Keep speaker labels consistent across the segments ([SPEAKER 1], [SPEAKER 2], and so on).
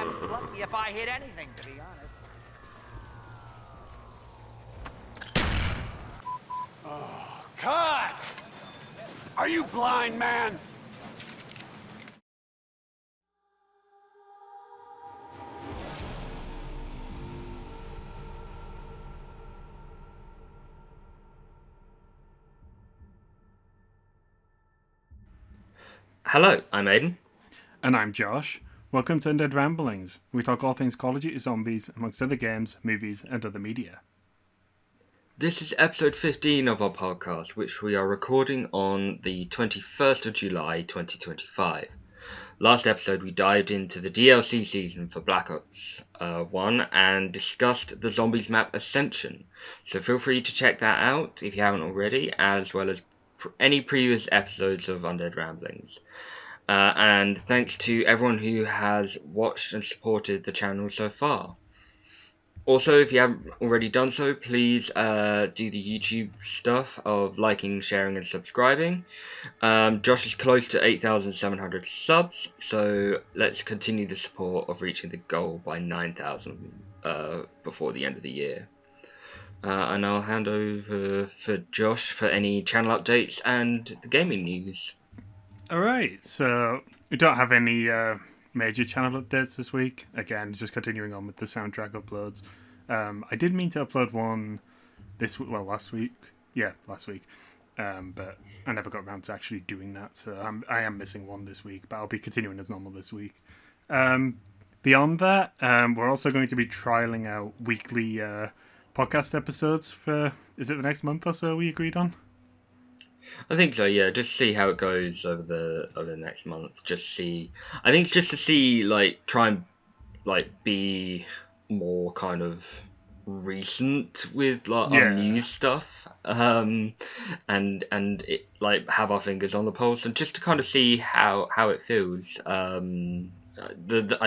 [SPEAKER 1] I'm lucky if I hit anything, to be honest.
[SPEAKER 2] Oh, cut! Are you blind, man?
[SPEAKER 3] Hello, I'm Ayden.
[SPEAKER 4] And I'm Josh. Welcome to Undead Ramblings. We talk all things Call of Duty Zombies, amongst other games, movies, and other media.
[SPEAKER 3] This is episode 15 of our podcast, which we are recording on the 21st of July 2025. Last episode, we dived into the DLC season for Black Ops 1 and discussed the Zombies map Ascension. So feel free to check that out if you haven't already, as well as any previous episodes of Undead Ramblings. And thanks to everyone who has watched and supported the channel so far. Also, if you haven't already done so, please do the YouTube stuff of liking, sharing, and subscribing. Josh is close to 8,700 subs, so let's continue the support of reaching the goal by 9,000 before the end of the year. And I'll hand over for Josh for any channel updates and the gaming news.
[SPEAKER 4] Alright, so we don't have any major channel updates this week. Again, just continuing on with the soundtrack uploads. I did mean to upload one last week. Yeah, last week. But I never got around to actually doing that, so I am missing one this week, but I'll be continuing as normal this week. Beyond that, we're also going to be trialing out weekly podcast episodes for, is it the next month or so we agreed on?
[SPEAKER 3] I think so, yeah. Just see how it goes over the next month. I think just to see, try and be more kind of recent with our news stuff, and it, have our fingers on the pulse, and just to kind of see how it feels. I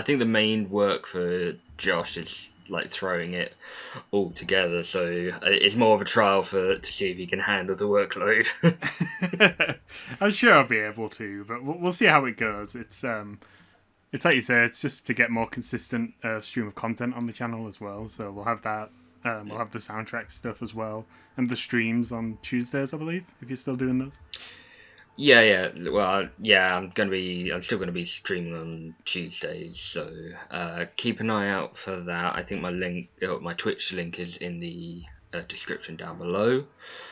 [SPEAKER 3] think the main work for Josh is throwing it all together, so it's more of a trial to see if he can handle the workload.
[SPEAKER 4] I'm sure I'll be able to, but we'll see how it goes. It's like you say, it's just to get more consistent stream of content on the channel as well. So we'll have that. We'll have the soundtrack stuff as well, and the streams on Tuesdays, I believe. If you're still doing those.
[SPEAKER 3] Yeah. Well, yeah, I'm still gonna be streaming on Tuesdays, so keep an eye out for that. I think my Twitch link is in the description down below.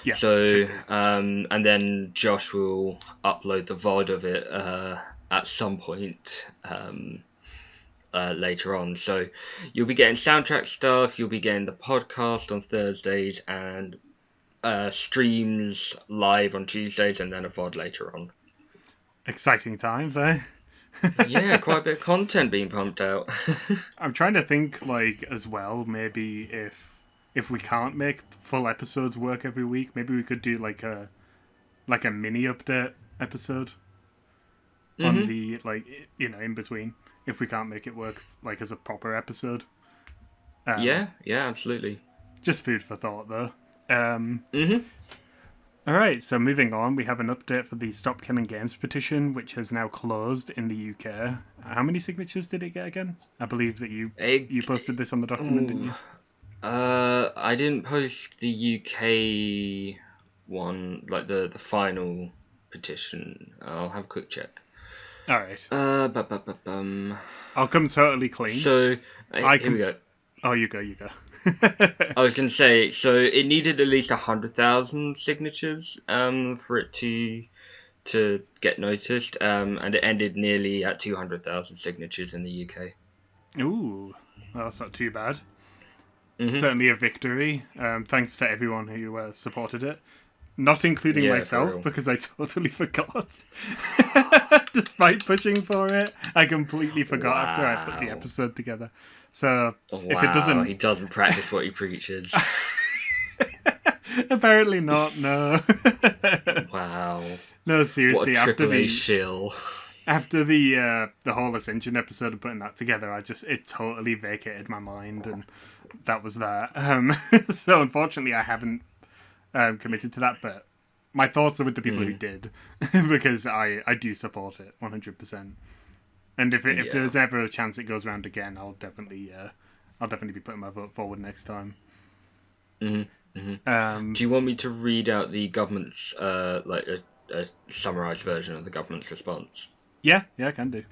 [SPEAKER 4] Yeah.
[SPEAKER 3] So, and then Josh will upload the VOD of it at some point later on. So you'll be getting soundtrack stuff. You'll be getting the podcast on Thursdays and streams live on Tuesdays, and then a VOD later on.
[SPEAKER 4] Exciting times, eh?
[SPEAKER 3] Yeah, quite a bit of content being pumped out.
[SPEAKER 4] I'm trying to think, as well, maybe if we can't make full episodes work every week, maybe we could do a mini update episode on the in between, if we can't make it work as a proper episode.
[SPEAKER 3] Yeah, absolutely.
[SPEAKER 4] Just food for thought, though. Alright, so moving on, we have an update for the Stop Killing Games petition, which has now closed in the UK. How many signatures did it get again? I believe that you posted this on the document, didn't you?
[SPEAKER 3] I didn't post the UK one, the final petition. I'll have a quick check.
[SPEAKER 4] Alright.
[SPEAKER 3] I'll
[SPEAKER 4] come totally clean.
[SPEAKER 3] So, here we go.
[SPEAKER 4] Oh, you go.
[SPEAKER 3] I was going to say, so it needed at least 100,000 signatures for it to get noticed, and it ended nearly at 200,000 signatures in the UK.
[SPEAKER 4] Ooh, well, that's not too bad. Certainly a victory. Thanks to everyone who supported it. Not including myself, because I totally forgot. Despite pushing for it, I completely forgot after I put the episode together. So, if it doesn't...
[SPEAKER 3] he doesn't practice what he preaches.
[SPEAKER 4] Apparently not, no.
[SPEAKER 3] Wow.
[SPEAKER 4] No, seriously,
[SPEAKER 3] what a AAA shill.
[SPEAKER 4] After the whole Ascension episode of putting that together, it totally vacated my mind, and that was that. So, unfortunately, I haven't committed to that, but my thoughts are with the people who did, because I do support it 100%. And if
[SPEAKER 3] Yeah.
[SPEAKER 4] there's ever a chance it goes around again, I'll definitely be putting my vote forward next time.
[SPEAKER 3] Do you want me to read out the government's like a summarized version of the government's response?
[SPEAKER 4] Yeah, I can do.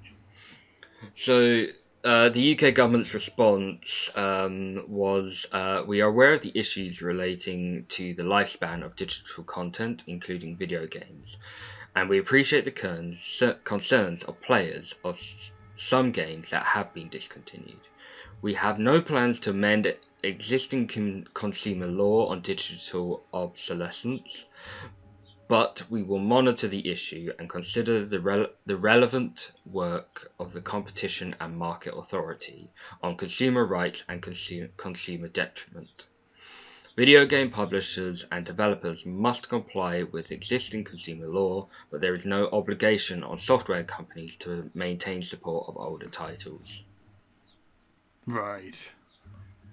[SPEAKER 3] So, the UK government's response was we are aware of the issues relating to the lifespan of digital content, including video games, and we appreciate the concerns of players of some games that have been discontinued. We have no plans to amend existing consumer law on digital obsolescence, but we will monitor the issue and consider the relevant work of the Competition and Market Authority on consumer rights and consumer detriment. Video game publishers and developers must comply with existing consumer law, but there is no obligation on software companies to maintain support of older titles.
[SPEAKER 4] Right.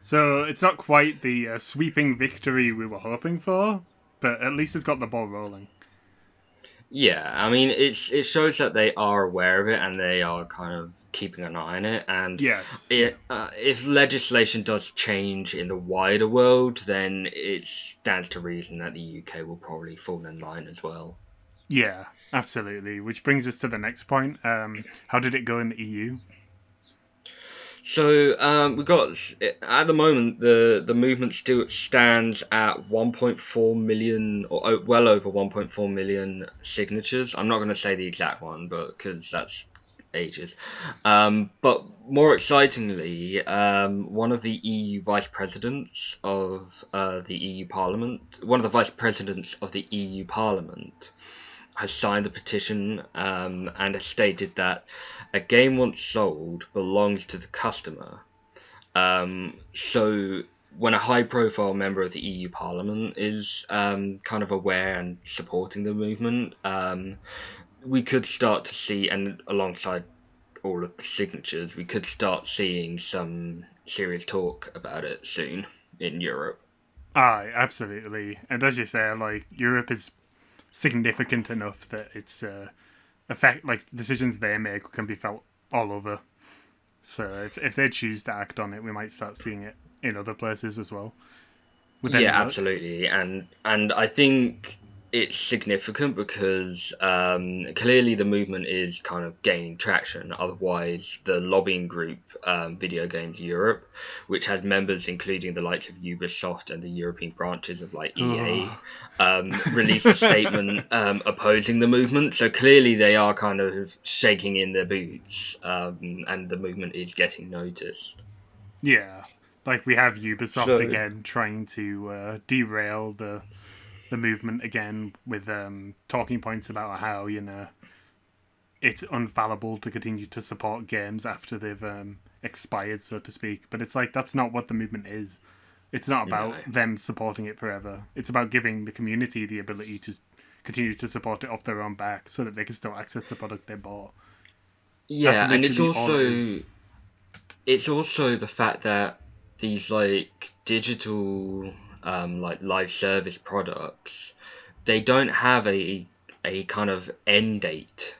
[SPEAKER 4] So it's not quite the sweeping victory we were hoping for, but at least it's got the ball rolling.
[SPEAKER 3] Yeah, I mean, it shows that they are aware of it and they are kind of keeping an eye on it. And
[SPEAKER 4] Yes.
[SPEAKER 3] if legislation does change in the wider world, then it stands to reason that the UK will probably fall in line as well.
[SPEAKER 4] Yeah, absolutely. Which brings us to the next point. How did it go in the EU?
[SPEAKER 3] So we got at the moment the movement still stands at 1.4 million or well over 1.4 million signatures. I'm not going to say the exact one, but because that's ages. But more excitingly, one of the EU vice presidents of the EU Parliament, one of the vice presidents of the EU Parliament, has signed the petition and has stated that a game once sold belongs to the customer. So when a high-profile member of the EU Parliament is kind of aware and supporting the movement, we could start to see, and alongside all of the signatures, we could start seeing some serious talk about it soon in Europe.
[SPEAKER 4] Aye, absolutely. And as you say, like, Europe is significant enough that it's decisions they make can be felt all over. So if they choose to act on it, we might start seeing it in other places as well.
[SPEAKER 3] Yeah, absolutely, and I think it's significant because clearly the movement is kind of gaining traction. Otherwise, the lobbying group Video Games Europe, which has members including the likes of Ubisoft and the European branches of like EA, released a statement opposing the movement. So clearly they are kind of shaking in their boots, and the movement is getting noticed.
[SPEAKER 4] Yeah, like we have Ubisoft
[SPEAKER 3] So
[SPEAKER 4] again trying to derail the movement again with talking points about how it's unfallible to continue to support games after they've expired, so to speak. But it's like that's not what the movement is. It's not about them supporting it forever. It's about giving the community the ability to continue to support it off their own back so that they can still access the product they bought.
[SPEAKER 3] yeah, and
[SPEAKER 4] Literally
[SPEAKER 3] it's also the fact that these like digital like live service products, they don't have a kind of end date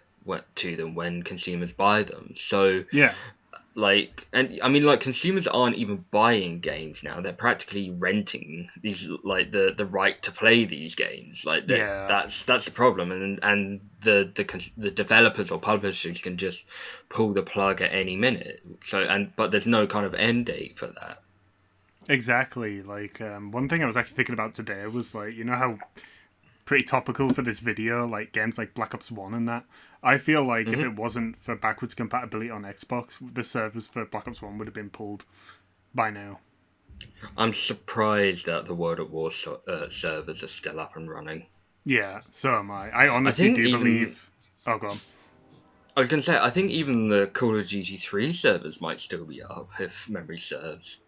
[SPEAKER 3] to them when consumers buy them. So
[SPEAKER 4] Yeah,
[SPEAKER 3] like, and I mean, like, consumers aren't even buying games now, they're practically renting these, like, the right to play these games. Like
[SPEAKER 4] yeah.
[SPEAKER 3] that's the problem, and the developers or publishers can just pull the plug at any minute. But there's no kind of end date for that.
[SPEAKER 4] Exactly. Like, one thing I was actually thinking about today was, like, you know how pretty topical for this video, like, games like Black Ops 1 and that? I feel like if it wasn't for backwards compatibility on Xbox, the servers for Black Ops 1 would have been pulled by now.
[SPEAKER 3] I'm surprised that the World at War servers are still up and running.
[SPEAKER 4] Yeah, so am I. I honestly believe... Oh, go on.
[SPEAKER 3] I was going to say, I think even the Call of Duty 3 servers might still be up, if memory serves.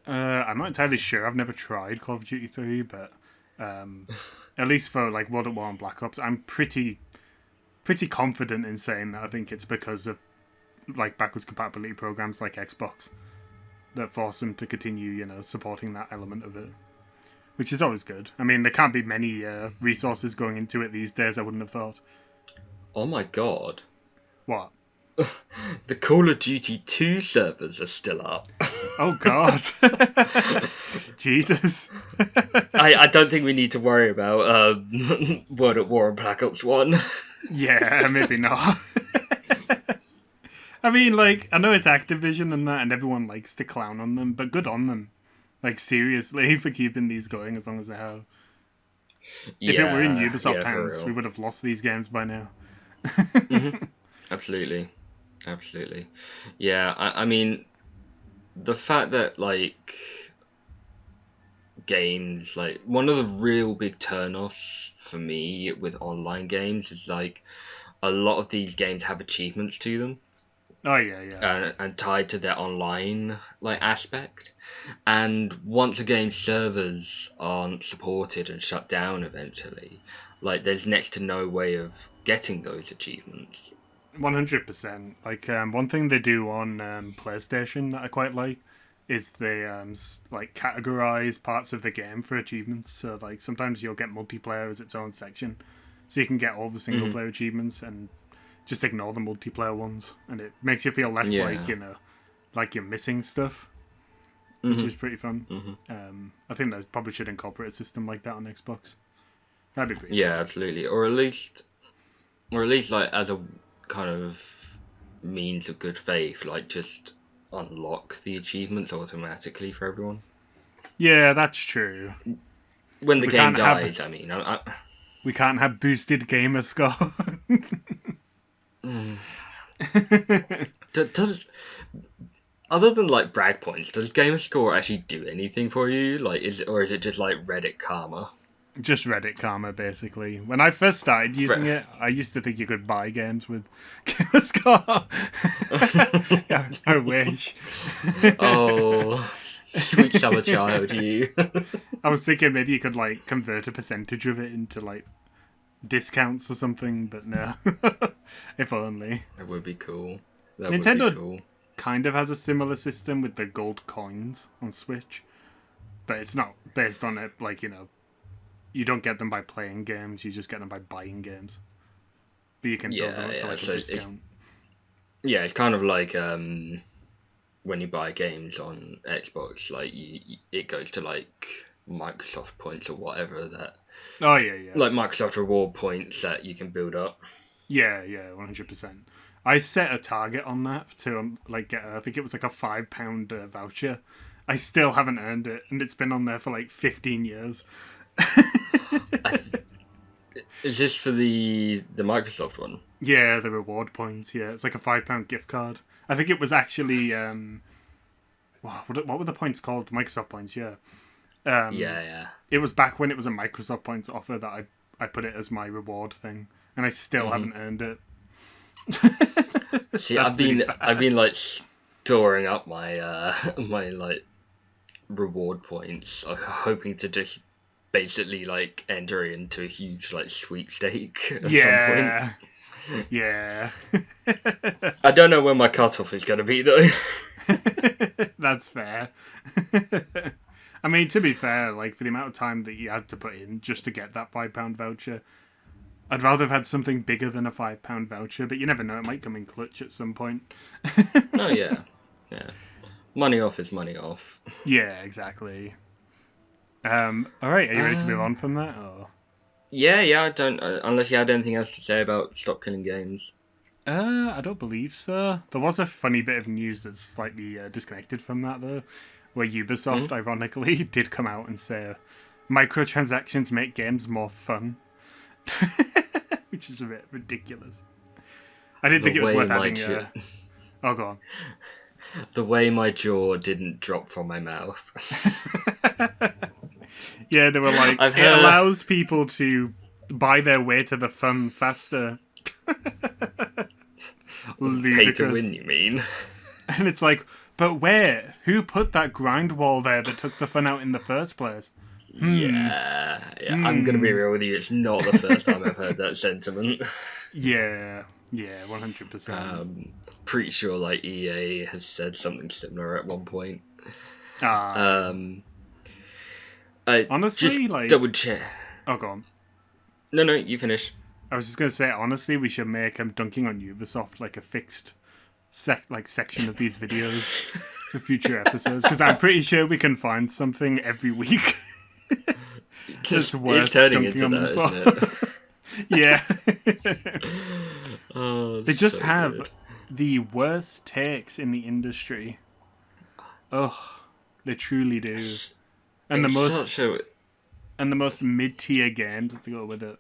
[SPEAKER 4] I'm not entirely sure. I've never tried Call of Duty 3, but at least for like World at War and Black Ops, I'm pretty confident in saying that I think it's because of like backwards compatibility programs like Xbox that force them to continue, supporting that element of it, which is always good. I mean, there can't be many resources going into it these days. I wouldn't have thought.
[SPEAKER 3] Oh my god!
[SPEAKER 4] What?
[SPEAKER 3] the Call of Duty 2 servers are still up.
[SPEAKER 4] Oh God, Jesus!
[SPEAKER 3] I don't think we need to worry about World at War and Black Ops 1.
[SPEAKER 4] Yeah, maybe not. I mean, like, I know it's Activision and that, and everyone likes to clown on them, but good on them. Like, seriously, for keeping these going as long as they have. If it were in Ubisoft hands, we would have lost these games by now.
[SPEAKER 3] Absolutely. Yeah, I mean, the fact that, like, games, like, one of the real big turn-offs for me with online games is, like, a lot of these games have achievements to them.
[SPEAKER 4] Oh, yeah.
[SPEAKER 3] And tied to their online, like, aspect. And once a game's servers aren't supported and shut down eventually, like, there's next to no way of getting those achievements.
[SPEAKER 4] 100%. Like, one thing they do on PlayStation that I quite like is they like categorize parts of the game for achievements. So, like, sometimes you'll get multiplayer as its own section, so you can get all the single player achievements and just ignore the multiplayer ones, and it makes you feel less like, you know, like you're missing stuff, which is pretty fun. I think they probably should incorporate a system like that on Xbox. That'd be pretty fun.
[SPEAKER 3] Absolutely. Or at least like as a kind of means of good faith, like just unlock the achievements automatically for everyone. Yeah,
[SPEAKER 4] that's true.
[SPEAKER 3] When the game dies, I mean,
[SPEAKER 4] we can't have boosted gamer score.
[SPEAKER 3] Does other than like brag points, does gamer score actually do anything for you? Like, is it just like Reddit karma?
[SPEAKER 4] Just Reddit karma, basically. When I first started using it, I used to think you could buy games with gamer score. Yeah, I wish.
[SPEAKER 3] Oh, sweet summer child, you.
[SPEAKER 4] I was thinking maybe you could like convert a percentage of it into like discounts or something, but no. If only.
[SPEAKER 3] That would be cool.
[SPEAKER 4] Nintendo kind of has a similar system with the gold coins on Switch, but it's not based on it, like, you know, you don't get them by playing games, you just get them by buying games. But you can build them up to like a discount.
[SPEAKER 3] It's kind of like when you buy games on Xbox, like it goes to like Microsoft points or whatever that.
[SPEAKER 4] Oh yeah.
[SPEAKER 3] Like Microsoft reward points that you can build up.
[SPEAKER 4] Yeah, 100%. I set a target on that to like get, I think it was like a £5 voucher. I still haven't earned it, and it's been on there for like 15 years.
[SPEAKER 3] Is this for the Microsoft one?
[SPEAKER 4] Yeah, the reward points. Yeah, it's like a £5 gift card. I think it was actually what were the points called? Microsoft points. Yeah.
[SPEAKER 3] Yeah.
[SPEAKER 4] It was back when it was a Microsoft points offer that I put it as my reward thing, and I still haven't earned it.
[SPEAKER 3] See, I've been like storing up my my like reward points, hoping to just basically like enter into a huge like sweepstake at some point.
[SPEAKER 4] Yeah.
[SPEAKER 3] I don't know when my cutoff is going to be though.
[SPEAKER 4] That's fair. I mean, to be fair, like for the amount of time that you had to put in just to get that £5 voucher, I'd rather have had something bigger than a £5 voucher, but you never know, it might come in clutch at some point.
[SPEAKER 3] Oh yeah. Money off is money off.
[SPEAKER 4] Yeah, exactly. Alright, are you ready to move on from that? Or?
[SPEAKER 3] Yeah, I don't, unless you had anything else to say about Stop Killing Games.
[SPEAKER 4] I don't believe so. There was a funny bit of news that's slightly disconnected from that, though, where Ubisoft, ironically, did come out and say microtransactions make games more fun. Which is a bit ridiculous. I didn't think it was worth having... Oh, go on.
[SPEAKER 3] The way my jaw didn't drop from my mouth.
[SPEAKER 4] Yeah, they were like, it allows people to buy their way to the fun faster.
[SPEAKER 3] Pay to win, you mean?
[SPEAKER 4] And it's like, but where? Who put that grind wall there that took the fun out in the first place?
[SPEAKER 3] Yeah. I'm going to be real with you. It's not the first time I've heard that sentiment.
[SPEAKER 4] Yeah, 100%.
[SPEAKER 3] Pretty sure like EA has said something similar at one point.
[SPEAKER 4] Honestly,
[SPEAKER 3] just
[SPEAKER 4] like
[SPEAKER 3] double check.
[SPEAKER 4] Oh, go on.
[SPEAKER 3] No, you finish.
[SPEAKER 4] I was just gonna say, honestly, we should make dunking on Ubisoft like a fixed section of these videos for future episodes, because I'm pretty sure we can find something every week.
[SPEAKER 3] Just,
[SPEAKER 4] worth
[SPEAKER 3] it's turning
[SPEAKER 4] dunking
[SPEAKER 3] into
[SPEAKER 4] on
[SPEAKER 3] that,
[SPEAKER 4] them
[SPEAKER 3] isn't it?
[SPEAKER 4] Yeah.
[SPEAKER 3] Oh,
[SPEAKER 4] They just
[SPEAKER 3] so
[SPEAKER 4] have
[SPEAKER 3] good.
[SPEAKER 4] the worst takes in the industry. Ugh, they truly do. And
[SPEAKER 3] It's such a...
[SPEAKER 4] the most mid-tier games to go with it.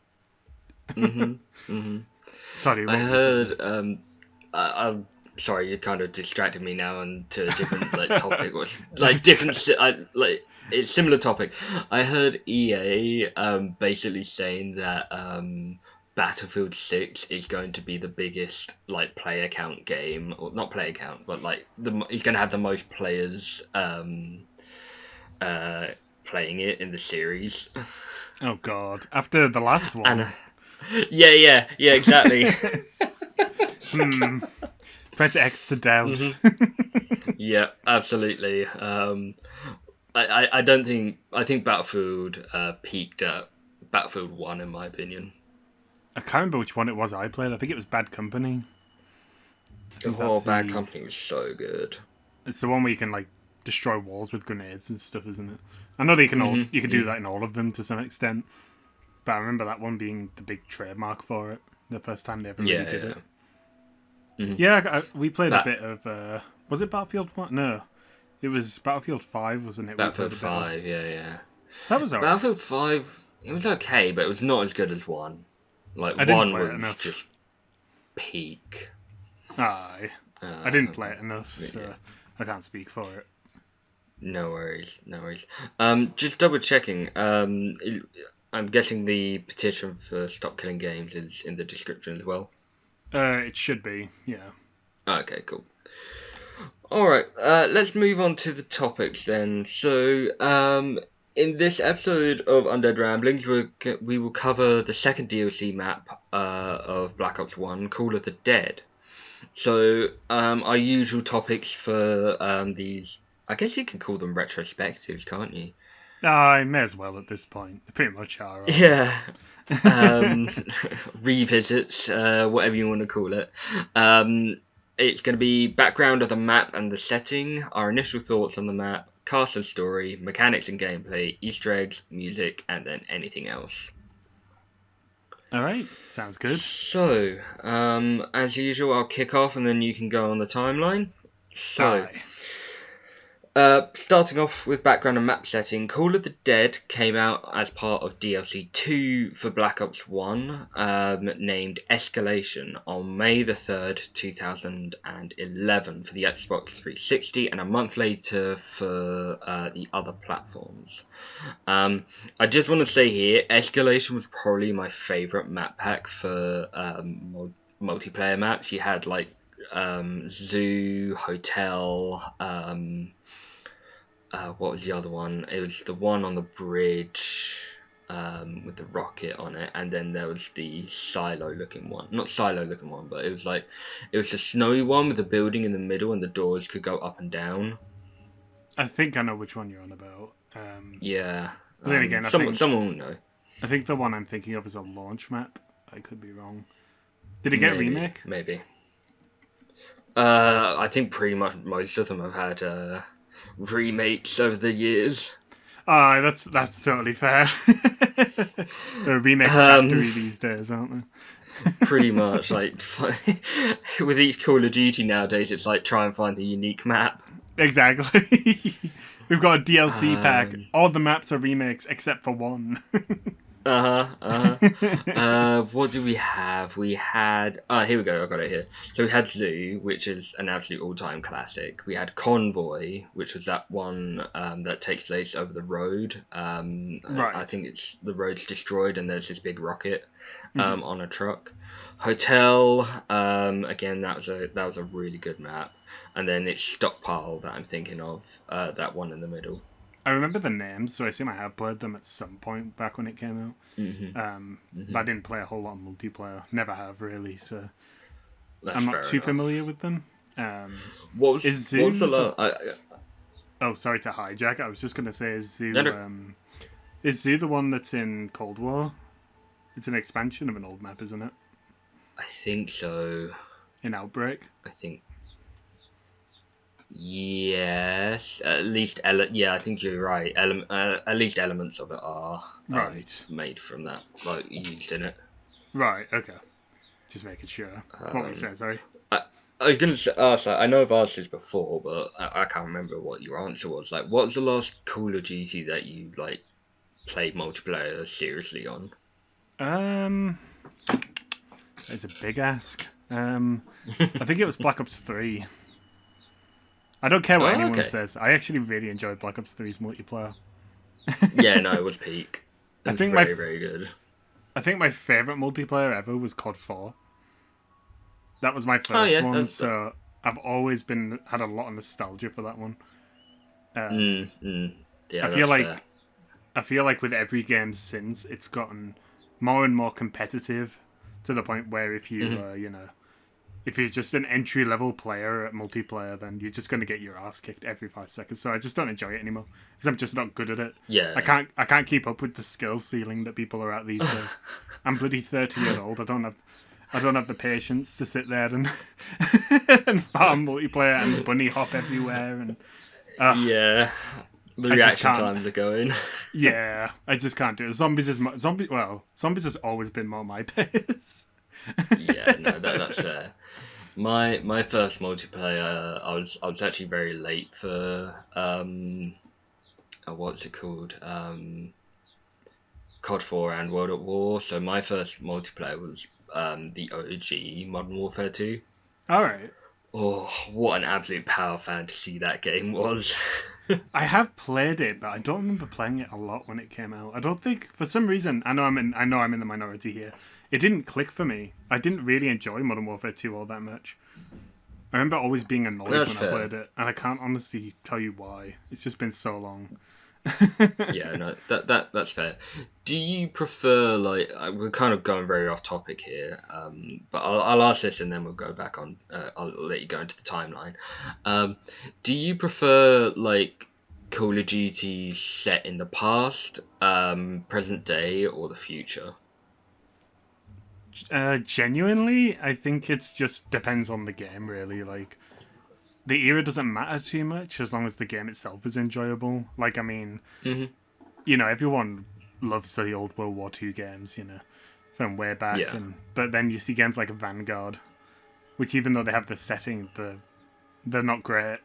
[SPEAKER 4] Sorry,
[SPEAKER 3] I
[SPEAKER 4] what were you saying?
[SPEAKER 3] heard. I'm sorry, you kind of distracted me now onto a different topic. Or different. It's similar topic. I heard EA basically saying that Battlefield 6 is going to be the biggest player count game, or not player count, but it's going to have the most players playing it in the series.
[SPEAKER 4] Oh god, after the last one.
[SPEAKER 3] And yeah, exactly.
[SPEAKER 4] Press X to doubt.
[SPEAKER 3] Yeah, absolutely. I don't think... I think Battlefield peaked at Battlefield 1, in my opinion.
[SPEAKER 4] I can't remember which one it was I played. I think it was Bad Company.
[SPEAKER 3] Bad Company was so good.
[SPEAKER 4] It's the one where you can destroy walls with grenades and stuff, isn't it? I know that you can do that in all of them to some extent, but I remember that one being the big trademark for it. The first time they ever really did it. Yeah, we played a bit of. Was it Battlefield 1? No, it was Battlefield 5, wasn't it?
[SPEAKER 3] Battlefield 5, yeah.
[SPEAKER 4] That was alright.
[SPEAKER 3] Battlefield 5, it was okay, but it was not as good as 1.
[SPEAKER 4] I didn't
[SPEAKER 3] 1
[SPEAKER 4] play it
[SPEAKER 3] was
[SPEAKER 4] enough.
[SPEAKER 3] just peak.
[SPEAKER 4] Aye. I didn't play it enough, so I can't speak for it.
[SPEAKER 3] No worries. Just double checking. I'm guessing the petition for Stop Killing Games is in the description as well.
[SPEAKER 4] It should be, yeah.
[SPEAKER 3] Okay, cool. Alright, let's move on to the topics then. So, in this episode of Undead Ramblings, we will cover the second DLC map of Black Ops 1, Call of the Dead. So, our usual topics for these... I guess you can call them retrospectives, can't you?
[SPEAKER 4] I may as well at this point. They pretty much are.
[SPEAKER 3] Yeah. Revisits, whatever you want to call it. It's going to be background of the map and the setting, our initial thoughts on the map, cast and story, mechanics and gameplay, Easter eggs, music, and then anything else.
[SPEAKER 4] Alright, sounds good.
[SPEAKER 3] So, as usual, I'll kick off and then you can go on the timeline. So, starting off with background and map setting, Call of the Dead came out as part of DLC 2 for Black Ops 1, named Escalation, on May the 3rd, 2011 for the Xbox 360, and a month later for the other platforms. I just want to say here, Escalation was probably my favourite map pack for multiplayer maps. You had zoo, hotel, what was the other one? It was the one on the bridge with the rocket on it, and then there was the silo-looking one. Not silo-looking one, but it was the snowy one with the building in the middle, and the doors could go up and down.
[SPEAKER 4] I think I know which one you're on about.
[SPEAKER 3] Yeah.
[SPEAKER 4] But then again,
[SPEAKER 3] someone will know.
[SPEAKER 4] I think the one I'm thinking of is a launch map. I could be wrong. Did it get a remake?
[SPEAKER 3] Maybe. I think pretty much most of them have had remakes over the years.
[SPEAKER 4] That's totally fair. They're a remake factory these days, aren't they?
[SPEAKER 3] Pretty much. With each Call of Duty nowadays, it's try and find the unique map.
[SPEAKER 4] Exactly. We've got a DLC pack. All the maps are remakes except for one.
[SPEAKER 3] What do we have? We had... here we go, I got it here. So we had Zoo, which is an absolute all-time classic. We had Convoy, which was that one that takes place over the road.
[SPEAKER 4] Right.
[SPEAKER 3] I think the road's destroyed and there's this big rocket on a truck. Hotel, again, that was a really good map. And then it's Stockpile that I'm thinking of, that one in the middle.
[SPEAKER 4] I remember the names, so I assume I have played them at some point back when it came out. But I didn't play a whole lot of multiplayer. Never have, really, so I'm not too familiar with them.
[SPEAKER 3] What was the
[SPEAKER 4] Oh, sorry to hijack. I was just going to say, is Zoo the one that's in Cold War? It's an expansion of an old map, isn't it?
[SPEAKER 3] I think so.
[SPEAKER 4] In Outbreak?
[SPEAKER 3] I think... Yes, at least yeah, I think you're right. At least elements of it are
[SPEAKER 4] Right.
[SPEAKER 3] made from that, like used in it.
[SPEAKER 4] Right. Okay. Just making sure. What were you saying? Sorry.
[SPEAKER 3] I, I was gonna ask. Like, I know I've asked this before, but I can't remember what your answer was. Like, what was the last Call of Duty that you like played multiplayer seriously on?
[SPEAKER 4] It's a big ask. I think it was Black Ops 3. I don't care what
[SPEAKER 3] Oh,
[SPEAKER 4] anyone
[SPEAKER 3] okay.
[SPEAKER 4] says. I actually really enjoyed Black Ops 3's multiplayer.
[SPEAKER 3] Yeah, no, it was peak. It
[SPEAKER 4] I
[SPEAKER 3] was
[SPEAKER 4] think
[SPEAKER 3] very, very good.
[SPEAKER 4] my favorite multiplayer ever was COD 4. That was my
[SPEAKER 3] Oh
[SPEAKER 4] first
[SPEAKER 3] yeah,
[SPEAKER 4] one,
[SPEAKER 3] that's
[SPEAKER 4] so I've always had a lot of nostalgia for that one.
[SPEAKER 3] yeah,
[SPEAKER 4] I feel
[SPEAKER 3] that's fair.
[SPEAKER 4] like with every game since, it's gotten more and more competitive to the point where if you if you're just an entry level player at multiplayer, then you're just going to get your ass kicked every 5 seconds. So I just don't enjoy it anymore because I'm just not good at it.
[SPEAKER 3] Yeah.
[SPEAKER 4] I can't keep up with the skill ceiling that people are at these days. I'm bloody 30-year old. I don't have the patience to sit there and and farm multiplayer and bunny hop everywhere and
[SPEAKER 3] Yeah. The
[SPEAKER 4] I just
[SPEAKER 3] reaction
[SPEAKER 4] can't.
[SPEAKER 3] times are going.
[SPEAKER 4] Yeah, I just can't do it. Zombies has always been more my pace.
[SPEAKER 3] Yeah, no, that's fair. My first multiplayer, I was actually very late for what's it called? COD 4 and World at War. So my first multiplayer was the OG Modern Warfare 2.
[SPEAKER 4] All right.
[SPEAKER 3] Oh, what an absolute power fantasy that game was.
[SPEAKER 4] I have played it, but I don't remember playing it a lot when it came out. I don't think, for some reason, I know I'm in the minority here. It didn't click for me. I didn't really enjoy Modern Warfare 2 all that much. I remember always being annoyed
[SPEAKER 3] That's
[SPEAKER 4] when I
[SPEAKER 3] fair.
[SPEAKER 4] played it, and I can't honestly tell you why. It's just been so long.
[SPEAKER 3] Yeah, no, that's fair. Do you prefer like we're kind of going very off topic here, but I'll ask this and then we'll go back on. I'll let you go into the timeline. Do you prefer like Call of Duty set in the past, present day, or the future?
[SPEAKER 4] Genuinely, I think it's just depends on the game, really. Like, the era doesn't matter too much as long as the game itself is enjoyable. Like, I mean, everyone loves the old World War II games, from way back.
[SPEAKER 3] Yeah.
[SPEAKER 4] But then you see games like Vanguard, which even though they have the setting, they're not great.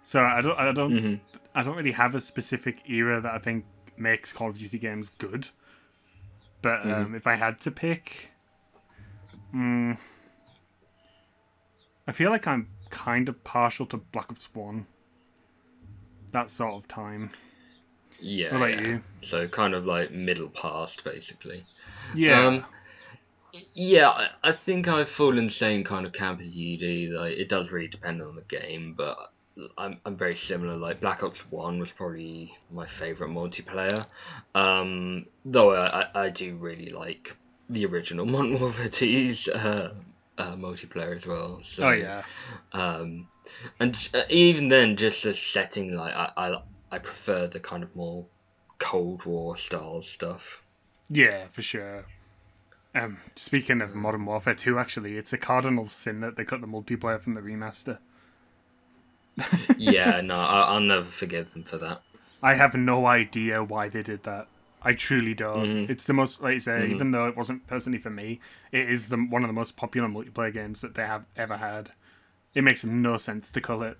[SPEAKER 4] So I don't really have a specific era that I think makes Call of Duty games good. But if I had to pick, I feel like I'm kind of partial to Black Ops 1. That sort of time.
[SPEAKER 3] Yeah.
[SPEAKER 4] What about you?
[SPEAKER 3] So kind of like middle past, basically.
[SPEAKER 4] Yeah.
[SPEAKER 3] Yeah, I think I fall in the same kind of camp as you do. Like, it does really depend on the game, but I'm very similar. Like, Black Ops 1 was probably my favourite multiplayer. Though I do really like the original Modern Warfare 2's multiplayer as well. So,
[SPEAKER 4] Oh, yeah.
[SPEAKER 3] and even then, just the setting, like, I prefer the kind of more Cold War style stuff.
[SPEAKER 4] Yeah, for sure. Speaking of Modern Warfare 2, actually, it's a cardinal sin that they cut the multiplayer from the remaster.
[SPEAKER 3] Yeah, no, I'll never forgive them for that.
[SPEAKER 4] I have no idea why they did that. I truly don't. It's the most, like you say, even though it wasn't personally for me, it is one of the most popular multiplayer games that they have ever had. It makes no sense to call it.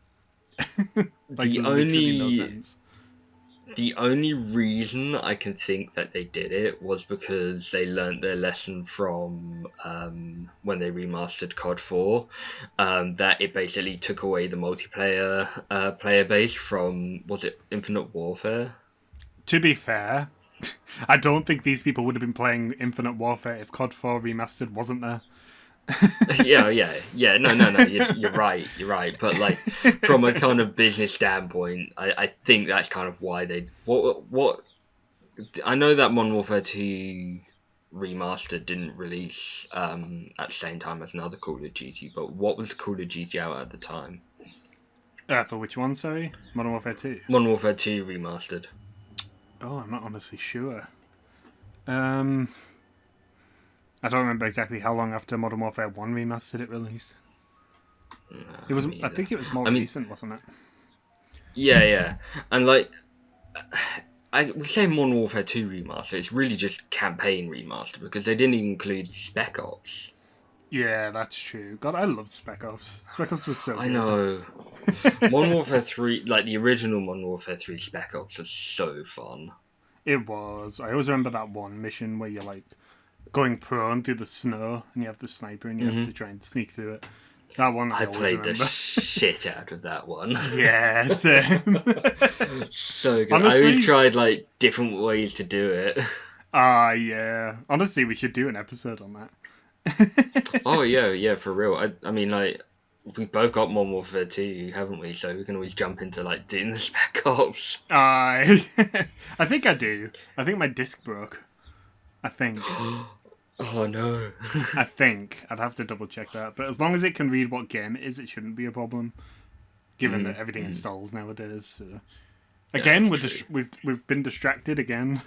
[SPEAKER 4] Like, literally no sense.
[SPEAKER 3] The only reason I can think that they did it was because they learnt their lesson from when they remastered COD 4, that it basically took away the multiplayer player base from, was it Infinite Warfare?
[SPEAKER 4] To be fair, I don't think these people would have been playing Infinite Warfare if COD 4 Remastered wasn't there.
[SPEAKER 3] Yeah. No. You're right. But like, from a kind of business standpoint, I think that's kind of why they what. I know that Modern Warfare 2 Remastered didn't release at the same time as another Call of Duty, but what was Call of Duty out at the time?
[SPEAKER 4] For which one, sorry? Modern Warfare 2?
[SPEAKER 3] Modern Warfare 2 Remastered.
[SPEAKER 4] Oh, I'm not honestly sure. I don't remember exactly how long after Modern Warfare 1 Remastered it released. It was.
[SPEAKER 3] Me
[SPEAKER 4] I
[SPEAKER 3] either.
[SPEAKER 4] think it was more
[SPEAKER 3] I mean,
[SPEAKER 4] recent, wasn't it?
[SPEAKER 3] yeah, and like I would say Modern Warfare 2 remaster. It's really just campaign remaster because they didn't even include Spec Ops.
[SPEAKER 4] Yeah, that's true. God, I love Spec Ops. Spec Ops was so
[SPEAKER 3] I
[SPEAKER 4] good.
[SPEAKER 3] know. Modern Warfare 3, like the original Modern Warfare 3 Spec Ops, was so fun.
[SPEAKER 4] It was. I always remember that one mission where you're like going prone through the snow and you have the sniper and you have to try and sneak through it. That one I
[SPEAKER 3] I
[SPEAKER 4] always
[SPEAKER 3] played the
[SPEAKER 4] remember.
[SPEAKER 3] shit out of that one.
[SPEAKER 4] Yeah, same.
[SPEAKER 3] So good. I
[SPEAKER 4] Honestly,
[SPEAKER 3] always tried like different ways to do it.
[SPEAKER 4] yeah. Honestly, we should do an episode on that.
[SPEAKER 3] Oh yeah, for real. I mean like we both got Modern Warfare 2, haven't we? So we can always jump into like doing the Spec Ops.
[SPEAKER 4] I I think I do. I think my disc broke. I think.
[SPEAKER 3] Oh no.
[SPEAKER 4] I think. I'd have to double check that. But as long as it can read what game it is, it shouldn't be a problem. Given that everything installs nowadays. So. Again, we've been distracted again.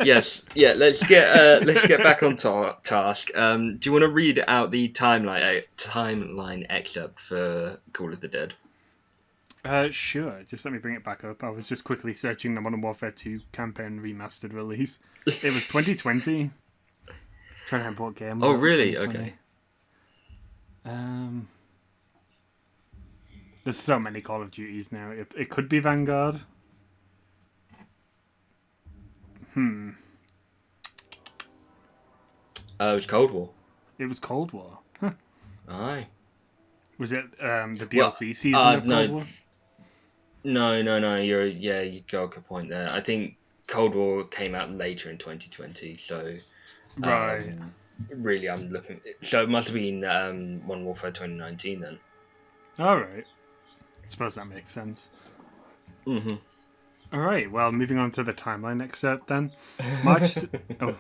[SPEAKER 3] Yes, yeah. Let's get back on task. Do you want to read out the timeline excerpt for Call of the Dead?
[SPEAKER 4] Sure. Just let me bring it back up. I was just quickly searching the Modern Warfare 2 campaign remastered release. It was 2020. Trying to remember what game.
[SPEAKER 3] Oh really? Okay.
[SPEAKER 4] There's so many Call of Duties now. It could be Vanguard.
[SPEAKER 3] It was Cold War.
[SPEAKER 4] It was Cold War. Huh.
[SPEAKER 3] Aye.
[SPEAKER 4] Was it the DLC season of Cold War?
[SPEAKER 3] No. You got a good point there. I think Cold War came out later in 2020, so
[SPEAKER 4] Right.
[SPEAKER 3] really, I'm looking. So it must have been Modern Warfare 2019 then.
[SPEAKER 4] All right. I suppose that makes sense.
[SPEAKER 3] Mm-hmm.
[SPEAKER 4] All right. Well, moving on to the timeline excerpt then. March. Oh,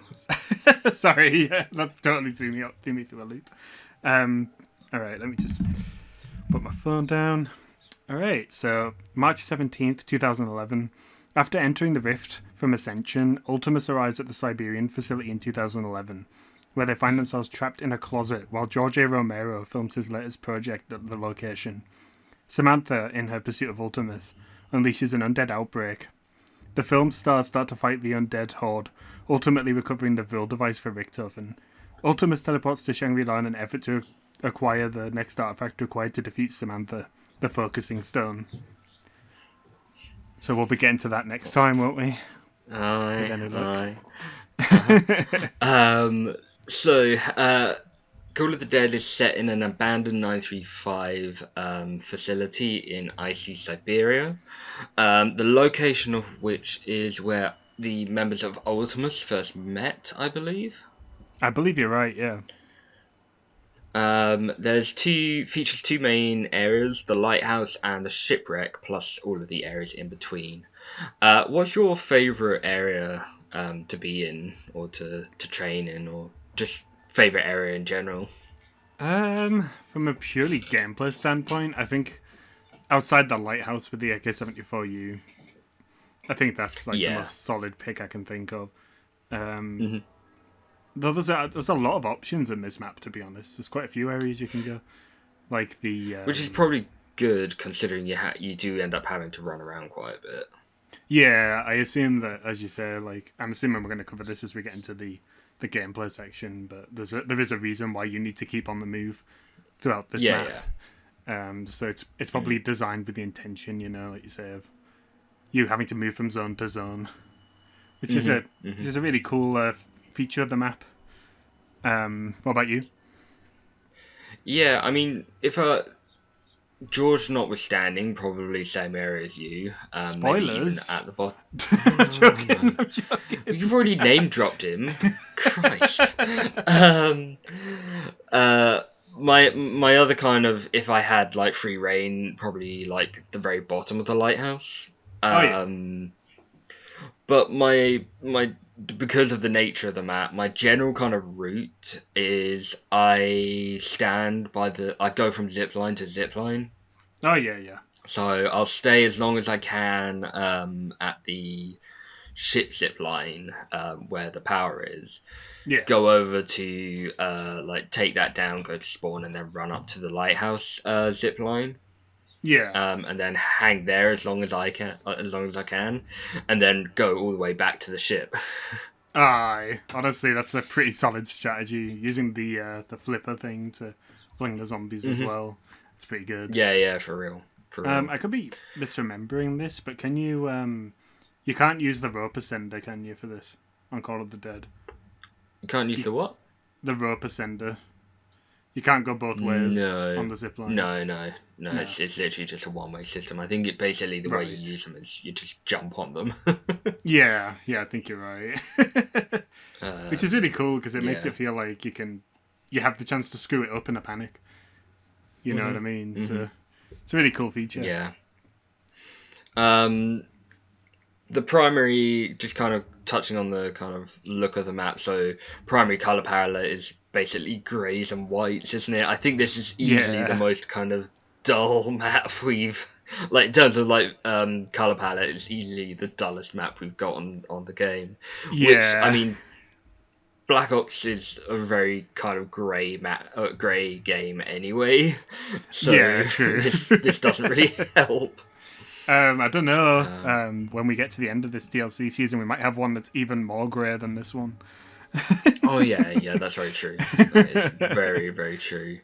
[SPEAKER 4] sorry. Yeah, that totally threw me through a loop. All right. Let me just put my phone down. All right. So March 17th, 2011. After entering the rift from Ascension, Ultimus arrives at the Siberian facility in 2011, where they find themselves trapped in a closet while George A. Romero films his latest project at the location. Samantha, in her pursuit of Ultimus, unleashes an undead outbreak. The film's stars start to fight the undead horde, ultimately recovering the Vril device for Richthofen. Ultimus teleports to Shangri-La in an effort to acquire the next artifact required to defeat Samantha, the Focusing Stone. So we'll be getting to that next time, won't we?
[SPEAKER 3] Aye. So, Call of the Dead is set in an abandoned 935 facility in icy Siberia, the location of which is where the members of Ultimus first met, I believe.
[SPEAKER 4] I believe you're right, yeah.
[SPEAKER 3] Features two main areas, the lighthouse and the shipwreck, plus all of the areas in between. What's your favourite area to be in, or to train in, or just favourite area in general?
[SPEAKER 4] From a purely gameplay standpoint, I think outside the lighthouse with the AK-74U, I think that's like the most solid pick I can think of. Though there's a lot of options in this map, to be honest. There's quite a few areas you can go, like the
[SPEAKER 3] which is probably good considering you do end up having to run around quite a bit.
[SPEAKER 4] Yeah, I assume that, as you say, like I'm assuming we're going to cover this as we get into the gameplay section, but there is a reason why you need to keep on the move throughout this map. So it's probably designed with the intention, like you say, of you having to move from zone to zone, which is a really cool feature of the map. What about you? Yeah,
[SPEAKER 3] I mean, if George notwithstanding, probably same area as you.
[SPEAKER 4] Spoilers.
[SPEAKER 3] Maybe even at the bottom.
[SPEAKER 4] I'm joking. I'm joking.
[SPEAKER 3] You've already name dropped him. Christ. My other kind of, if I had like free reign, probably like the very bottom of the lighthouse. But my because of the nature of the map, my general kind of route is I go from zipline to zipline.
[SPEAKER 4] Oh yeah.
[SPEAKER 3] So I'll stay as long as I can at the ship zip line where the power is.
[SPEAKER 4] Yeah.
[SPEAKER 3] Go over to like take that down, go to spawn, and then run up to the lighthouse zip line.
[SPEAKER 4] Yeah.
[SPEAKER 3] And then hang there as long as I can, and then go all the way back to the ship.
[SPEAKER 4] Aye. Honestly, that's a pretty solid strategy. Using the flipper thing to fling the zombies as well. It's pretty good.
[SPEAKER 3] Yeah, for real.
[SPEAKER 4] I could be misremembering this, but can you you can't use the rope ascender, can you, for this on Call of the Dead?
[SPEAKER 3] You can't use the what?
[SPEAKER 4] The rope ascender. You can't go both ways on the zip lines.
[SPEAKER 3] No. It's literally just a one-way system. I think basically the way you use them is you just jump on them.
[SPEAKER 4] yeah, I think you're right. Which is really cool because it makes it feel like you have the chance to screw it up in a panic. You know what I mean? So it's a really cool feature.
[SPEAKER 3] Yeah. The primary, just kind of touching on the kind of look of the map, so primary colour palette is basically greys and whites, isn't it? I think this is easily the most kind of dull map we've, like, in terms of, like, colour palette, it's easily the dullest map we've got on the game.
[SPEAKER 4] Yeah.
[SPEAKER 3] Which, I mean, Black Ops is a very kind of grey game anyway, so
[SPEAKER 4] true.
[SPEAKER 3] this doesn't really help.
[SPEAKER 4] I don't know. When we get to the end of this DLC season, we might have one that's even more grey than this one.
[SPEAKER 3] Oh yeah, that's very true. It's very, very true.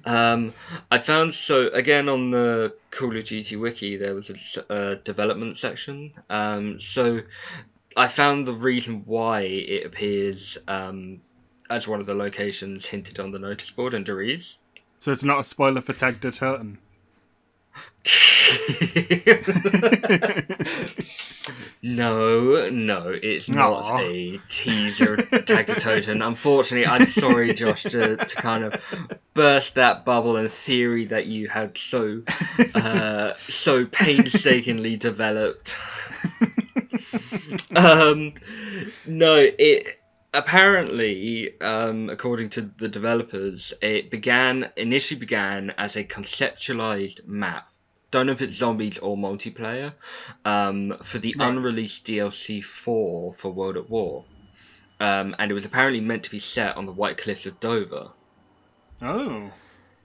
[SPEAKER 3] I found, so again on the Call of Duty Wiki, there was a development section. So I found the reason why it appears as one of the locations hinted on the notice board in Deriz.
[SPEAKER 4] So it's not a spoiler for Tag der Toten.
[SPEAKER 3] No, it's not a teaser of Tag der Toten. Unfortunately, I'm sorry, Josh, to kind of burst that bubble and theory that you had so painstakingly developed. No, it apparently, according to the developers, it initially began as a conceptualized map. Don't know if it's zombies or multiplayer, for the unreleased DLC 4 for World at War. And it was apparently meant to be set on the White Cliffs of Dover.
[SPEAKER 4] Oh.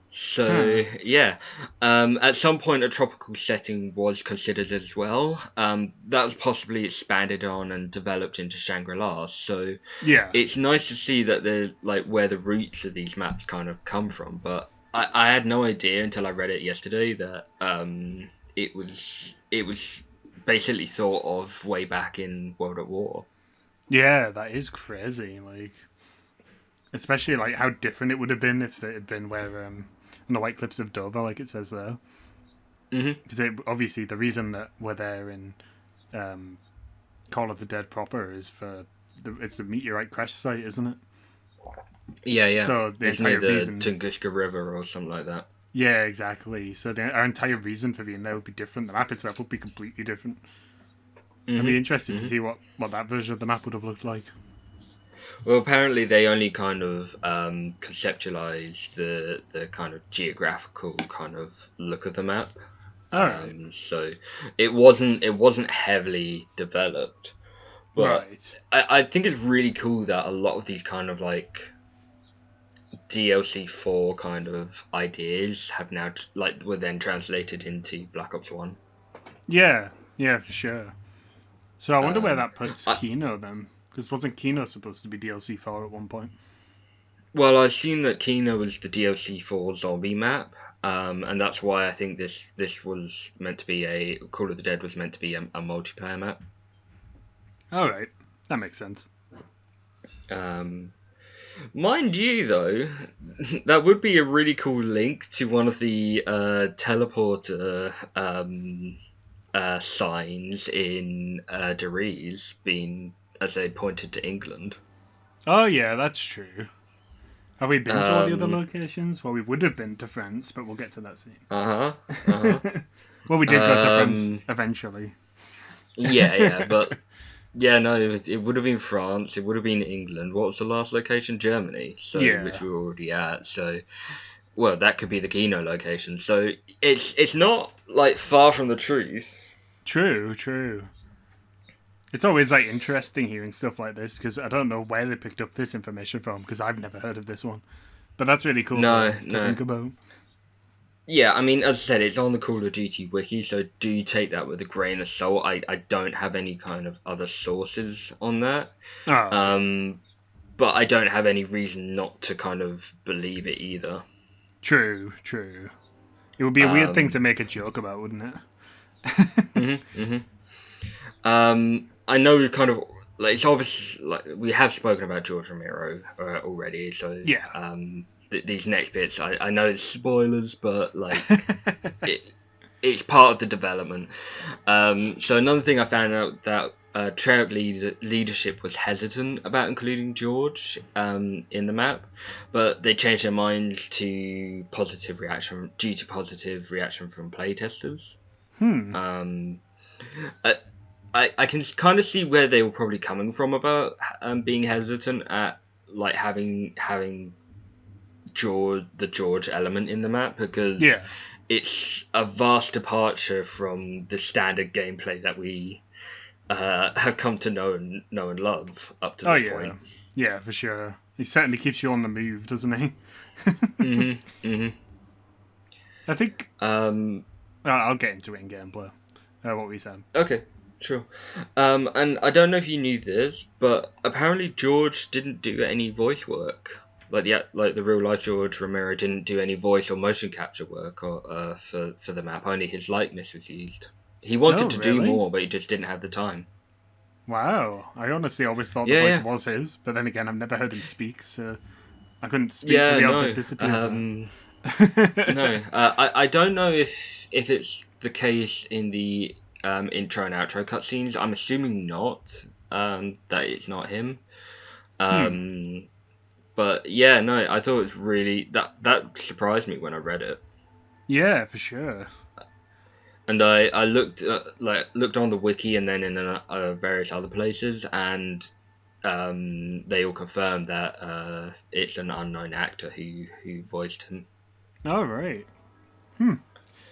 [SPEAKER 3] So, yeah. At some point, a tropical setting was considered as well. That was possibly expanded on and developed into Shangri-La. So, it's nice to see that there's, like, where the roots of these maps kind of come from. But I had no idea until I read it yesterday that it was basically thought of way back in World at War.
[SPEAKER 4] Yeah, that is crazy. Like, especially like how different it would have been if it had been where on the White Cliffs of Dover, like it says there. Because obviously the reason that we're there in Call of the Dead proper is it's the meteorite crash site, isn't it?
[SPEAKER 3] Yeah.
[SPEAKER 4] So the
[SPEAKER 3] it's
[SPEAKER 4] entire
[SPEAKER 3] near the
[SPEAKER 4] reason,
[SPEAKER 3] Tunguska River or something like that.
[SPEAKER 4] Yeah, exactly. So our entire reason for being there would be different. The map itself would be completely different. I'd be interested to see what that version of the map would have looked like.
[SPEAKER 3] Well, apparently they only kind of conceptualized the kind of geographical kind of look of the map. So it wasn't heavily developed. But I think it's really cool that a lot of these kind of like DLC 4 kind of ideas have now were then translated into Black Ops 1.
[SPEAKER 4] Yeah, for sure. So I wonder where that puts Kino then, because wasn't Kino supposed to be DLC 4 at one point?
[SPEAKER 3] Well, I assume that Kino was the DLC 4 zombie map, and that's why I think this was meant to be Call of the Dead was meant to be a multiplayer map.
[SPEAKER 4] All right, that makes sense.
[SPEAKER 3] Mind you, though, that would be a really cool link to one of the teleporter signs in Deriz, being as they pointed to England.
[SPEAKER 4] Oh yeah, that's true. Have we been to all the other locations? Well, we would have been to France, but we'll get to that soon. Well, we did go to France eventually.
[SPEAKER 3] Yeah, but yeah, no, it would have been France. It would have been England. What was the last location? Germany. So which we were already at. So, well, that could be the Kino location. So it's not like far from the truth.
[SPEAKER 4] True. It's always like interesting hearing stuff like this because I don't know where they picked up this information from because I've never heard of this one. But that's really cool
[SPEAKER 3] No,
[SPEAKER 4] to
[SPEAKER 3] no.
[SPEAKER 4] think about.
[SPEAKER 3] Yeah, I mean, as I said, it's on the Call of Duty wiki, so do take that with a grain of salt. I don't have any kind of other sources on that.
[SPEAKER 4] Oh,
[SPEAKER 3] But I don't have any reason not to kind of believe it either.
[SPEAKER 4] true. It would be a weird thing to make a joke about, wouldn't it?
[SPEAKER 3] I know we kind of like it's obvious. Like we have spoken about George Romero already, so
[SPEAKER 4] Yeah.
[SPEAKER 3] These next bits, I know it's spoilers, but like it's part of the development. So another thing I found out that Treyarch leadership was hesitant about including George in the map, but they changed their minds to positive reaction due to positive reaction from playtesters. I can kind of see where they were probably coming from about being hesitant at like having the George element in the map because
[SPEAKER 4] Yeah.
[SPEAKER 3] it's a vast departure from the standard gameplay that we have come to know and love up to
[SPEAKER 4] Oh,
[SPEAKER 3] this
[SPEAKER 4] yeah.
[SPEAKER 3] point.
[SPEAKER 4] Yeah, for sure. He certainly keeps you on the move, doesn't he? I think... I'll get into it in gameplay. What we said.
[SPEAKER 3] Okay, sure. And I don't know if you knew this, but apparently George didn't do any voice work. Like the real life George Romero didn't do any voice or motion capture work or for the map. Only his likeness was used. He wanted to do
[SPEAKER 4] really?
[SPEAKER 3] more, but he just didn't have the time.
[SPEAKER 4] Wow. I honestly always thought the
[SPEAKER 3] Yeah,
[SPEAKER 4] voice was his, but then again, I've never heard him speak, so I couldn't speak
[SPEAKER 3] yeah,
[SPEAKER 4] to be able
[SPEAKER 3] no,
[SPEAKER 4] to disapprove that.
[SPEAKER 3] no. I don't know if it's the case in the intro and outro cutscenes. I'm assuming not. That it's not him. But yeah, no, I thought it was really that surprised me when I read it.
[SPEAKER 4] Yeah, for sure.
[SPEAKER 3] And I looked looked on the wiki and then in various other places, and they all confirmed that it's an unknown actor who voiced him.
[SPEAKER 4] Oh, right.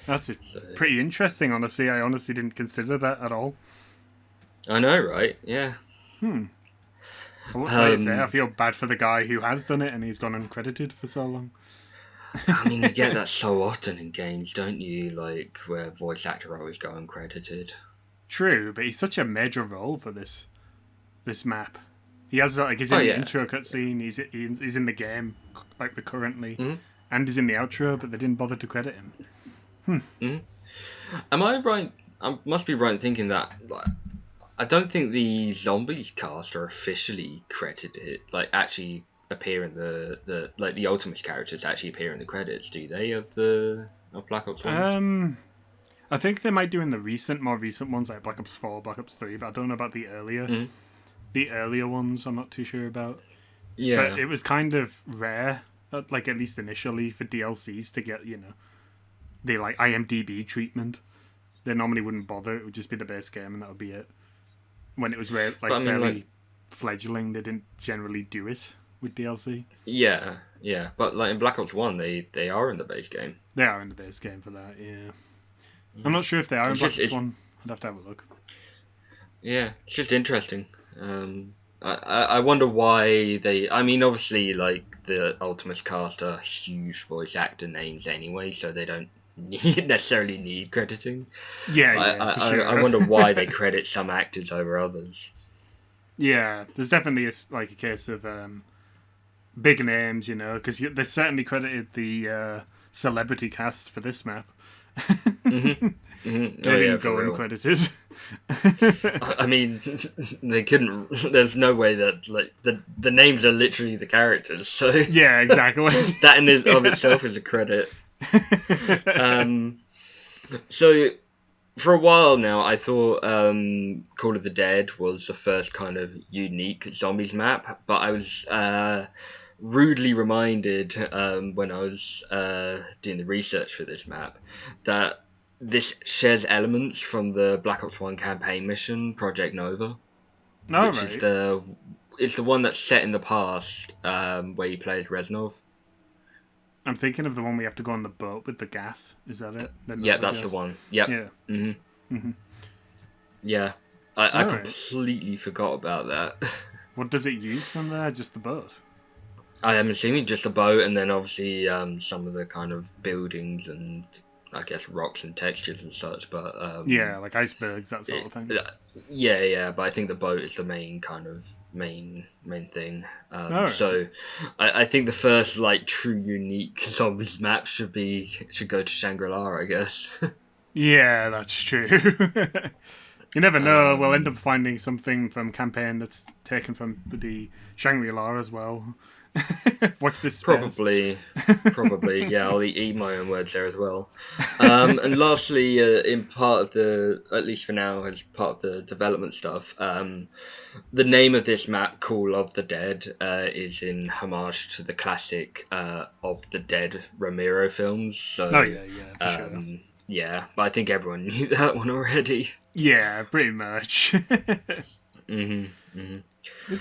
[SPEAKER 4] That's pretty interesting, honestly. I honestly didn't consider that at all.
[SPEAKER 3] I know, right? Yeah.
[SPEAKER 4] Like I say, I feel bad for the guy who has done it and he's gone uncredited for so long.
[SPEAKER 3] I mean, you get that so often in games, don't you? Like, where voice actor always go uncredited.
[SPEAKER 4] True, but he's such a major role for this map. He has he's in the intro cutscene. He's in the game like currently, and he's in the outro, but they didn't bother to credit him.
[SPEAKER 3] Am I right? I must be right in thinking that like, I don't think the Zombies cast are officially credited. Like, actually appear in the like the Ultimate characters actually appear in the credits, do they? Of Black Ops 1?
[SPEAKER 4] I think they might do in the more recent ones like Black Ops 4, Black Ops 3, but I don't know about the earlier ones. I'm not too sure about.
[SPEAKER 3] Yeah,
[SPEAKER 4] But it was kind of rare, like at least initially, for DLCs to get the like IMDb treatment. They normally wouldn't bother. It would just be the base game, and that would be it. When it was fairly fledgling, they didn't generally do it with DLC.
[SPEAKER 3] yeah. But like in Black Ops 1, they are in the base game.
[SPEAKER 4] They are in the base game for that. Yeah, I'm not sure if they are in Black Ops 1. I'd have to have a look.
[SPEAKER 3] Yeah, it's just interesting. I wonder why they. I mean, obviously, like the Ultimate cast are huge voice actor names anyway, so they don't necessarily need crediting.
[SPEAKER 4] Yeah, for sure.
[SPEAKER 3] I wonder why they credit some actors over others.
[SPEAKER 4] Yeah, there's definitely a case of big names, because they certainly credited the celebrity cast for this map. They didn't go uncredited.
[SPEAKER 3] I mean, they couldn't. There's no way that like the names are literally the characters. So
[SPEAKER 4] yeah, exactly.
[SPEAKER 3] That in of itself is a credit. So for a while now, I thought Call of the Dead was the first kind of unique zombies map, but I was rudely reminded when I was doing the research for this map that this shares elements from the Black Ops 1 campaign mission, Project Nova, which is the one that's set in the past, where you play as Reznov.
[SPEAKER 4] I'm thinking of the one we have to go on the boat with the gas. Is that it?
[SPEAKER 3] Yeah, that's the one. Yep.
[SPEAKER 4] Yeah.
[SPEAKER 3] Yeah. I
[SPEAKER 4] Alright.
[SPEAKER 3] completely forgot about that.
[SPEAKER 4] What does it use from there? Just the boat?
[SPEAKER 3] I am assuming just a boat, and then obviously some of the kind of buildings and I guess rocks and textures and such. But
[SPEAKER 4] Yeah, like icebergs, that sort of thing.
[SPEAKER 3] yeah. But I think the boat is the main kind of main thing.
[SPEAKER 4] Alright.
[SPEAKER 3] So I think the first like true unique zombies map should go to Shangri-La, I guess.
[SPEAKER 4] Yeah, that's true. You never know. We'll end up finding something from campaign that's taken from the Shangri-La as well. Watch this space.
[SPEAKER 3] Probably, yeah. I'll eat my own words there as well. And lastly, in part of the, at least for now, as part of the development stuff, the name of this map, Call of the Dead, is in homage to the classic of the Dead Romero films. So,
[SPEAKER 4] Oh yeah, for sure.
[SPEAKER 3] yeah, but I think everyone knew that one already.
[SPEAKER 4] Yeah, pretty much. It's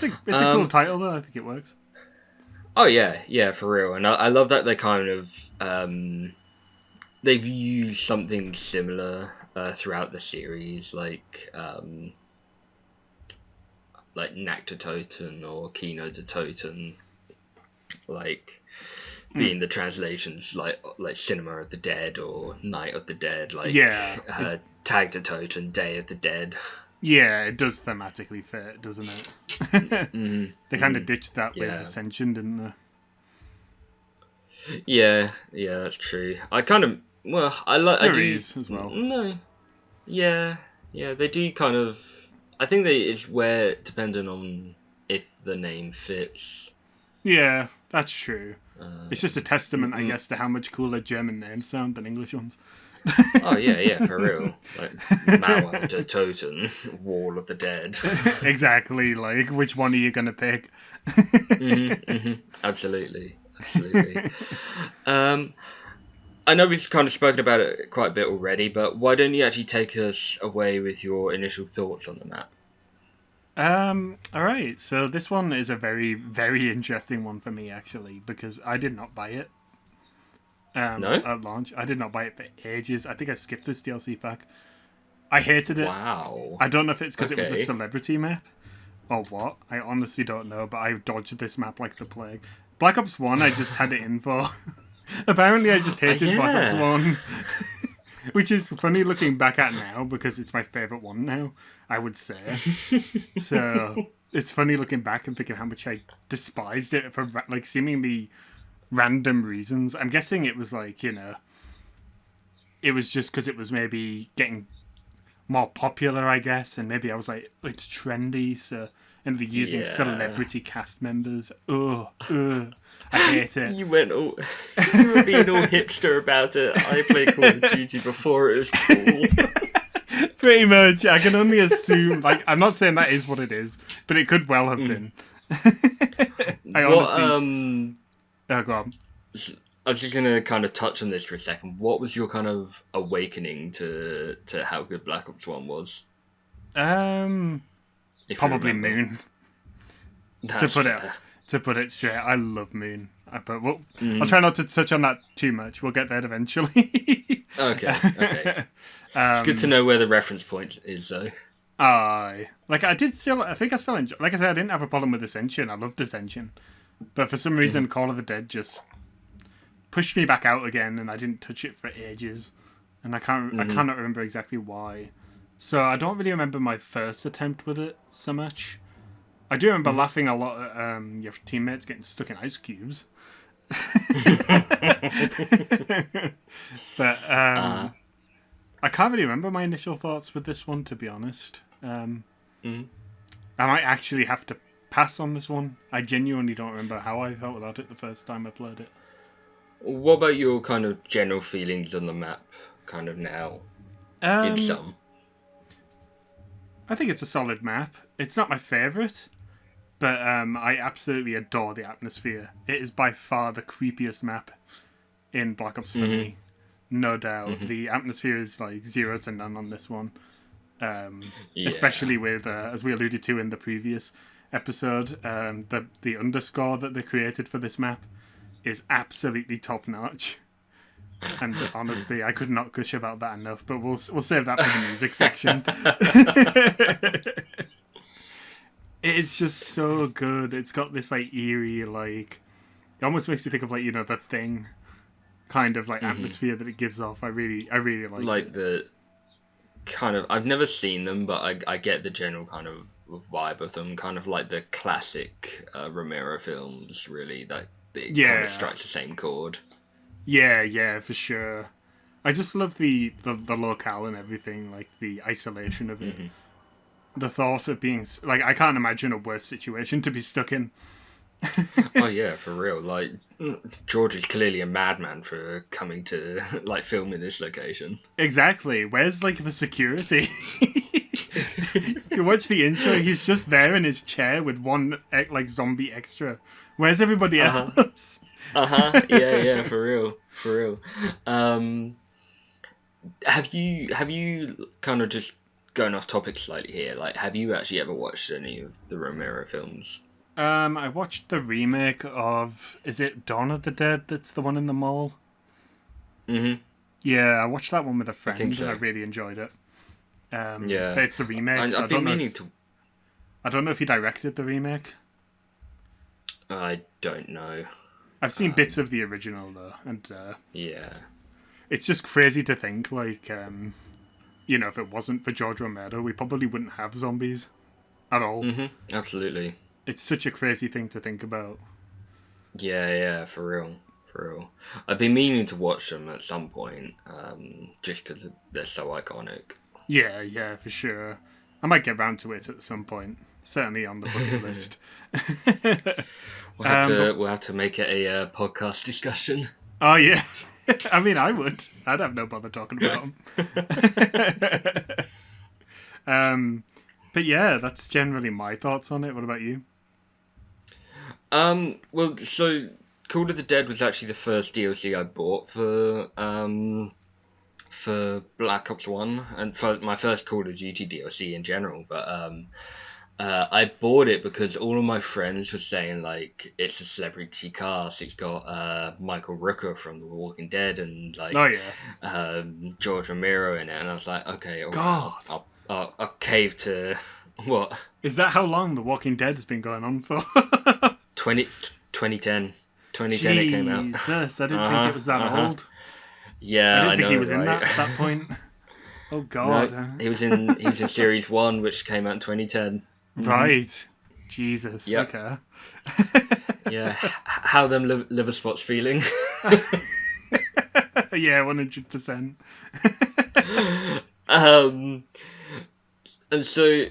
[SPEAKER 4] a cool title though. I think it works.
[SPEAKER 3] Oh yeah, for real. And I love that they kind of they've used something similar throughout the series, like Nachtetoten or Kino de Toten, like being the translations like Cinema of the Dead or Night of the Dead, like Tag de Toten, Day of the Dead.
[SPEAKER 4] Yeah, it does thematically fit, doesn't it? They kind of ditched that with Ascension, didn't they?
[SPEAKER 3] Yeah, that's true. I kind of I do
[SPEAKER 4] as well.
[SPEAKER 3] No, yeah, they do kind of. I think it's where depending on if the name fits.
[SPEAKER 4] Yeah, that's true. It's just a testament, I guess, to how much cooler German names sound than English ones.
[SPEAKER 3] Oh yeah, for real. Like Mauer de Toten, Wall of the Dead.
[SPEAKER 4] Exactly. Like, which one are you gonna pick?
[SPEAKER 3] Absolutely. I know we've kind of spoken about it quite a bit already, but why don't you actually take us away with your initial thoughts on the map?
[SPEAKER 4] Alright, so this one is a very, very interesting one for me, actually, because I did not buy it.
[SPEAKER 3] No?
[SPEAKER 4] At launch. I did not buy it for ages. I think I skipped this DLC pack. I hated it.
[SPEAKER 3] Wow.
[SPEAKER 4] I don't know if it's because it was a celebrity map or what. I honestly don't know, but I dodged this map like the plague. Black Ops 1, I just had it in for. Apparently, I just hated Black Ops 1. Which is funny looking back at now, because it's my favourite one now, I would say. So, it's funny looking back and thinking how much I despised it for, like, seemingly random reasons. I'm guessing it was, like, you know, it was just because it was maybe getting more popular, I guess, and maybe I was like, oh, it's trendy, so, and they're using celebrity cast members. Ugh. I hate it.
[SPEAKER 3] You were being all hipster about it. I played Call of Duty before it was cool.
[SPEAKER 4] Pretty much. I can only assume, like, I'm not saying that is what it is, but it could well have been. I honestly... Oh, go on.
[SPEAKER 3] I was just going to kind of touch on this for a second. What was your kind of awakening to how good Black Ops 1 was?
[SPEAKER 4] Probably Moon. To put it straight, I love Moon. But I'll try not to touch on that too much. We'll get there eventually.
[SPEAKER 3] Okay. It's good to know where the reference point is, though.
[SPEAKER 4] I think I still enjoy. Like I said, I didn't have a problem with Ascension. I loved Ascension, but for some reason, Call of the Dead just pushed me back out again, and I didn't touch it for ages, and I cannot remember exactly why. So I don't really remember my first attempt with it so much. I do remember laughing a lot at your teammates getting stuck in ice cubes. But I can't really remember my initial thoughts with this one, to be honest. I might actually have to pass on this one. I genuinely don't remember how I felt about it the first time I played it.
[SPEAKER 3] What about your kind of general feelings on the map, kind of now? In some.
[SPEAKER 4] I think it's a solid map. It's not my favourite, but I absolutely adore the atmosphere. It is by far the creepiest map in Black Ops for me. No doubt. The atmosphere is like 0 to none on this one. Especially with, as we alluded to in the previous episode, the underscore that they created for this map is absolutely top notch. And honestly, I could not gush about that enough. But we'll save that for the music section. It's just so good. It's got this like eerie, like it almost makes you think of like the Thing kind of like atmosphere that it gives off. I really like it.
[SPEAKER 3] the kind of, I've never seen them, but I get the general kind of vibe of them, kind of like the classic Romero films. Really, that it kind of strikes the same chord.
[SPEAKER 4] Yeah, for sure. I just love the locale and everything, like the isolation of it. The thought of being like, I can't imagine a worse situation to be stuck in.
[SPEAKER 3] Oh yeah, for real. Like, George is clearly a madman for coming to like film in this location.
[SPEAKER 4] Exactly. Where's like the security? If you watch the intro, he's just there in his chair with one like zombie extra. Where's everybody else?
[SPEAKER 3] Yeah, for real. Have you kind of, just going off topic slightly here, like, have you actually ever watched any of the Romero films?
[SPEAKER 4] I watched the remake of, is it Dawn of the Dead? That's the one in the mall. Yeah, I watched that one with a friend, and I really enjoyed it.
[SPEAKER 3] Yeah,
[SPEAKER 4] but it's the remake. So
[SPEAKER 3] I've been meaning to.
[SPEAKER 4] I don't know if he directed the remake.
[SPEAKER 3] I don't know.
[SPEAKER 4] I've seen bits of the original though, and
[SPEAKER 3] yeah,
[SPEAKER 4] it's just crazy to think like, if it wasn't for George Romero, we probably wouldn't have zombies at all.
[SPEAKER 3] Absolutely.
[SPEAKER 4] It's such a crazy thing to think about.
[SPEAKER 3] Yeah, for real. I've been meaning to watch them at some point, just because they're so iconic.
[SPEAKER 4] Yeah, for sure. I might get round to it at some point. Certainly on the bucket list.
[SPEAKER 3] We'll have to make it a podcast discussion.
[SPEAKER 4] Oh yeah, I mean I would. I'd have no bother talking about them. But yeah, that's generally my thoughts on it. What about you?
[SPEAKER 3] Well, so Call of the Dead was actually the first DLC I bought for Black Ops 1, and for my first Call of Duty DLC in general, but I bought it because all of my friends were saying, like, it's a celebrity cast, it's got Michael Rooker from The Walking Dead, and, like, George Romero in it, and I was like, okay, I'll cave to... What?
[SPEAKER 4] Is that how long The Walking Dead has been going on for?
[SPEAKER 3] 2010. 2010 it came out.
[SPEAKER 4] Jesus, I didn't think it was that old.
[SPEAKER 3] Yeah,
[SPEAKER 4] I didn't think he was in that at that point. Oh God.
[SPEAKER 3] No, he was in Series 1, which came out in 2010.
[SPEAKER 4] Right. Jesus.
[SPEAKER 3] Yep.
[SPEAKER 4] Okay.
[SPEAKER 3] Yeah. How them liver spots feeling?
[SPEAKER 4] Yeah, 100%.
[SPEAKER 3] And so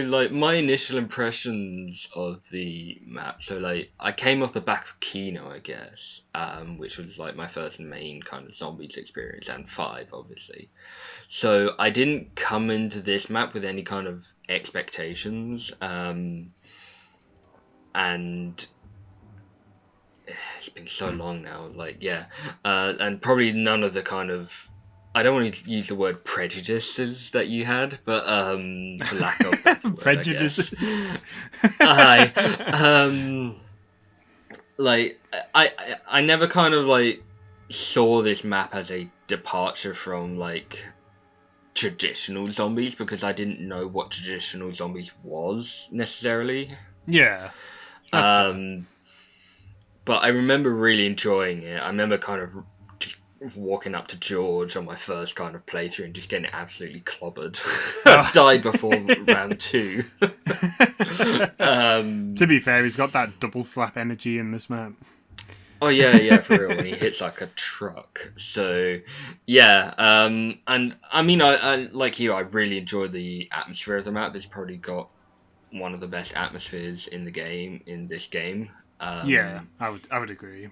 [SPEAKER 3] like my initial impressions of the map. So like I came off the back of Kino, I guess, which was like my first main kind of zombies experience, and 5, obviously. So I didn't come into this map with any kind of expectations, and it's been so long now. Like and probably none of the kind of, I don't want to use the word prejudices that you had, but for lack of better word,
[SPEAKER 4] prejudices.
[SPEAKER 3] Like I never kind of like saw this map as a departure from like traditional zombies, because I didn't know what traditional zombies was necessarily.
[SPEAKER 4] Yeah.
[SPEAKER 3] But I remember really enjoying it. I remember kind of just walking up to George on my first kind of playthrough and just getting absolutely clobbered. I died before round 2.
[SPEAKER 4] To be fair, he's got that double slap energy in this map.
[SPEAKER 3] Oh yeah, for real, when he hits like a truck. So yeah, and I mean, I like you, I really enjoy the atmosphere of the map. It's probably got one of the best atmospheres in this game.
[SPEAKER 4] Yeah, I would agree.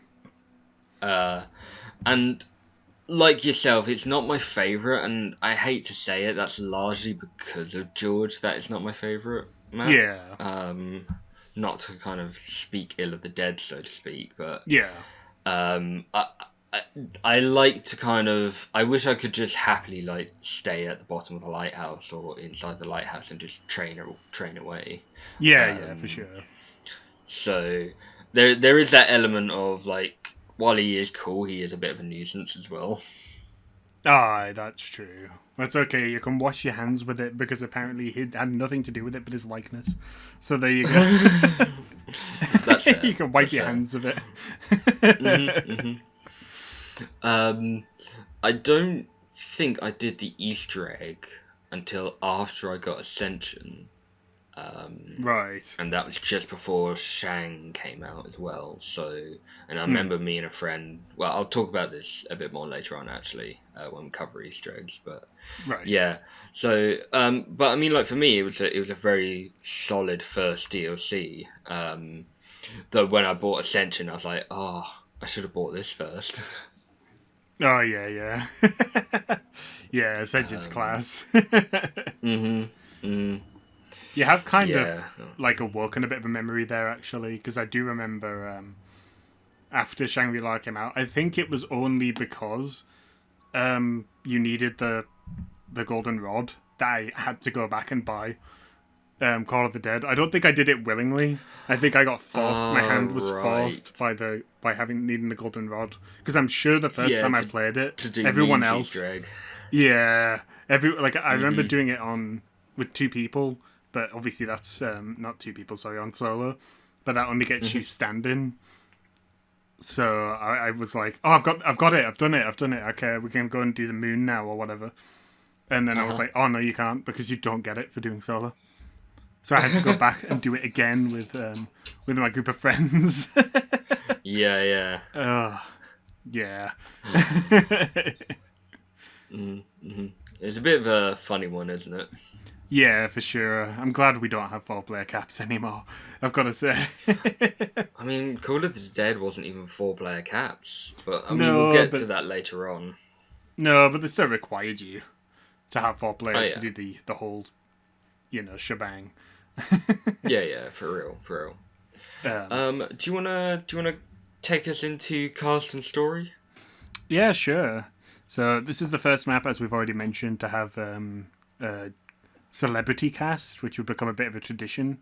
[SPEAKER 3] And like yourself, it's not my favourite, and I hate to say it, that's largely because of George that it's not my favourite map.
[SPEAKER 4] Yeah.
[SPEAKER 3] Not to kind of speak ill of the dead, so to speak, but
[SPEAKER 4] yeah.
[SPEAKER 3] I like to kind of, I wish I could just happily like stay at the bottom of the lighthouse or inside the lighthouse and just train away.
[SPEAKER 4] Yeah, for sure.
[SPEAKER 3] So there is that element of like while he is cool, he is a bit of a nuisance as well.
[SPEAKER 4] Ah, that's true. That's okay. You can wash your hands with it because apparently he had nothing to do with it but his likeness. So there you go.
[SPEAKER 3] That's fair.
[SPEAKER 4] You can wipe
[SPEAKER 3] That's
[SPEAKER 4] your
[SPEAKER 3] fair.
[SPEAKER 4] hands of it.
[SPEAKER 3] I don't think I did the Easter egg until after I got Ascension.
[SPEAKER 4] Right.
[SPEAKER 3] And that was just before Shang came out as well. So, and I remember me and a friend. Well, I'll talk about this a bit more later on, actually, when we cover Easter eggs. But
[SPEAKER 4] Right.
[SPEAKER 3] yeah. So, but I mean, like for me, it was a very solid first DLC. Though when I bought Ascension, I was like, oh, I should have bought this first.
[SPEAKER 4] Oh yeah. Yeah, Ascension's class. You have kind of like awoken a bit of a memory there, actually, because I do remember after Shangri-La came out, I think it was only because you needed the golden rod that I had to go back and buy Call of the Dead. I don't think I did it willingly. I think I got forced. My hand was forced by needing the golden rod, because I'm sure the first time I played it, everyone else.
[SPEAKER 3] Easter egg.
[SPEAKER 4] Yeah, I remember doing it with 2 people. But obviously that's not 2 people, sorry, on solo. But that only gets you standing. So I was like, oh, I've got it, I've done it. Okay, we can go and do the moon now or whatever. And then I was like, oh no, you can't, because you don't get it for doing solo. So I had to go back and do it again with my group of friends.
[SPEAKER 3] Yeah.
[SPEAKER 4] Yeah.
[SPEAKER 3] It's a bit of a funny one, isn't it?
[SPEAKER 4] Yeah, for sure. I'm glad we don't have 4-player caps anymore, I've got to say.
[SPEAKER 3] I mean, Call of the Dead wasn't even 4-player caps. But, I mean, we'll get to that later on.
[SPEAKER 4] No, but they still required you to have 4 players to do the whole, shebang.
[SPEAKER 3] Yeah, for real. Do you wanna take us into cast and story?
[SPEAKER 4] Yeah, sure. So this is the first map, as we've already mentioned, to have celebrity cast, which would become a bit of a tradition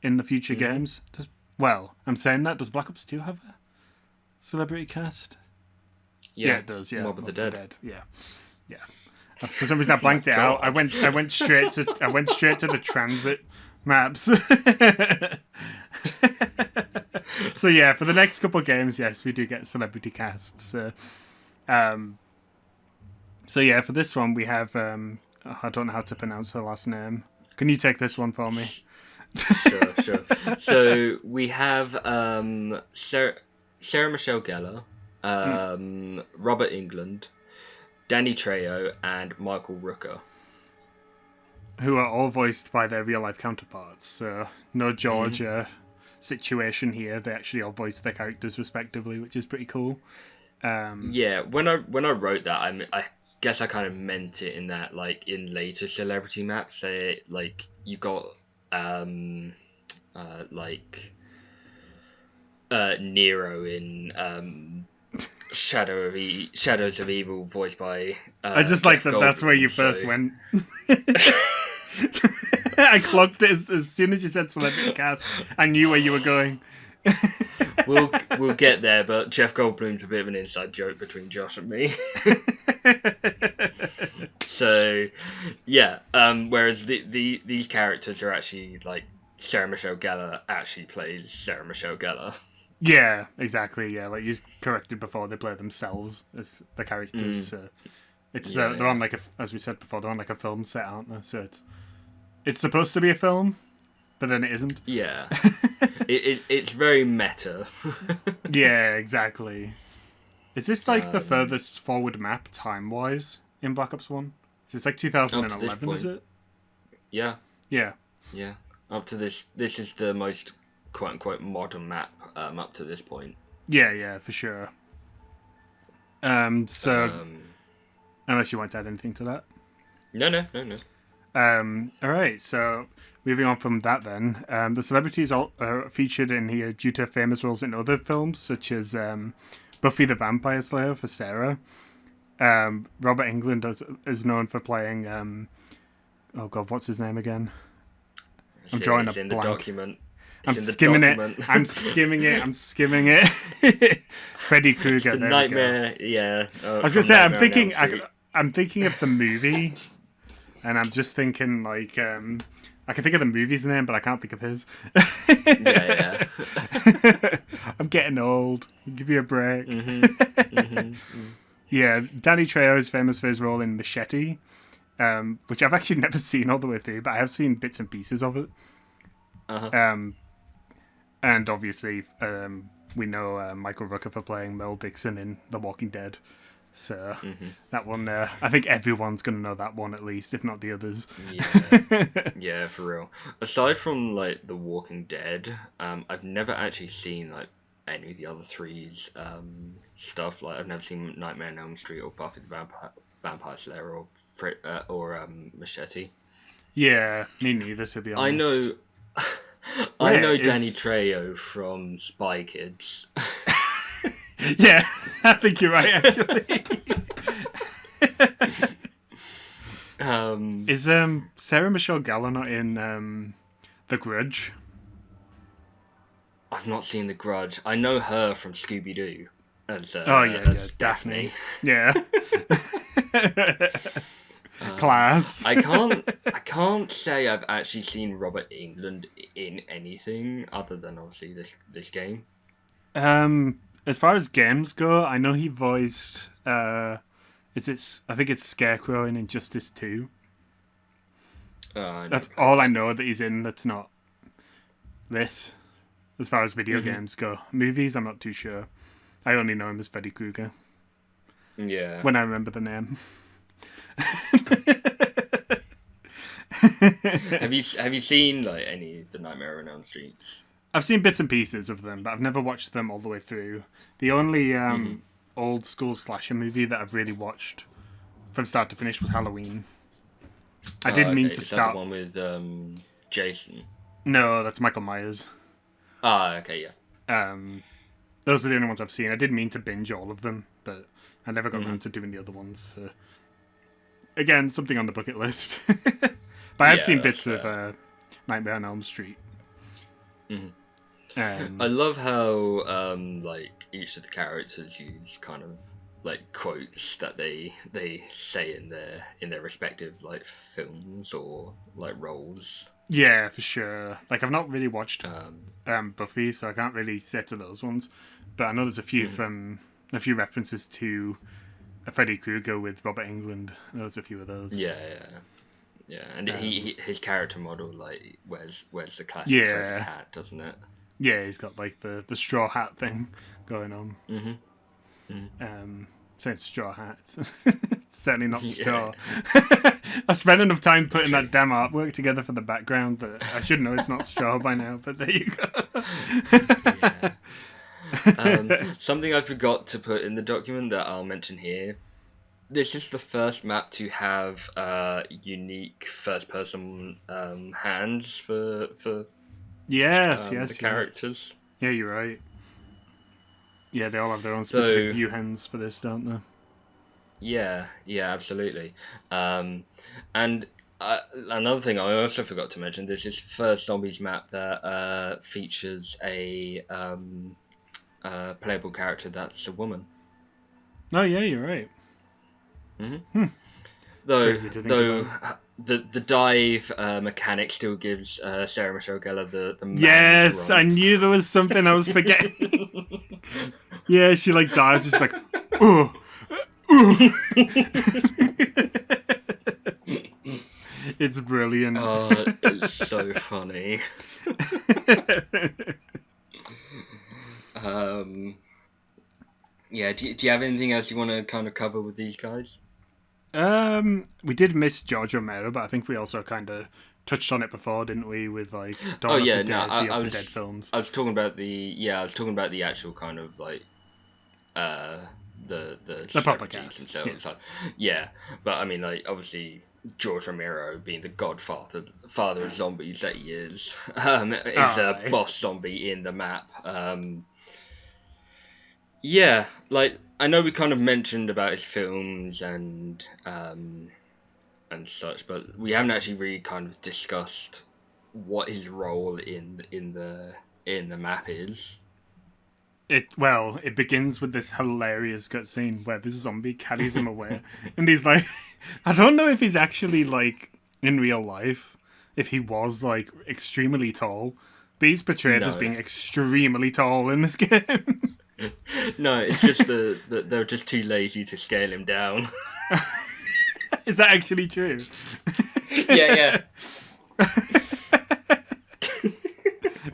[SPEAKER 4] in the future games. I'm saying that. Does Black Ops 2 have a celebrity cast? Yeah, it does. Yeah,
[SPEAKER 3] Mob of the Dead.
[SPEAKER 4] Yeah. For some reason, I blanked it out. I went straight to the transit maps. So yeah, for the next couple of games, yes, we do get celebrity casts. So yeah, for this one we have I don't know how to pronounce her last name. Can you take this one for me?
[SPEAKER 3] Sure. So we have Sarah Michelle Gellar, Robert Englund, Danny Trejo, and Michael Rooker,
[SPEAKER 4] who are all voiced by their real life counterparts. So no Georgia situation here. They actually all voice their characters respectively, which is pretty cool.
[SPEAKER 3] Yeah, when I wrote that, I guess I kind of meant it in that, like, in later celebrity maps, they, like, you got Nero in Shadows of Evil, voiced by
[SPEAKER 4] I just like that.
[SPEAKER 3] Goldblum,
[SPEAKER 4] that's where you first went. I clocked it as soon as you said celebrity cast. I knew where you were going.
[SPEAKER 3] We'll get there, but Jeff Goldblum's a bit of an inside joke between Josh and me. So, yeah. Whereas these characters are actually, like, Sarah Michelle Gellar actually plays Sarah Michelle Gellar.
[SPEAKER 4] Yeah, exactly. Yeah, like you corrected before, they play themselves as the characters. They're on like as we said before, they're on like a film set, aren't they? So it's supposed to be a film, but then it isn't.
[SPEAKER 3] Yeah, it's very meta.
[SPEAKER 4] Yeah, exactly. Is this like the furthest forward map time wise in Black Ops 1? It's like 2011, is it?
[SPEAKER 3] Yeah.
[SPEAKER 4] Yeah.
[SPEAKER 3] Yeah. Up to this is the most quote unquote modern map up to this point.
[SPEAKER 4] Yeah, for sure. Unless you want to add anything to that.
[SPEAKER 3] No.
[SPEAKER 4] Alright, so moving on from that then. The celebrities are featured in here due to famous roles in other films, such as Buffy the Vampire Slayer for Sarah. Robert Englund is known for playing... oh god, what's his name again? I'm drawing a blank.
[SPEAKER 3] The document. in
[SPEAKER 4] skimming
[SPEAKER 3] document.
[SPEAKER 4] it. I'm skimming it. Freddy Krueger.
[SPEAKER 3] The
[SPEAKER 4] there
[SPEAKER 3] nightmare. Yeah.
[SPEAKER 4] I was gonna say I'm thinking of the movie, and I'm just thinking like I can think of the movie's name, but I can't think of his.
[SPEAKER 3] Yeah.
[SPEAKER 4] I'm getting old. Give you a break. Yeah, Danny Trejo is famous for his role in Machete, which I've actually never seen all the way through, but I have seen bits and pieces of it. And obviously, we know Michael Rooker for playing Mel Dixon in The Walking Dead. So that one, I think everyone's going to know that one at least, if not the others.
[SPEAKER 3] Yeah, for real. Aside from like The Walking Dead, I've never actually seen like any of the other three's stuff. Like I've never seen Nightmare on Elm Street or Buffy the Vampire Slayer or Machete.
[SPEAKER 4] Yeah, me neither, to be honest.
[SPEAKER 3] I know Danny Trejo from Spy Kids.
[SPEAKER 4] Yeah, I think you're right, actually. Is Sarah Michelle Gellar not in The Grudge?
[SPEAKER 3] I've not seen The Grudge. I know her from Scooby-Doo as Daphne.
[SPEAKER 4] Yeah. Class.
[SPEAKER 3] I can't say I've actually seen Robert Englund in anything other than obviously this game.
[SPEAKER 4] As far as games go, I know he voiced I think it's Scarecrow in Injustice 2. That's all I know that he's in. That's not this. As far as video games go, movies, I'm not too sure. I only know him as Freddy Krueger.
[SPEAKER 3] Yeah.
[SPEAKER 4] When I remember the name.
[SPEAKER 3] Have you seen like any of the Nightmare on Elm Streets?
[SPEAKER 4] I've seen bits and pieces of them, but I've never watched them all the way through. The only old school slasher movie that I've really watched from start to finish was Halloween. I didn't mean to
[SPEAKER 3] Is
[SPEAKER 4] start.
[SPEAKER 3] that the one with Jason?
[SPEAKER 4] No, that's Michael Myers.
[SPEAKER 3] Ah, okay, yeah.
[SPEAKER 4] Those are the only ones I've seen. I didn't mean to binge all of them, but I never got around to doing the other ones. So. Again, something on the bucket list. But I've seen bits of Nightmare on Elm Street.
[SPEAKER 3] I love how like each of the characters use kind of like quotes that they say in their respective like films or like roles.
[SPEAKER 4] Yeah, for sure. Like I've not really watched Buffy, so I can't really say to those ones. But I know there's a few a few references to Freddy Krueger with Robert Englund. I know there's a few of those.
[SPEAKER 3] Yeah. And his character model like wears the classic Freddy hat, doesn't it?
[SPEAKER 4] Yeah, he's got like the straw hat thing going on. Saying straw hat. Certainly not straw. I spent enough time putting that damn artwork together for the background that I should know it's not straw by now, but there you go.
[SPEAKER 3] Something I forgot to put in the document that I'll mention here. This is the first map to have unique first-person hands for
[SPEAKER 4] the
[SPEAKER 3] characters.
[SPEAKER 4] Yeah, you're right. Yeah, they all have their own specific view hands for this, don't they?
[SPEAKER 3] Yeah, absolutely. And another thing I also forgot to mention, this is the first Zombies map that features a playable character that's a woman.
[SPEAKER 4] Oh yeah, you're right.
[SPEAKER 3] Though the dive mechanic still gives Sarah Michelle Gellar the man
[SPEAKER 4] Yes,
[SPEAKER 3] grunt.
[SPEAKER 4] I knew there was something I was forgetting. Yeah, she like dives, just like, ooh. It's brilliant.
[SPEAKER 3] Oh, it's so funny. Yeah, do you have anything else you want to kind of cover with these guys?
[SPEAKER 4] We did miss George Romero, but I think we also kind of touched on it before, didn't we? With like Dawn of the Dead, the Dead films.
[SPEAKER 3] I was talking about the actual kind of like the
[SPEAKER 4] proper cast
[SPEAKER 3] themselves. Yeah, but I mean, like obviously George Romero, being the father of zombies that he is a boss zombie in the map. Yeah, like I know we kind of mentioned about his films and such, but we haven't actually really kind of discussed what his role in the map is.
[SPEAKER 4] It begins with this hilarious cutscene where this zombie carries him away, and he's like, I don't know if he's actually like in real life, if he was like extremely tall, but he's portrayed as being extremely tall in this game.
[SPEAKER 3] No, it's just that they're just too lazy to scale him down.
[SPEAKER 4] Is that actually true?
[SPEAKER 3] Yeah.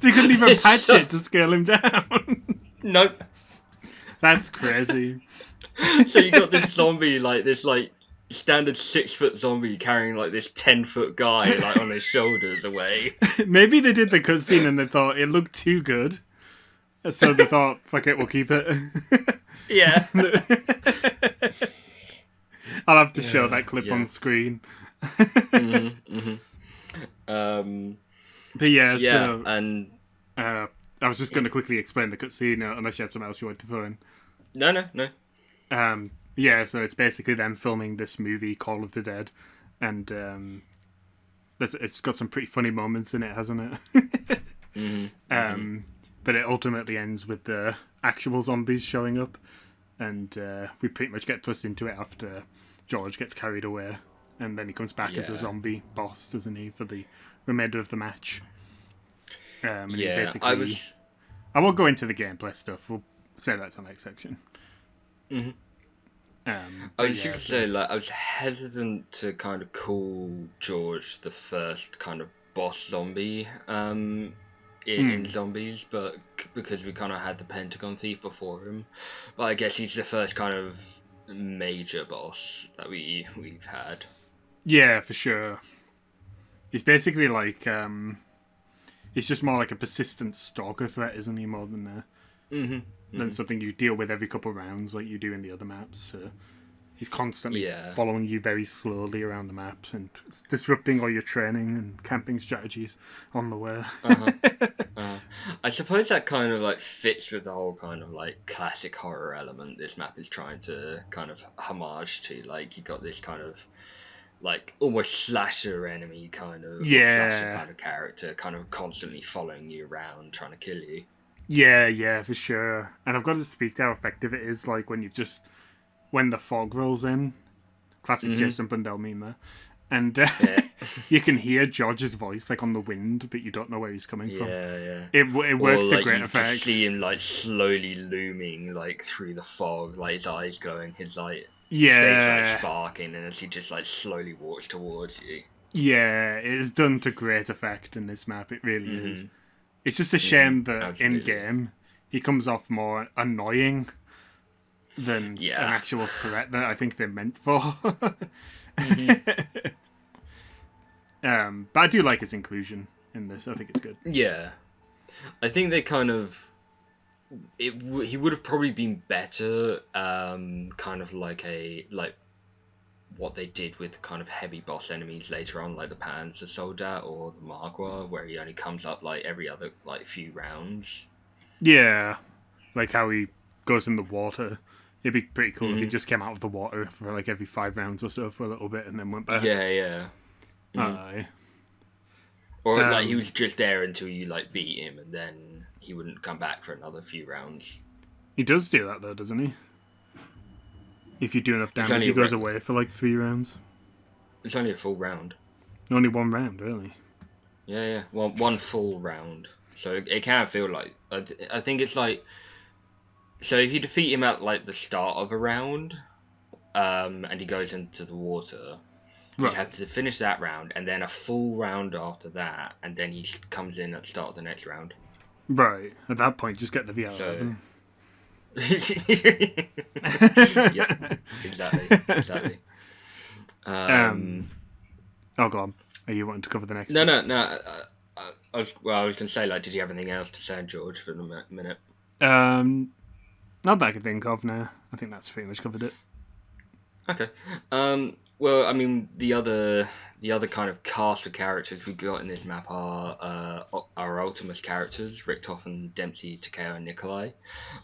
[SPEAKER 4] They couldn't even patch it to scale him down.
[SPEAKER 3] Nope.
[SPEAKER 4] That's crazy.
[SPEAKER 3] So you got this zombie, like this like standard 6-foot zombie carrying like this 10-foot guy like on his shoulders away.
[SPEAKER 4] Maybe they did the cutscene and they thought it looked too good, so they thought, "Fuck it, we'll keep it."
[SPEAKER 3] Yeah.
[SPEAKER 4] I'll have to show that clip on screen. But yeah, so
[SPEAKER 3] and
[SPEAKER 4] I was just going to quickly explain the cutscene, unless you had something else you wanted to throw in.
[SPEAKER 3] No.
[SPEAKER 4] Yeah, so it's basically them filming this movie, Call of the Dead, and it's got some pretty funny moments in it, hasn't it? But it ultimately ends with the actual zombies showing up, and we pretty much get thrust into it after George gets carried away, and then he comes back as a zombie boss, doesn't he, for the remainder of the match. I won't go into the gameplay stuff. We'll say that to the next section.
[SPEAKER 3] I was just say, like, I was hesitant to kind of call George the first kind of boss zombie in zombies, but because we kind of had the Pentagon Thief before him, but I guess he's the first kind of major boss that we've had.
[SPEAKER 4] Yeah, for sure. He's basically like he's just more like a persistent stalker threat, isn't he? More than something you deal with every couple of rounds, like you do in the other maps. So he's constantly following you very slowly around the map and disrupting all your training and camping strategies on the way.
[SPEAKER 3] I suppose that kind of like fits with the whole kind of like classic horror element this map is trying to kind of homage to. Like you got this kind of like almost slasher enemy kind of slasher kind of character kind of constantly following you around trying to kill you.
[SPEAKER 4] Yeah, for sure. And I've got to speak to how effective it is, like when the fog rolls in, classic Jason Bundell meme there, and you can hear George's voice like on the wind, but you don't know where he's coming from. It works to great effect.
[SPEAKER 3] You see him like slowly looming like through the fog, like his eyes glowing, his like stage like sparking, and as he just like slowly walks towards you.
[SPEAKER 4] Yeah, it is done to great effect in this map. It really is. It's just a shame that in game he comes off more annoying than an actual threat that I think they're meant for. But I do like his inclusion in this. I think it's good.
[SPEAKER 3] Yeah, I think they kind of he would have probably been better, kind of like what they did with kind of heavy boss enemies later on, like the Panzer Soldat or the Magua, where he only comes up like every other like few rounds.
[SPEAKER 4] Yeah, like how he goes in the water. It'd be pretty cool if he just came out of the water for like every 5 rounds or so for a little bit and then went back.
[SPEAKER 3] Yeah. Or like he was just there until you like beat him and then he wouldn't come back for another few rounds.
[SPEAKER 4] He does do that though, doesn't he? If you do enough damage, he goes away for like 3 rounds.
[SPEAKER 3] It's only a full round.
[SPEAKER 4] Only 1 round, really?
[SPEAKER 3] Yeah. One full round. So it can feel like... I think it's like... So if you defeat him at like the start of a round, and he goes into the water, you'd have to finish that round, and then a full round after that, and then he comes in at the start of the next round.
[SPEAKER 4] Right. At that point, just get the VR11.
[SPEAKER 3] Yep, exactly.
[SPEAKER 4] Oh, go on. Are you wanting to cover the next?
[SPEAKER 3] No. I was going to say, like, did you have anything else to say, George, for the minute?
[SPEAKER 4] Not that I can think of now. I think that's pretty much covered it.
[SPEAKER 3] Okay. Well, I mean, the other kind of cast of characters we got in this map are our Ultimus characters, Richtof and Dempsey, Takeo and Nikolai.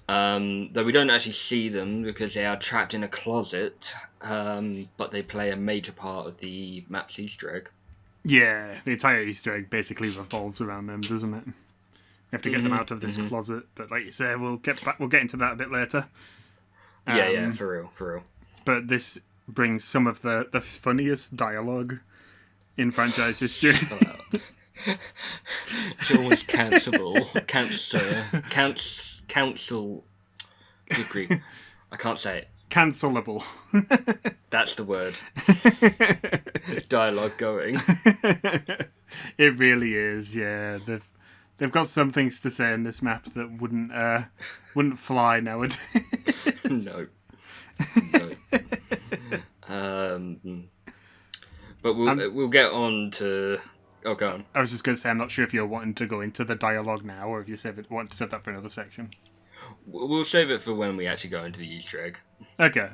[SPEAKER 3] Though we don't actually see them because they are trapped in a closet, but they play a major part of the map's Easter egg.
[SPEAKER 4] Yeah, the entire Easter egg basically revolves around them, doesn't it? You have to get them out of this closet, but like you say, we'll get into that a bit later.
[SPEAKER 3] Yeah, for real.
[SPEAKER 4] But this brings some of the funniest dialogue in franchise history.
[SPEAKER 3] It's always cancelable. Council. Good grief. I can't say it.
[SPEAKER 4] Cancelable.
[SPEAKER 3] That's the word. Dialogue going.
[SPEAKER 4] It really is, yeah. They've got some things to say in this map that wouldn't fly nowadays.
[SPEAKER 3] No. But we'll get on to. Oh, go on.
[SPEAKER 4] I was just going to say, I'm not sure if you're wanting to go into the dialogue now, or if you want to save that for another section.
[SPEAKER 3] We'll save it for when we actually go into the Easter egg.
[SPEAKER 4] Okay.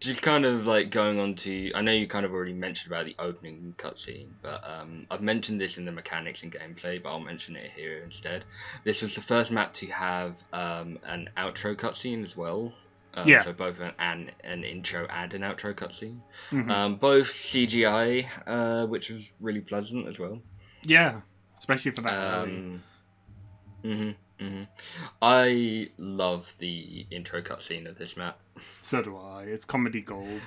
[SPEAKER 3] Just kind of like going on to. I know you kind of already mentioned about the opening cutscene, but I've mentioned this in the mechanics and gameplay, but I'll mention it here instead. This was the first map to have an outro cutscene as well. So both an intro and an outro cutscene. Both CGI, which was really pleasant as well.
[SPEAKER 4] Yeah, especially for that early.
[SPEAKER 3] I love the intro cutscene of this map.
[SPEAKER 4] So do I. It's comedy gold.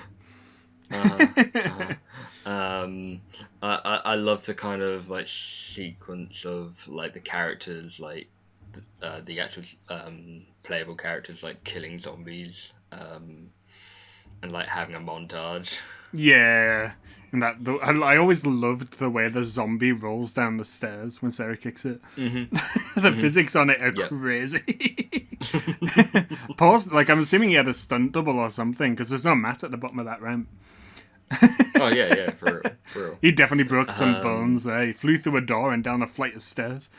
[SPEAKER 3] I love the kind of like sequence of like the characters, like the actual playable characters, like killing zombies, and like having a montage.
[SPEAKER 4] Yeah, and I always loved the way the zombie rolls down the stairs when Sarah kicks it. The physics on it are crazy. Like I'm assuming he had a stunt double or something because there's no mat at the bottom of that ramp.
[SPEAKER 3] Oh yeah, for real.
[SPEAKER 4] He definitely broke some bones there. He flew through a door and down a flight of stairs.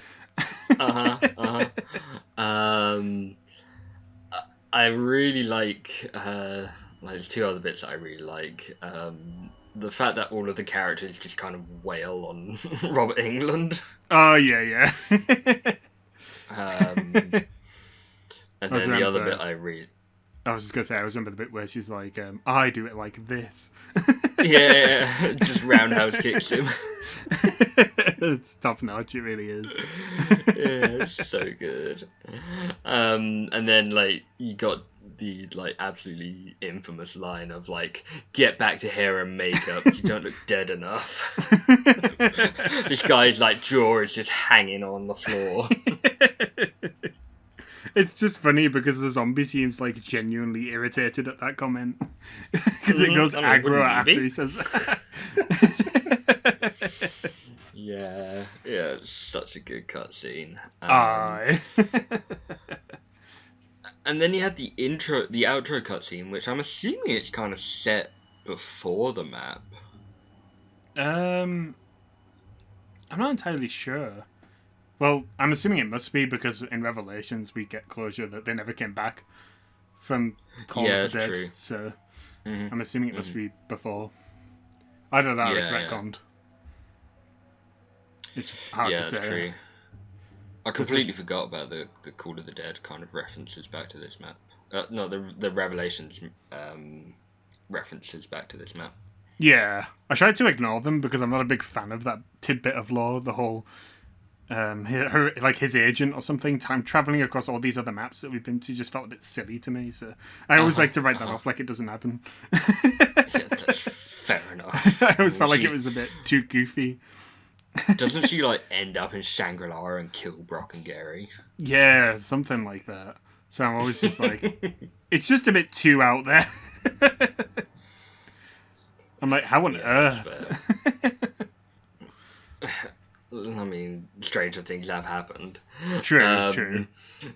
[SPEAKER 3] I really like there's two other bits that I really like. The fact that all of the characters just kind of wail on Robert Englund.
[SPEAKER 4] Oh yeah.
[SPEAKER 3] And then the other bit
[SPEAKER 4] I was just gonna say I remember the bit where she's like, "I do it like this."
[SPEAKER 3] Yeah, just roundhouse kicks him.
[SPEAKER 4] It's top notch, it really is.
[SPEAKER 3] Yeah, it's so good. And then like you got the like absolutely infamous line of like, "Get back to hair and makeup. You don't look dead enough." This guy's like jaw is just hanging on the floor.
[SPEAKER 4] It's just funny because the zombie seems like genuinely irritated at that comment because it goes aggro after he says that.
[SPEAKER 3] Yeah, it's such a good cutscene. And then you had the outro cutscene, which I'm assuming it's kind of set before the map.
[SPEAKER 4] I'm not entirely sure. Well, I'm assuming it must be because in Revelations we get closure that they never came back from Call of the Dead.
[SPEAKER 3] True.
[SPEAKER 4] So I'm assuming it must be before. Either that or it's retconned. It's hard to say. That's true.
[SPEAKER 3] I completely forgot about the Call of the Dead kind of references back to this map. No, the Revelations references back to this map.
[SPEAKER 4] Yeah, I tried to ignore them because I'm not a big fan of that tidbit of lore. The whole his agent or something time traveling across all these other maps that we've been to just felt a bit silly to me. So I always like to write that off like it doesn't happen.
[SPEAKER 3] Yeah, that's fair enough.
[SPEAKER 4] I always felt like it was a bit too goofy.
[SPEAKER 3] Doesn't she like end up in Shangri-La and kill Brock and Gary?
[SPEAKER 4] Yeah, something like that. So I'm always just like, it's just a bit too out there. I'm like, how on earth?
[SPEAKER 3] I mean, stranger things have happened.
[SPEAKER 4] True.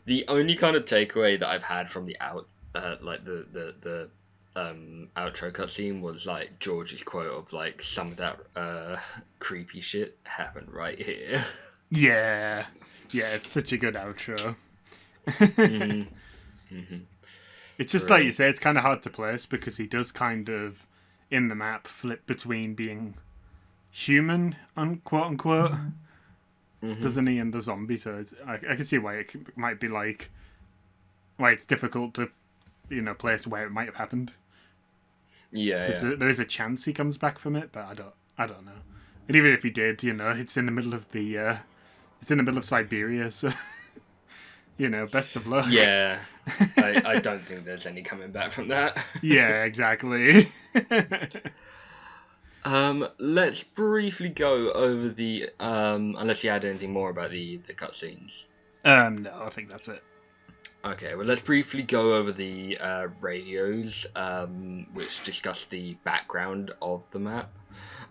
[SPEAKER 3] The only kind of takeaway that I've had from the outro cutscene was like George's quote of like, some of that creepy shit happened right here.
[SPEAKER 4] Yeah, it's such a good outro. It's just like you say, it's kind of hard to place because he does kind of in the map flip between being human, quote unquote, doesn't he, and the zombie. So I can see why it might be like why it's difficult to place where it might have happened.
[SPEAKER 3] Yeah,
[SPEAKER 4] Because
[SPEAKER 3] yeah.
[SPEAKER 4] there is a chance he comes back from it, but I don't know. And even if he did, it's in the middle of Siberia, so best of luck.
[SPEAKER 3] Yeah. I don't think there's any coming back from that.
[SPEAKER 4] Yeah, exactly.
[SPEAKER 3] Let's briefly go over the unless you had anything more about the cutscenes.
[SPEAKER 4] No, I think that's it.
[SPEAKER 3] Okay, well, let's briefly go over the radios, which discuss the background of the map.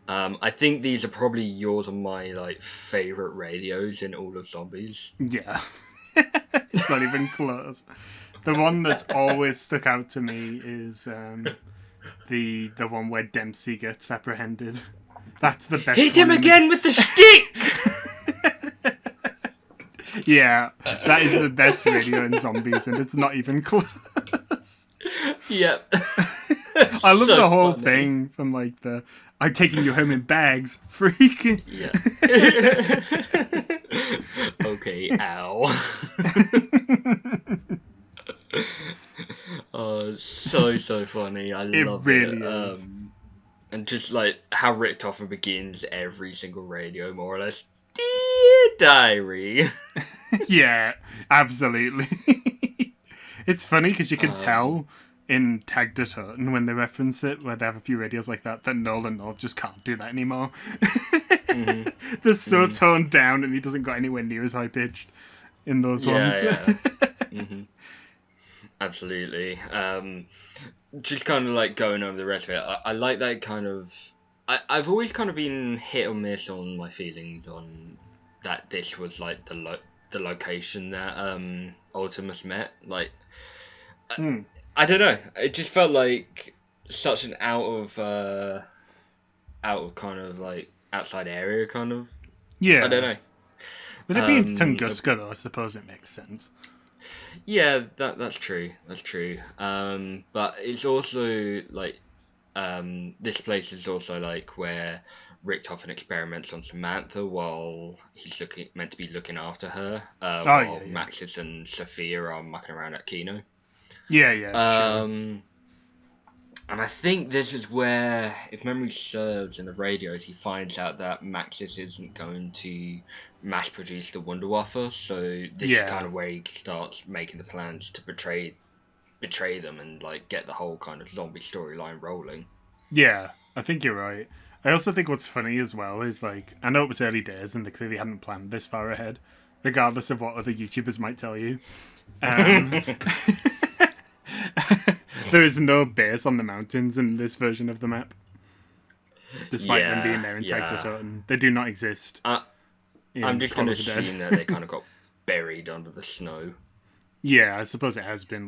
[SPEAKER 3] I think these are probably yours and my favorite radios in all of Zombies.
[SPEAKER 4] Yeah. It's not even close. The one that's always stuck out to me is the one where Dempsey gets apprehended. That's the best.
[SPEAKER 3] Hit him again with the stick!
[SPEAKER 4] Yeah, that is the best radio in Zombies, and it's not even close.
[SPEAKER 3] Yep.
[SPEAKER 4] I love
[SPEAKER 3] So
[SPEAKER 4] the whole
[SPEAKER 3] funny.
[SPEAKER 4] thing from the I'm taking you home in bags, freak.
[SPEAKER 3] Yeah. Okay, ow. Oh, so funny. I love
[SPEAKER 4] really
[SPEAKER 3] it.
[SPEAKER 4] is.
[SPEAKER 3] And just how Richtofen begins every single radio, more or less. Dear diary.
[SPEAKER 4] Yeah, absolutely. It's funny because you can tell in Tag the Toten when they reference it, where they have a few radios like that Noel and North just can't do that anymore. They're so toned down, and he doesn't got anywhere near as high pitched in those ones.
[SPEAKER 3] Yeah. Absolutely. Just kind of going over the rest of it. I like that kind of. I've always kind of been hit or miss on my feelings on that this was the location that Ultimus met. I don't know. It just felt like such an out of kind of outside area kind of.
[SPEAKER 4] Yeah.
[SPEAKER 3] I don't know.
[SPEAKER 4] With it being Tunguska, though, I suppose it makes sense.
[SPEAKER 3] Yeah, that's true. That's true. But it's also this place is also where Richtofen experiments on Samantha while he's meant to be looking after her. While
[SPEAKER 4] yeah.
[SPEAKER 3] Maxis and Sophia are mucking around at Kino.
[SPEAKER 4] Yeah, sure.
[SPEAKER 3] And I think this is where, if memory serves, in the radios, he finds out that Maxis isn't going to mass produce the Wunderwaffe, so this is kind of where he starts making the plans to betray them and get the whole kind of zombie storyline rolling.
[SPEAKER 4] Yeah, I think you're right. I also think what's funny as well is I know it was early days and they clearly hadn't planned this far ahead, regardless of what other YouTubers might tell you. There is no base on the mountains in this version of the map, despite them being there in Tag the Toten. They do not exist.
[SPEAKER 3] I'm just going to assume that they kind of got buried under the snow.
[SPEAKER 4] Yeah, I suppose it has been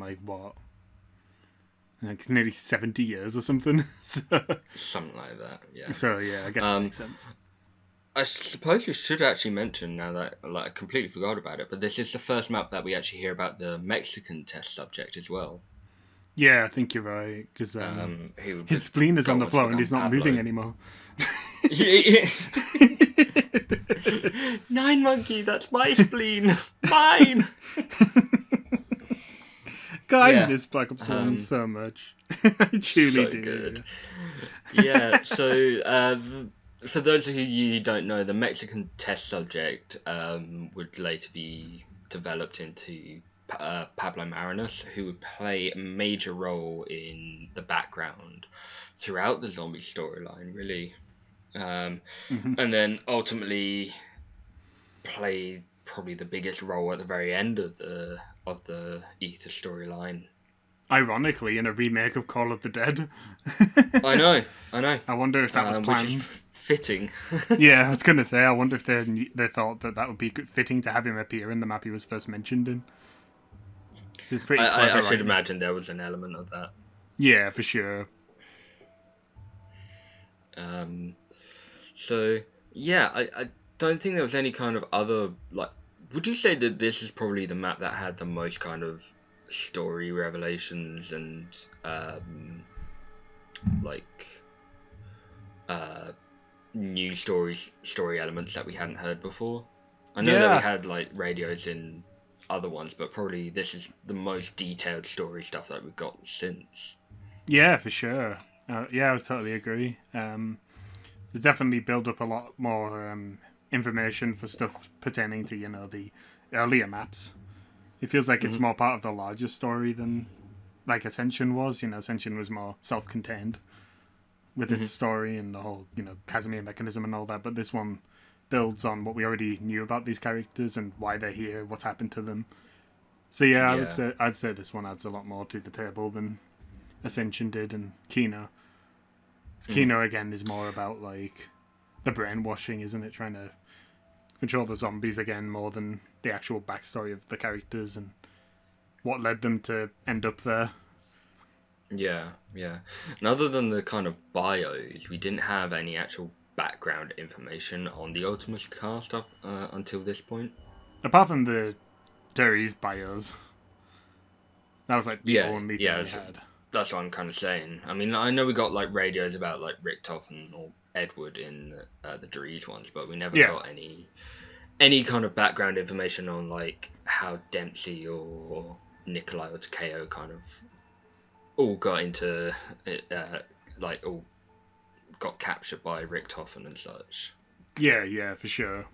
[SPEAKER 4] nearly 70 years or something.
[SPEAKER 3] Something like that, yeah.
[SPEAKER 4] So yeah, I guess that makes sense.
[SPEAKER 3] I suppose we should actually mention now that I completely forgot about it, but this is the first map that we actually hear about the Mexican test subject as well.
[SPEAKER 4] Yeah, I think you're right, because his spleen is on the floor and he's not moving anymore.
[SPEAKER 3] 9 Monkey, that's my spleen. Mine!
[SPEAKER 4] God, I miss Black Ops 1 so much. I truly do.
[SPEAKER 3] Good. Yeah, so for those of you who don't know, the Mexican test subject would later be developed into Pablo Marinos, who would play a major role in the background throughout the zombie storyline, really. And then ultimately play probably the biggest role at the very end of the Ether storyline.
[SPEAKER 4] Ironically, in a remake of Call of the Dead.
[SPEAKER 3] I know.
[SPEAKER 4] I wonder if that was planned.
[SPEAKER 3] Which is fitting.
[SPEAKER 4] Yeah, I was going to say, I wonder if they thought that would be fitting to have him appear in the map he was first mentioned in. It's pretty clever.
[SPEAKER 3] I should imagine there was an element of that.
[SPEAKER 4] Yeah, for sure.
[SPEAKER 3] So, yeah, I don't think there was any kind of other, would you say that this is probably the map that had the most kind of story revelations and, new story elements that we hadn't heard before? I know that we had, radios in other ones, but probably this is the most detailed story stuff that we've got since.
[SPEAKER 4] Yeah, for sure. Yeah, I would totally agree. There's definitely build up a lot more information for stuff pertaining to, the earlier maps. It feels like it's more part of the larger story than like Ascension was. Ascension was more self-contained with its story and the whole, Casimir mechanism and all that. But this one builds on what we already knew about these characters and why they're here, what's happened to them. So yeah, I'd say this one adds a lot more to the table than Ascension did, and Kino. Kino again is more about like the brainwashing, isn't it? Trying to control the zombies again more than the actual backstory of the characters and what led them to end up there.
[SPEAKER 3] Yeah. And other than the kind of bios, we didn't have any actual background information on the Ultimus cast up until this point.
[SPEAKER 4] Apart from the Terry's bios, that was like the only thing we had.
[SPEAKER 3] That's what I'm kind of saying. I mean, I know we got like radios about like Richtofen or Edward in the Dries ones, but we never got any kind of background information on like how Dempsey or Nikolai or Takeo kind of all got into like all got captured by Richtofen and such.
[SPEAKER 4] Yeah, for sure.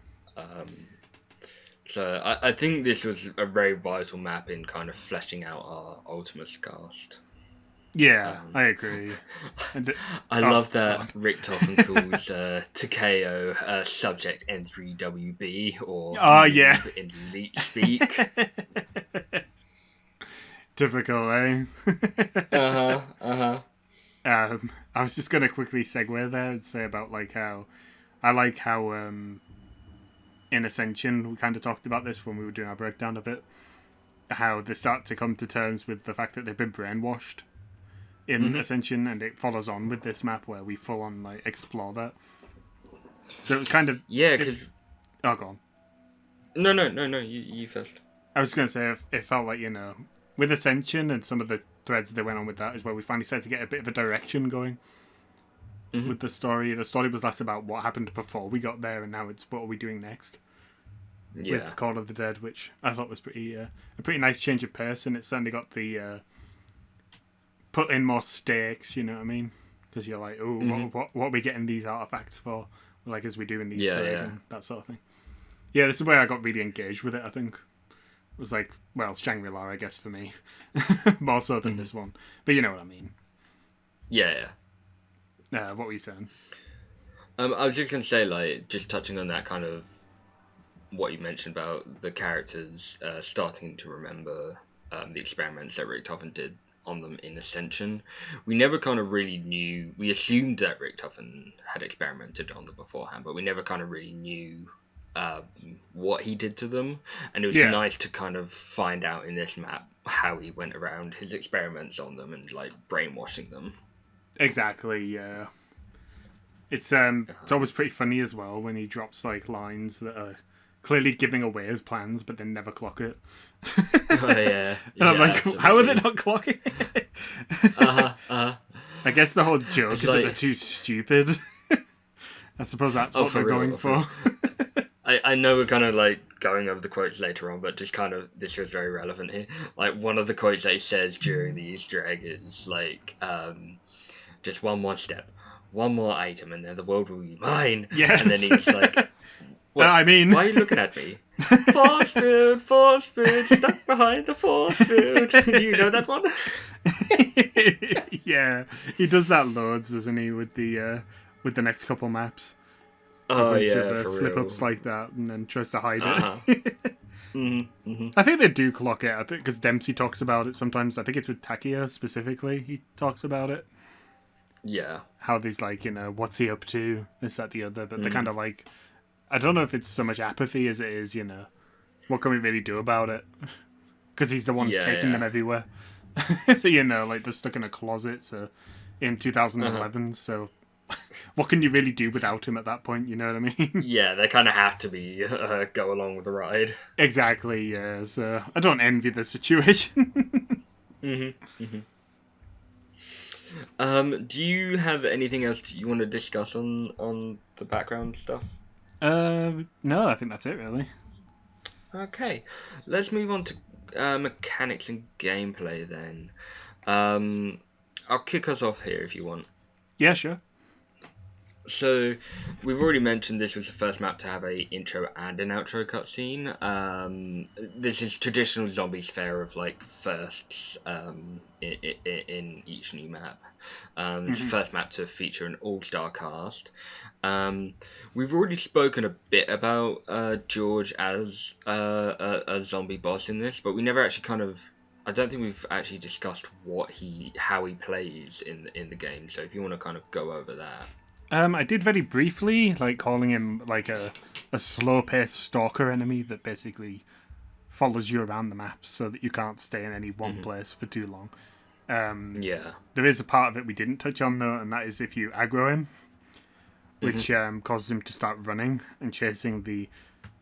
[SPEAKER 3] So I think this was a very vital map in kind of fleshing out our Ultimus cast.
[SPEAKER 4] Yeah, I agree.
[SPEAKER 3] I love that Richtofen calls Takeo subject N3WB or in leech speak.
[SPEAKER 4] Typical, eh? I was just gonna quickly segue there and say about like how in Ascension we kind of talked about this when we were doing our breakdown of it, how they start to come to terms with the fact that they've been brainwashed in Ascension, and it follows on with this map where we full on like explore that. So it was kind of go on.
[SPEAKER 3] No. You first.
[SPEAKER 4] I was going to say it felt like with Ascension and some of the threads that went on with that is where we finally started to get a bit of a direction going with the story. The story was less about what happened before we got there, and now it's what are we doing next.
[SPEAKER 3] Yeah.
[SPEAKER 4] With Call of the Dead, which I thought was a pretty nice change of pace, and it certainly got the put in more stakes. You know what I mean? Because you're like, what are we getting these artifacts for? Like as we do in the Easter egg and that sort of thing. Yeah, this is where I got really engaged with it. I think it was like, well, Shangri-La, I guess for me, more so than this one. But you know what I mean?
[SPEAKER 3] Yeah.
[SPEAKER 4] What were you saying?
[SPEAKER 3] I was just gonna say, like, just touching on that kind of what you mentioned about the characters starting to remember the experiments that Richtofen did on them in Ascension. We never kind of really knew. We assumed that Richtofen had experimented on them beforehand, but we never kind of really knew what he did to them. And it was nice to kind of find out in this map how he went around his experiments on them and like brainwashing them.
[SPEAKER 4] Exactly. Yeah. It's always pretty funny as well when he drops like lines that are clearly giving away his plans, but then never clock it. And I'm like, absolutely. How are they not clocking it? I guess the whole joke is that they're too stupid. I suppose that's what they're going for.
[SPEAKER 3] I know we're kind of like going over the quotes later on, but just kind of this was very relevant here. Like one of the quotes that he says during the Easter egg is like, just one more step, one more item, and then the world will be mine.
[SPEAKER 4] Yes.
[SPEAKER 3] And then he's like,
[SPEAKER 4] I mean,
[SPEAKER 3] why are you looking at me? Force field, stuck behind the force field. Do you know that one?
[SPEAKER 4] Yeah, he does that loads, doesn't he? With the next couple maps.
[SPEAKER 3] Oh yeah,
[SPEAKER 4] of, slip ups like that, and then tries to hide
[SPEAKER 3] it.
[SPEAKER 4] I think they do clock it. I think because Dempsey talks about it sometimes. I think it's with Takia specifically. He talks about it.
[SPEAKER 3] Yeah,
[SPEAKER 4] how there's like what's he up to? This, that, the other. But they're kind of like. I don't know if it's so much apathy as it is, what can we really do about it? Because he's the one taking them everywhere. Like they're stuck in a closet in 2011, so what can you really do without him at that point, you know what I mean?
[SPEAKER 3] Yeah, they kind of have to be go along with the ride.
[SPEAKER 4] Exactly, yeah, so I don't envy the situation.
[SPEAKER 3] Do you have anything else you want to discuss on the background stuff?
[SPEAKER 4] No, I think that's it, really.
[SPEAKER 3] Okay, let's move on to mechanics and gameplay then. I'll kick us off here if you want.
[SPEAKER 4] Yeah, sure.
[SPEAKER 3] So, we've already mentioned this was the first map to have a intro and an outro cutscene. This is traditional zombies fare of like firsts in each new map. It's the first map to feature an all-star cast. We've already spoken a bit about George as a zombie boss in this, but we never actually I don't think we've actually discussed how he plays in the game. So if you want to kind of go over that.
[SPEAKER 4] I did very briefly, like calling him like a slow-paced stalker enemy that basically follows you around the map so that you can't stay in any one place for too long.
[SPEAKER 3] Yeah.
[SPEAKER 4] There is a part of it we didn't touch on though, and that is if you aggro him, which causes him to start running and chasing the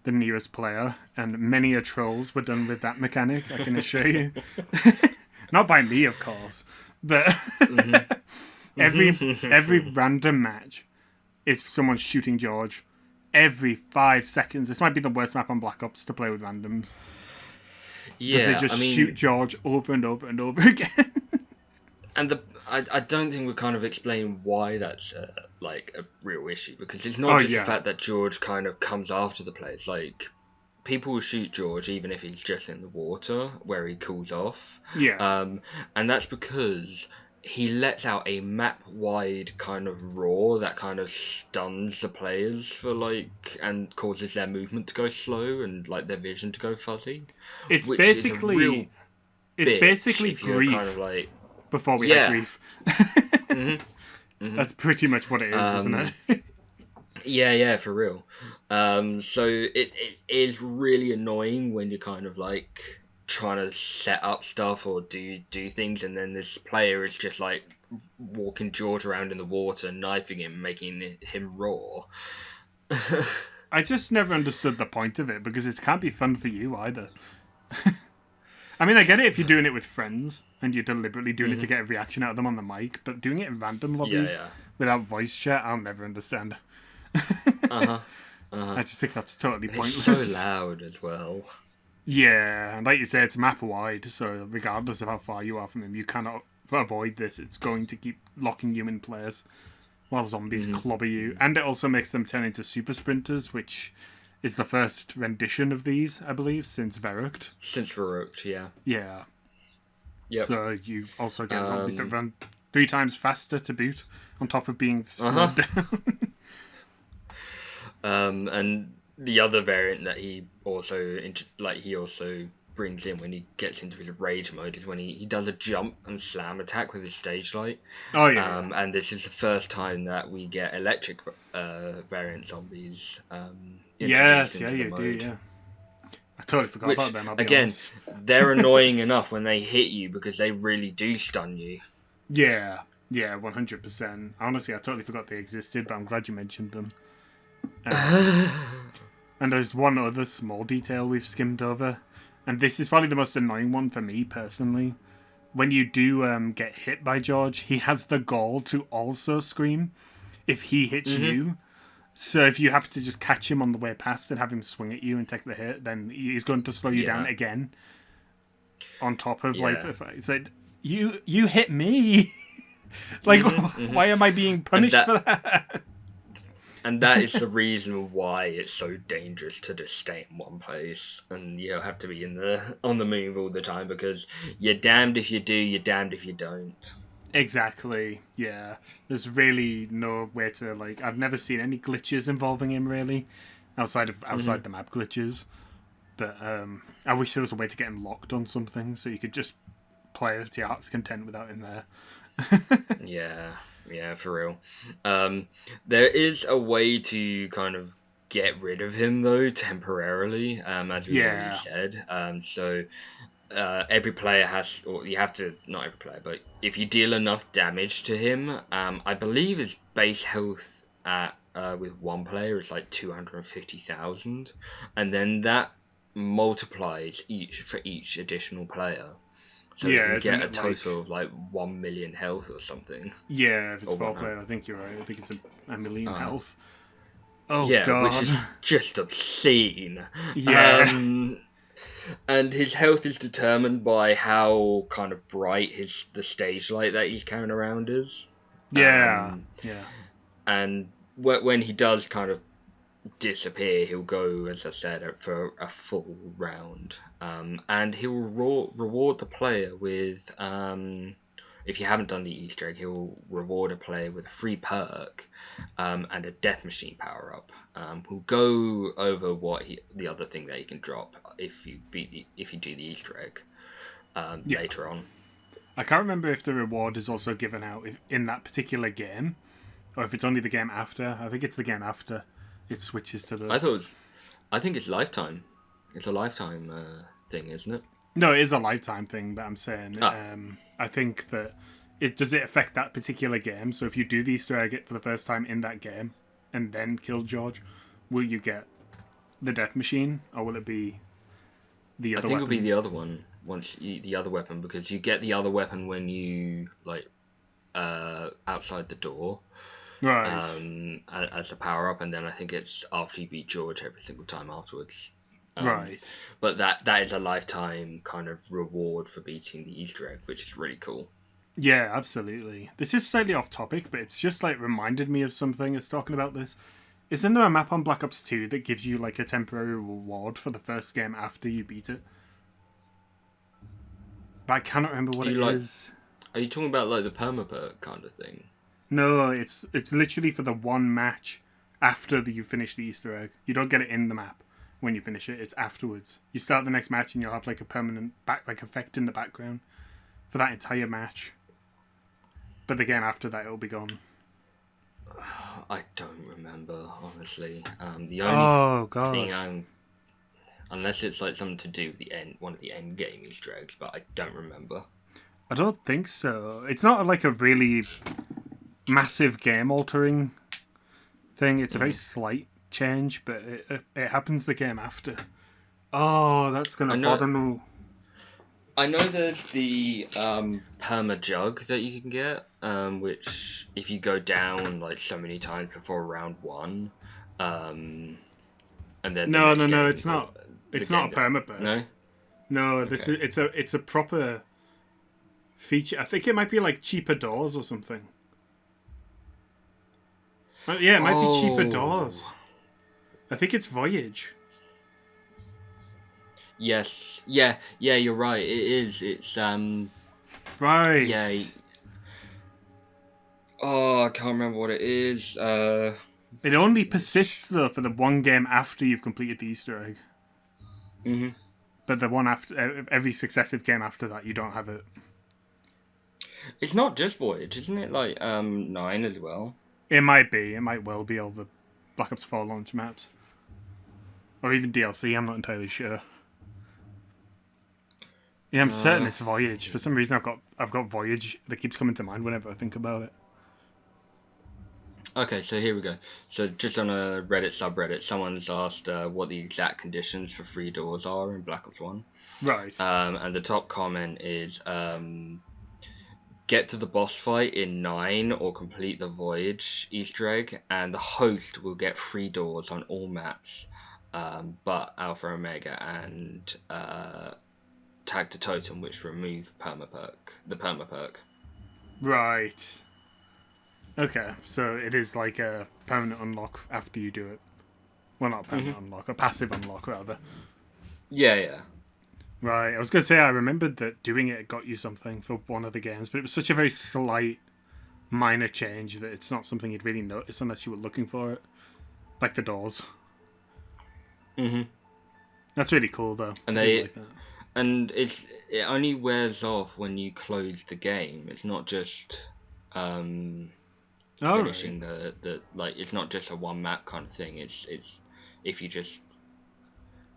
[SPEAKER 4] nearest player. And many a trolls were done with that mechanic, I can assure you. Not by me, of course, but every random match is someone shooting George every 5 seconds. This might be the worst map on Black Ops to play with randoms.
[SPEAKER 3] Yeah,
[SPEAKER 4] they just shoot George over and over and over again.
[SPEAKER 3] And I don't think we kind of explain why that's like a real issue, because it's not the fact that George kind of comes after the players. Like, people will shoot George even if he's just in the water where he cools off.
[SPEAKER 4] Yeah.
[SPEAKER 3] And that's because he lets out a map-wide kind of roar that kind of stuns the players for and causes their movement to go slow and like their vision to go fuzzy.
[SPEAKER 4] It's basically grief.
[SPEAKER 3] Kind of like,
[SPEAKER 4] before we had grief. That's pretty much what it is, isn't it?
[SPEAKER 3] Yeah, for real. So it is really annoying when you're kind of like trying to set up stuff or do things, and then this player is just like walking George around in the water, knifing him, making him roar.
[SPEAKER 4] I just never understood the point of it, because it can't be fun for you either. I mean, I get it if you're doing it with friends and you're deliberately doing it to get a reaction out of them on the mic, but doing it in random lobbies without voice chat, I'll never understand. I just think that's totally pointless.
[SPEAKER 3] It's so loud as well.
[SPEAKER 4] Yeah, and like you say, it's map-wide, so regardless of how far you are from him, you cannot avoid this. It's going to keep locking you in place while zombies clobber you. And it also makes them turn into super sprinters, which is the first rendition of these, I believe, since Verrucht.
[SPEAKER 3] Since Verrucht, yeah.
[SPEAKER 4] Yeah.
[SPEAKER 3] Yep.
[SPEAKER 4] So you also get zombies that run 3 times faster to boot, on top of being slowed down.
[SPEAKER 3] And the other variant that he also brings in when he gets into his rage mode is when he does a jump and slam attack with his stage light.
[SPEAKER 4] Oh yeah.
[SPEAKER 3] And this is the first time that we get electric variant zombies.
[SPEAKER 4] Yes, yeah, you do, yeah. I totally forgot about them, I'll be honest.
[SPEAKER 3] They're annoying enough when they hit you because they really do stun you.
[SPEAKER 4] Yeah, 100%. Honestly, I totally forgot they existed, but I'm glad you mentioned them. And there's one other small detail we've skimmed over, and this is probably the most annoying one for me personally. When you do get hit by George, he has the gall to also scream if he hits you. So if you happen to just catch him on the way past and have him swing at you and take the hit, then he's going to slow you down again. On top of it's like, you hit me. Why am I being punished for that?
[SPEAKER 3] And that is the reason why it's so dangerous to just stay in one place, and you have to be on the move all the time, because you're damned if you do, you're damned if you don't.
[SPEAKER 4] Exactly. Yeah. There's really no way to I've never seen any glitches involving him really, outside the map glitches. But I wish there was a way to get him locked on something so you could just play it to your heart's content without him there.
[SPEAKER 3] Yeah, for real. There is a way to kind of get rid of him though, temporarily, as we already said. So every player has, or you have to, not every player, but if you deal enough damage to him, I believe his base health with one player is like 250,000, and then that multiplies for each additional player. So you can get a total of 1 million health or something.
[SPEAKER 4] Yeah, if it's 4 player, I think you're right. I think it's a million health. Oh,
[SPEAKER 3] yeah,
[SPEAKER 4] God.
[SPEAKER 3] Which is just obscene.
[SPEAKER 4] Yeah.
[SPEAKER 3] And his health is determined by how kind of bright the stage light that he's carrying around is.
[SPEAKER 4] Yeah, yeah.
[SPEAKER 3] And when he does kind of disappear, he'll go, as I said, for a full round, and he'll reward the player with, if you haven't done the Easter egg, he'll reward a player with a free perk, and a death machine power up. We'll go over the other thing that you can drop if you do the Easter egg later on.
[SPEAKER 4] I can't remember if the reward is also given out in that particular game, or if it's only the game after. I think it's the game after it switches to the...
[SPEAKER 3] I think it's lifetime. It's a lifetime thing, isn't it?
[SPEAKER 4] No, it is a lifetime thing, but I'm saying... I think that... Does it affect that particular game? So if you do the Easter egg for the first time in that game, and then kill George, will you get the death machine, or will it be the other weapon?
[SPEAKER 3] It'll be the other one. The other weapon, because you get the other weapon when you outside the door,
[SPEAKER 4] right?
[SPEAKER 3] As a power up, and then I think it's after you beat George every single time afterwards.
[SPEAKER 4] Right.
[SPEAKER 3] But that is a lifetime kind of reward for beating the Easter egg, which is really cool.
[SPEAKER 4] Yeah, absolutely. This is slightly off topic, but it's just reminded me of something. It's talking about this. Isn't there a map on Black Ops 2 that gives you a temporary reward for the first game after you beat it? But I cannot remember what it is.
[SPEAKER 3] Are you talking about the permaperk kind of thing?
[SPEAKER 4] No, it's literally for the one match after you finish the Easter egg. You don't get it in the map when you finish it. It's afterwards. You start the next match and you'll have a permanent effect in the background for that entire match. But the game after that, it'll be gone.
[SPEAKER 3] I don't remember, honestly. The only thing unless it's something to do with one of the end game Easter eggs, but I don't remember.
[SPEAKER 4] I don't think so. It's not a really massive game altering thing. It's a very slight change, but it happens the game after. Oh, that's gonna bother me.
[SPEAKER 3] I know there's the perma jug that you can get, which if you go down so many times before round 1, and then
[SPEAKER 4] no, it's not. It's not a perma No, okay. It's a proper feature. I think it might be cheaper doors or something. Yeah, it might be cheaper doors. I think it's Voyage.
[SPEAKER 3] Yes. Yeah, you're right. It is. It's
[SPEAKER 4] right.
[SPEAKER 3] Yeah. I can't remember what it is.
[SPEAKER 4] It only persists though for the one game after you've completed the Easter egg.
[SPEAKER 3] Mm-hmm.
[SPEAKER 4] But the one after every successive game after that, you don't have it.
[SPEAKER 3] It's not just Voyage, isn't it? 9 as well.
[SPEAKER 4] It might be. It might well be all the Black Ops 4 launch maps, or even DLC. I'm not entirely sure. Yeah, I'm certain it's Voyage. For some reason, I've got Voyage that keeps coming to mind whenever I think about it.
[SPEAKER 3] Okay, so here we go. So just on a Reddit subreddit, someone's asked what the exact conditions for free doors are in Black Ops 1.
[SPEAKER 4] Right.
[SPEAKER 3] And the top comment is get to the boss fight in 9 or complete the Voyage Easter egg, and the host will get free doors on all maps, but Alpha Omega and Tag to Totem, which remove the permaperk.
[SPEAKER 4] Right. Okay, so it is a permanent unlock after you do it. Well, not a permanent unlock, a passive unlock, rather.
[SPEAKER 3] Yeah.
[SPEAKER 4] Right, I was going to say, I remembered that doing it got you something for one of the games, but it was such a very slight, minor change that it's not something you'd really notice unless you were looking for it. Like the doors.
[SPEAKER 3] Mm-hmm.
[SPEAKER 4] That's really cool, though.
[SPEAKER 3] And it only wears off when you close the game. It's not just... finishing the it's not just a one map kind of thing. It's if you just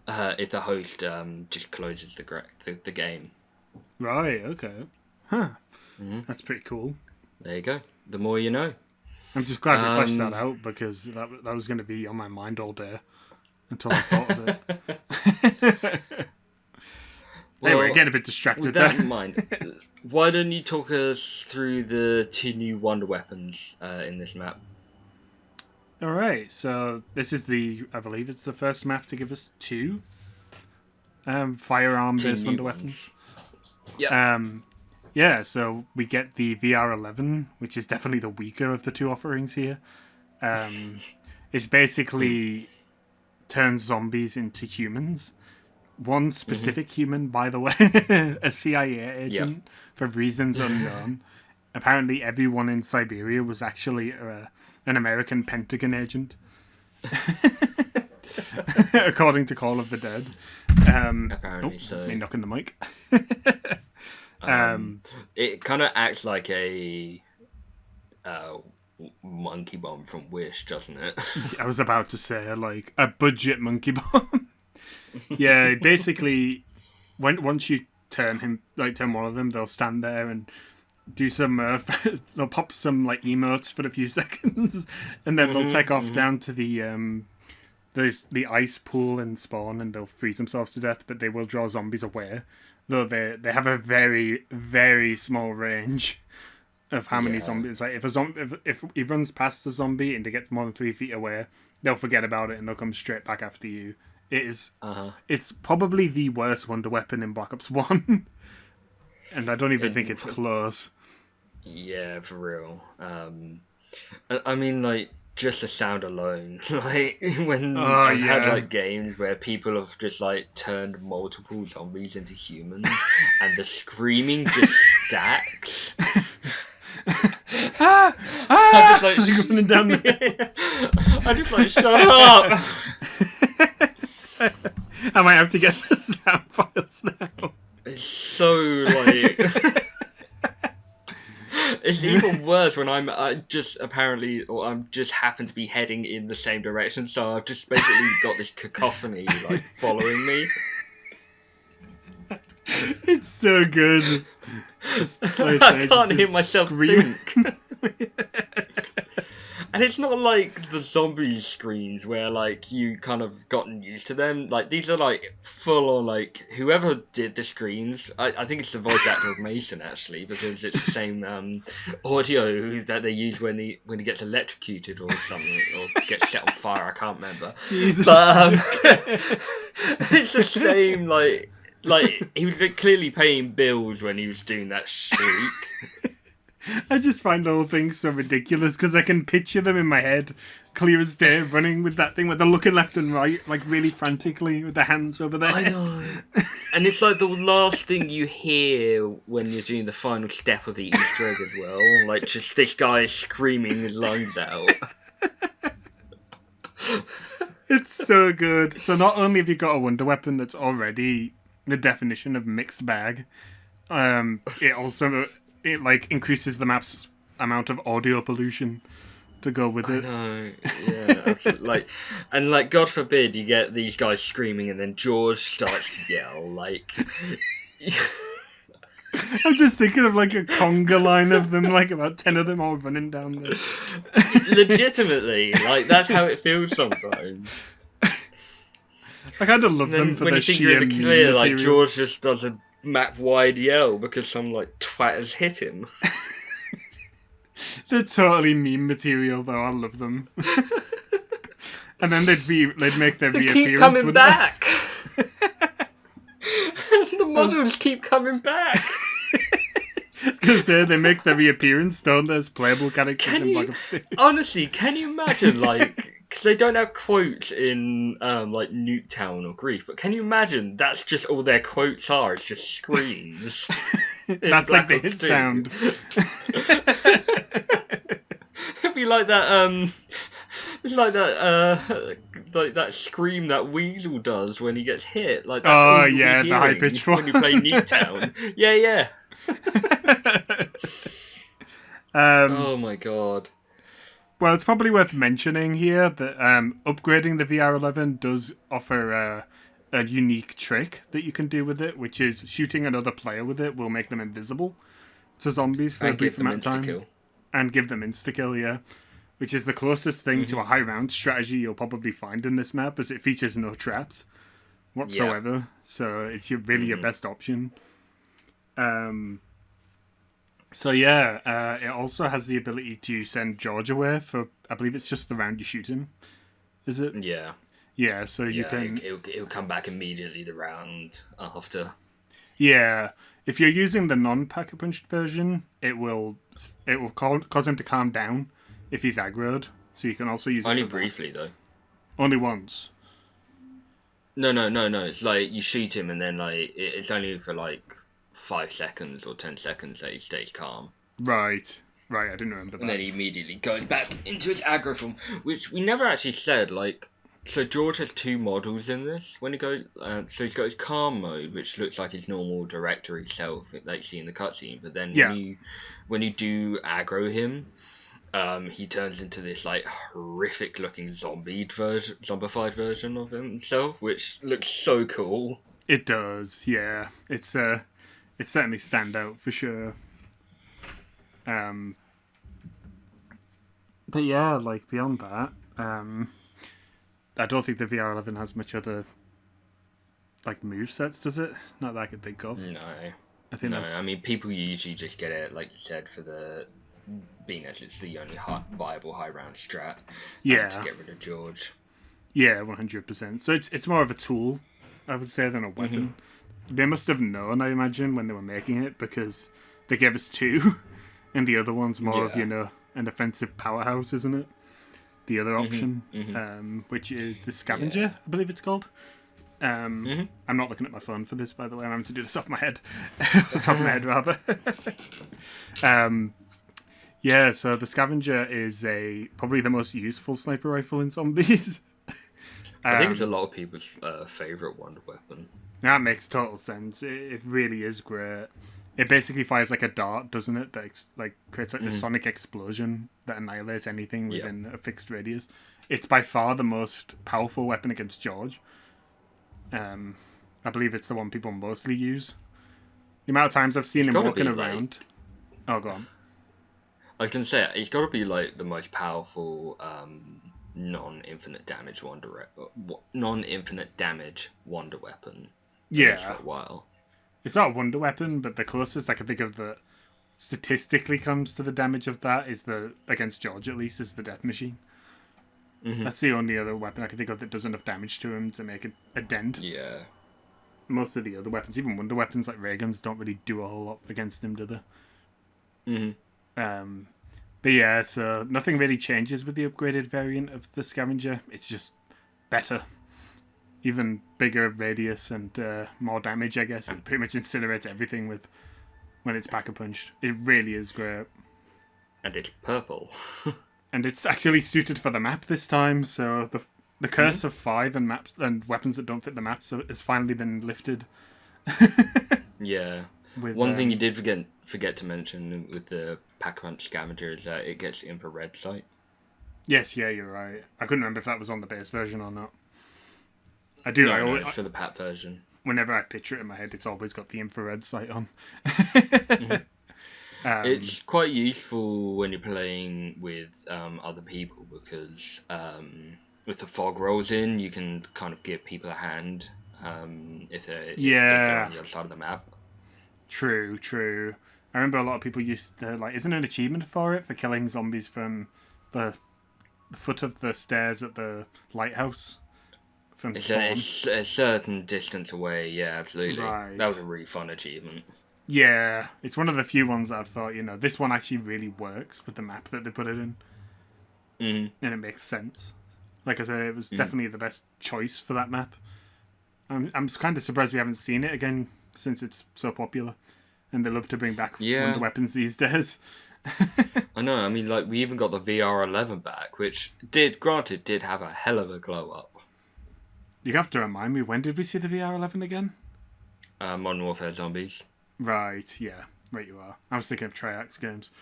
[SPEAKER 3] if the host just closes the game.
[SPEAKER 4] Right. Okay. Huh. Mm-hmm. That's pretty cool.
[SPEAKER 3] There you go. The more you know.
[SPEAKER 4] I'm just glad we fleshed that out, because that was going to be on my mind all day until I thought of it. Well, anyway, getting a bit distracted
[SPEAKER 3] with that in mind, why don't you talk us through the 2 new wonder weapons in this map?
[SPEAKER 4] Alright, so this is I believe it's the first map to give us 2 firearm-based wonder weapons.
[SPEAKER 3] Yeah.
[SPEAKER 4] Yeah, so we get the VR11, which is definitely the weaker of the two offerings here. It's basically turns zombies into humans. One specific human, by the way, a CIA
[SPEAKER 3] Yep.
[SPEAKER 4] agent, for reasons unknown. Apparently, everyone in Siberia was actually an American Pentagon agent, according to Call of the Dead.
[SPEAKER 3] Apparently so.
[SPEAKER 4] That's me knocking the mic.
[SPEAKER 3] It kind of acts like a monkey bomb from Wish, doesn't it?
[SPEAKER 4] I was about to say, like, a budget monkey bomb. Yeah, basically, once you turn one of them, they'll stand there and do some, they'll pop some, like, emotes for a few seconds, and then they'll take off down to the ice pool and spawn, and they'll freeze themselves to death, but they will draw zombies away, though they have a very, very small range of how many zombies. Like, if he runs past the zombie and they get more than 3 feet away, they'll forget about it and they'll come straight back after you. It's probably the worst wonder weapon in Black Ops 1. And I don't even think it's close.
[SPEAKER 3] Yeah, for real. I mean, like, just the sound alone. Like, when I've had, like, games where people have just, like, turned multiple zombies into humans, and the screaming just stacks. I'm just like,
[SPEAKER 4] running down there.
[SPEAKER 3] I'm just like, shut up!
[SPEAKER 4] I might have to get the sound files now.
[SPEAKER 3] It's so, like... It's even worse when I'm just happen to be heading in the same direction, so I've just basically got this cacophony, like, following me.
[SPEAKER 4] It's so good.
[SPEAKER 3] I can't hear myself think. And it's not like the zombie screams where, like, you kind of gotten used to them. Like, these are, like, full on, like, whoever did the screams, I think it's the voice actor of Mason, actually, because it's the same audio that they use when he gets electrocuted or something, or gets set on fire, I can't remember.
[SPEAKER 4] Jesus.
[SPEAKER 3] But it's the same, like, he was clearly paying bills when he was doing that shriek.
[SPEAKER 4] I just find the whole thing so ridiculous because I can picture them in my head, clear as day, running with that thing where they're looking left and right, like really frantically with their hands over their head.
[SPEAKER 3] I know. And it's like the last thing you hear when you're doing the final step of the Easter egg as well. Like, just this guy screaming his lungs out.
[SPEAKER 4] It's so good. So not only have you got a wonder weapon that's already the definition of mixed bag, it also... It, like, increases the map's amount of audio pollution to go with it.
[SPEAKER 3] I know, yeah, absolutely. Like, and, like, God forbid you get these guys screaming and then George starts to yell, like...
[SPEAKER 4] I'm just thinking of, like, a conga line of them, like, about 10 of them all running down there.
[SPEAKER 3] Legitimately, like, that's how it feels sometimes.
[SPEAKER 4] I kind of love them for their sheer
[SPEAKER 3] when you think you're in the clear, like,
[SPEAKER 4] material.
[SPEAKER 3] George just does a map-wide yell because some, like, twat has hit him.
[SPEAKER 4] They're totally meme material, though. I love them. And then they'd make their reappearance.
[SPEAKER 3] Keep coming back. The models keep coming back.
[SPEAKER 4] I was gonna say they make their reappearance, don't they, as playable characters in Black Ops 2.
[SPEAKER 3] Honestly, can you imagine, like, because they don't have quotes in like Nuketown or Grief, but can you imagine that's just all their quotes are? It's just screams.
[SPEAKER 4] That's like the hit sound.
[SPEAKER 3] It'd be like that. It's like that. Like that scream that Weasel does when he gets hit. Like, that's all you'll be
[SPEAKER 4] the high
[SPEAKER 3] hearing
[SPEAKER 4] pitched one.
[SPEAKER 3] when you play Nuketown. Yeah. Oh my god.
[SPEAKER 4] Well, it's probably worth mentioning here that upgrading the VR11 does offer a unique trick that you can do with it, which is shooting another player with it will make them invisible to zombies for a brief amount of time. And give them insta-kill, yeah. Which is the closest thing to a high round strategy you'll probably find in this map, as it features no traps whatsoever. Yeah. So it's really your best option. So yeah, it also has the ability to send George away for, I believe it's just the round you shoot him. Is it?
[SPEAKER 3] Yeah.
[SPEAKER 4] Yeah, so you can...
[SPEAKER 3] It'll come back immediately the round after.
[SPEAKER 4] Yeah, if you're using the non-pack-a-punched version, it will cause him to calm down if he's aggroed. So you can also use it
[SPEAKER 3] Only
[SPEAKER 4] for that.
[SPEAKER 3] briefly, though.
[SPEAKER 4] Only once.
[SPEAKER 3] No. It's like you shoot him and then like it's only for like 5 seconds or 10 seconds that he stays calm.
[SPEAKER 4] Right. I didn't remember
[SPEAKER 3] And
[SPEAKER 4] that.
[SPEAKER 3] then he immediately goes back into his aggro form, which we never actually said. Like, so George has 2 models in this. When he goes, so he's got his calm mode, which looks like his normal directory self that you see in the cutscene. But then when you do aggro him, he turns into this like horrific looking zombified version of himself, which looks so cool.
[SPEAKER 4] It does, yeah. It's certainly stand out for sure. But yeah, like beyond that, I don't think the VR11 has much other like movesets, does it? Not that I can think of.
[SPEAKER 3] No.
[SPEAKER 4] I think that's...
[SPEAKER 3] I mean, people usually just get it, like you said, for the being as it's the only viable high round strat.
[SPEAKER 4] Yeah.
[SPEAKER 3] To get rid of George.
[SPEAKER 4] Yeah, 100%. So it's more of a tool, I would say, than a weapon. They must have known, I imagine, when they were making it, because they gave us 2, and the other one's more of, an offensive powerhouse, isn't it? The other option, which is the Scavenger, I believe it's called. I'm not looking at my phone for this, by the way. I'm having to do this off my head. Off the top of my head, rather. Yeah, so the Scavenger is probably the most useful sniper rifle in zombies.
[SPEAKER 3] I think it's a lot of people's favourite wonder weapon.
[SPEAKER 4] That makes total sense. It really is great. It basically fires like a dart, doesn't it? That creates like the sonic explosion that annihilates anything within a fixed radius. It's by far the most powerful weapon against George. I believe it's the one people mostly use. The amount of times I've seen him walking around... Oh, go on.
[SPEAKER 3] I was going to say, it's got to be like the most powerful non-infinite damage wonder weapon.
[SPEAKER 4] Yeah.
[SPEAKER 3] For a while.
[SPEAKER 4] It's not a wonder weapon, but the closest I can think of that statistically comes to the damage of that is against George at least, is the Death Machine. That's the only other weapon I can think of that does enough damage to him to make a dent.
[SPEAKER 3] Yeah.
[SPEAKER 4] Most of the other weapons, even wonder weapons like ray guns, don't really do a whole lot against him, do they? But yeah, so nothing really changes with the upgraded variant of the Scavenger. It's just better. Even bigger radius and more damage, I guess. It pretty much incinerates everything when it's pack-a-punched. It really is great.
[SPEAKER 3] And it's purple.
[SPEAKER 4] And it's actually suited for the map this time, so the curse of 5 and maps and weapons that don't fit the map has finally been lifted.
[SPEAKER 3] Yeah. One thing you did forget to mention with the pack-a-punch Scavenger is that it gets infrared sight.
[SPEAKER 4] Yes, yeah, you're right. I couldn't remember if that was on the base version or not. I do.
[SPEAKER 3] No, it's for the PAP version.
[SPEAKER 4] Whenever I picture it in my head, it's always got the infrared sight on.
[SPEAKER 3] It's quite useful when you're playing with other people because if the fog rolls in, you can kind of give people a hand if they're on the other side of the map. True.
[SPEAKER 4] I remember a lot of people used to, isn't there an achievement for it, for killing zombies from the foot of the stairs at the lighthouse?
[SPEAKER 3] It's a certain distance away, yeah, absolutely.
[SPEAKER 4] Right.
[SPEAKER 3] That was a really fun achievement.
[SPEAKER 4] Yeah, it's one of the few ones that I've thought, this one actually really works with the map that they put it in. And it makes sense. Like I said, it was definitely the best choice for that map. I'm kind of surprised we haven't seen it again since it's so popular. And they love to bring back wonder weapons these days.
[SPEAKER 3] I know, I mean, we even got the VR11 back, which did have a hell of a glow up.
[SPEAKER 4] You have to remind me, when did we see the VR11 again?
[SPEAKER 3] Modern Warfare Zombies.
[SPEAKER 4] Right, yeah. Right you are. I was thinking of Triax games.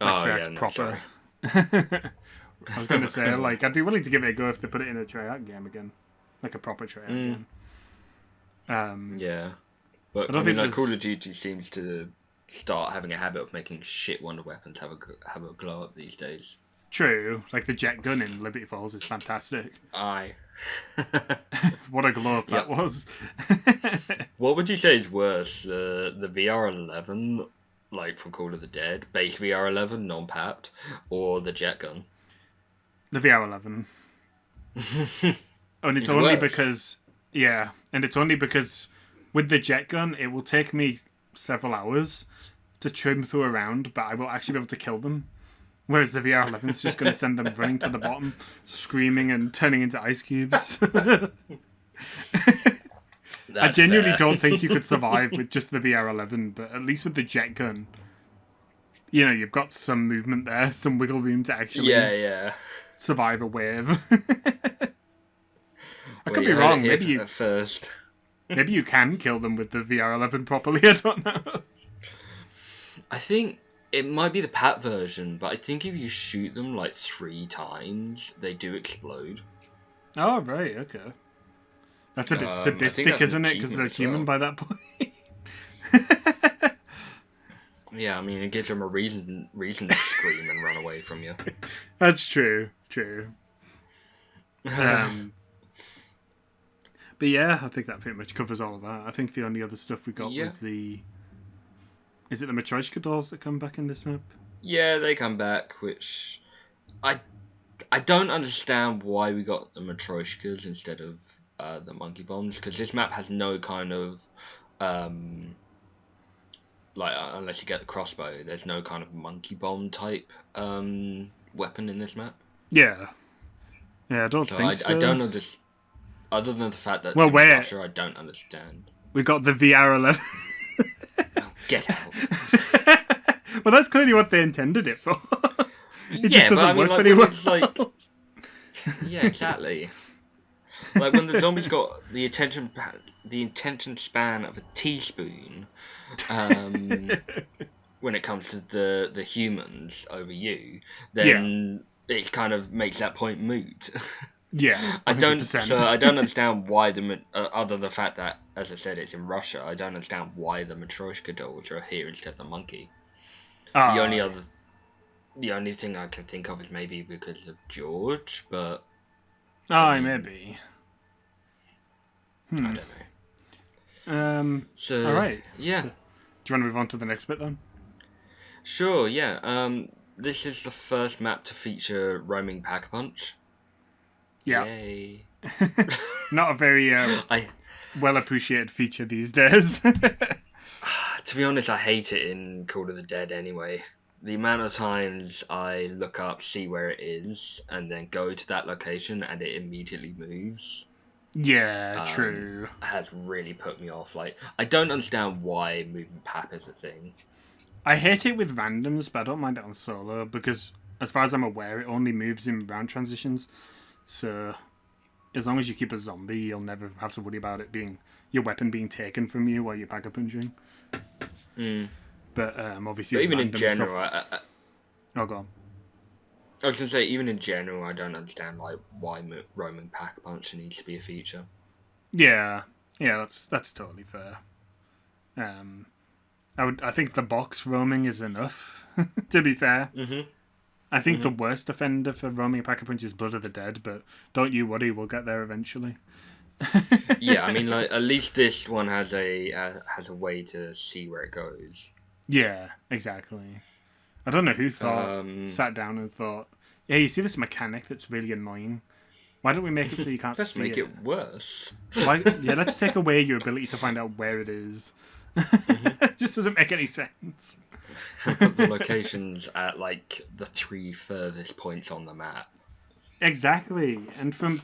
[SPEAKER 3] Triax
[SPEAKER 4] proper. I was going to say, I'd be willing to give it a go if they put it in a Triax game again. Like a proper Triax game.
[SPEAKER 3] Yeah. But, I mean, Call of Duty seems to start having a habit of making shit wonder weapons have a glow up these days.
[SPEAKER 4] True. Like the jet gun in Liberty Falls is fantastic.
[SPEAKER 3] Aye.
[SPEAKER 4] What a glow up that was.
[SPEAKER 3] What would you say is worse? The VR11, from Call of the Dead, base VR11, non-papped, or the jet gun?
[SPEAKER 4] The VR11. And it's only because... Yeah, and it's only because with the jet gun, it will take me several hours to trim through a round, but I will actually be able to kill them. Whereas the VR11 is just going to send them running to the bottom, screaming and turning into ice cubes. I genuinely don't think you could survive with just the VR11, but at least with the jet gun, you know, you've got some movement there, some wiggle room to actually survive a wave. I could be wrong. Maybe you
[SPEAKER 3] first.
[SPEAKER 4] Maybe you can kill them with the VR11 properly. I don't know.
[SPEAKER 3] I think it might be the PAT version, but I think if you shoot them like 3 times, they do explode.
[SPEAKER 4] Oh, right, okay. That's a bit sadistic, isn't it? Because they're human by that point.
[SPEAKER 3] Yeah, I mean, it gives them a reason to scream and run away from you.
[SPEAKER 4] That's true. But yeah, I think that pretty much covers all of that. I think the only other stuff we got was the... Is it the Matryoshka dolls that come back in this map?
[SPEAKER 3] Yeah, they come back, which... I don't understand why we got the Matryoshkas instead of the monkey bombs, because this map has no kind of... unless you get the crossbow, there's no kind of monkey bomb type weapon in this map.
[SPEAKER 4] Yeah, I don't think so.
[SPEAKER 3] I don't understand. Other than the fact that Russia, I don't understand.
[SPEAKER 4] We got the VR11.
[SPEAKER 3] Oh, get out.
[SPEAKER 4] Well, that's clearly what they intended it for. It
[SPEAKER 3] just
[SPEAKER 4] doesn't work very well.
[SPEAKER 3] Yeah, exactly. Like when the zombies got the attention span of a teaspoon, when it comes to the humans over you, then it kind of makes that point moot.
[SPEAKER 4] Yeah, 100%.
[SPEAKER 3] I don't understand why other than the fact that, as I said, it's in Russia. I don't understand why the Matryoshka dolls are here instead of the monkey. The only thing I can think of is maybe because of George, but
[SPEAKER 4] maybe.
[SPEAKER 3] I don't know.
[SPEAKER 4] All right.
[SPEAKER 3] Yeah.
[SPEAKER 4] So, do you want to move on to the next bit then?
[SPEAKER 3] Sure. Yeah. This is the first map to feature roaming Pack-a-Punch.
[SPEAKER 4] Yeah.
[SPEAKER 3] Yay.
[SPEAKER 4] Not a very well appreciated feature these days.
[SPEAKER 3] To be honest, I hate it in Call of the Dead anyway. The amount of times I look up, see where it is, and then go to that location and it immediately moves.
[SPEAKER 4] Yeah, true.
[SPEAKER 3] Has really put me off. Like, I don't understand why moving PAP is a thing.
[SPEAKER 4] I hate it with randoms, but I don't mind it on solo because, as far as I'm aware, it only moves in round transitions. So, as long as you keep a zombie, you'll never have to worry about it being your weapon being taken from you while you're pack-a-punching. But obviously,
[SPEAKER 3] but even in general,
[SPEAKER 4] oh, go on.
[SPEAKER 3] I was gonna say, even in general, I don't understand like why roaming Pack-a-Punch needs to be a feature.
[SPEAKER 4] Yeah, that's totally fair. I think the box roaming is enough. To be fair.
[SPEAKER 3] Mm-hmm.
[SPEAKER 4] I think the worst offender for roaming Pack-a-Punch is Blood of the Dead, but don't you worry, we'll get there eventually.
[SPEAKER 3] Yeah, I mean, like at least this one has a way to see where it goes.
[SPEAKER 4] Yeah, exactly. I don't know who sat down and thought, "Yeah, you see this mechanic that's really annoying. Why don't we make it so you can't
[SPEAKER 3] let's
[SPEAKER 4] see
[SPEAKER 3] make it worse.
[SPEAKER 4] Let's take away your ability to find out where it is." It just doesn't make any sense.
[SPEAKER 3] Put the locations at like the 3 furthest points on the map.
[SPEAKER 4] Exactly, and from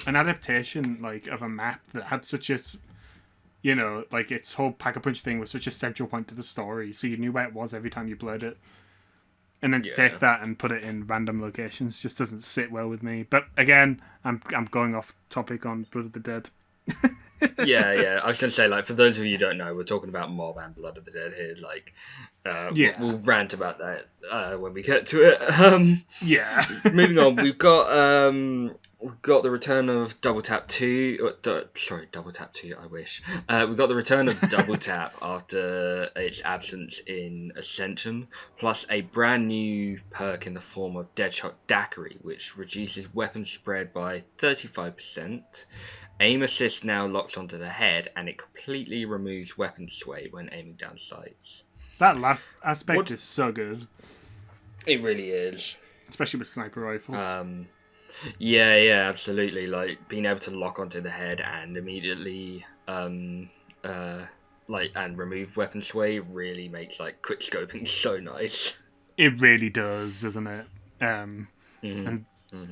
[SPEAKER 4] an adaptation like of a map that had such a, like its whole Pack-a-Punch thing was such a central point to the story, so you knew where it was every time you played it. And then to take that and put it in random locations just doesn't sit well with me. But again, I'm going off topic on Blood of the Dead.
[SPEAKER 3] Yeah. I was going to say, like, for those of you who don't know, we're talking about Mob and Blood of the Dead here. Like, we'll rant about that when we get to it. Moving on, we've got the return of Double Tap 2. Double Tap 2, I wish. We've got the return of Double Tap after its absence in Ascension, plus a brand new perk in the form of Deadshot Daiquiri, which reduces weapon spread by 35%. Aim assist now locks onto the head, and it completely removes weapon sway when aiming down sights.
[SPEAKER 4] That last aspect is so good.
[SPEAKER 3] It really is.
[SPEAKER 4] Especially with sniper rifles.
[SPEAKER 3] Yeah, absolutely. Like, being able to lock onto the head and immediately and remove weapon sway really makes like quick scoping so nice.
[SPEAKER 4] It really does, doesn't it? And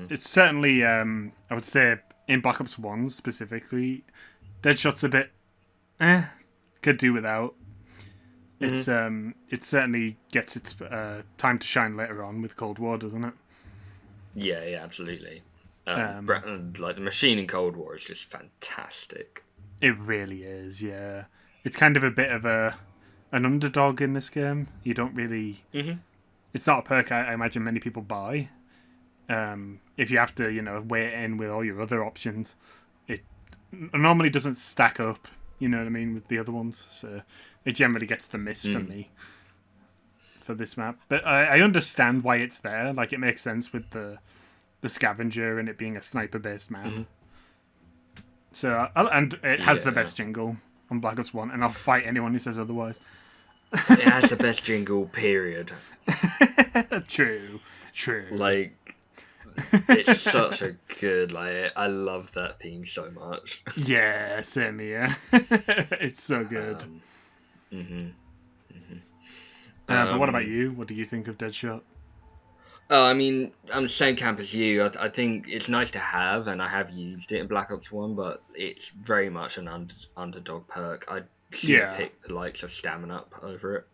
[SPEAKER 4] it's certainly, I would say, in Black Ops 1 specifically, Deadshot's a bit, could do without. It's it certainly gets its time to shine later on with Cold War, doesn't it?
[SPEAKER 3] Yeah, absolutely. Like the machine in Cold War is just fantastic.
[SPEAKER 4] It really is, yeah. It's kind of a bit of an underdog in this game. You don't really... It's not a perk I imagine many people buy. If you have to, weigh it in with all your other options, it normally doesn't stack up, you know what I mean, with the other ones. So it generally gets the miss from me for this map. But I understand why it's there. Like, it makes sense with the scavenger and it being a sniper-based map. So, and it has the best jingle on Black Ops 1, and I'll fight anyone who says otherwise.
[SPEAKER 3] It has the best jingle, period.
[SPEAKER 4] True.
[SPEAKER 3] Like, it's such a good, I love that theme so much.
[SPEAKER 4] Yeah, same here. It's so good. But what about you? What do you think of Deadshot?
[SPEAKER 3] Oh, I mean, I'm the same camp as you. I think it's nice to have, and I have used it in Black Ops 1, but it's very much an underdog perk. I'd pick the likes of Stamina Up over it.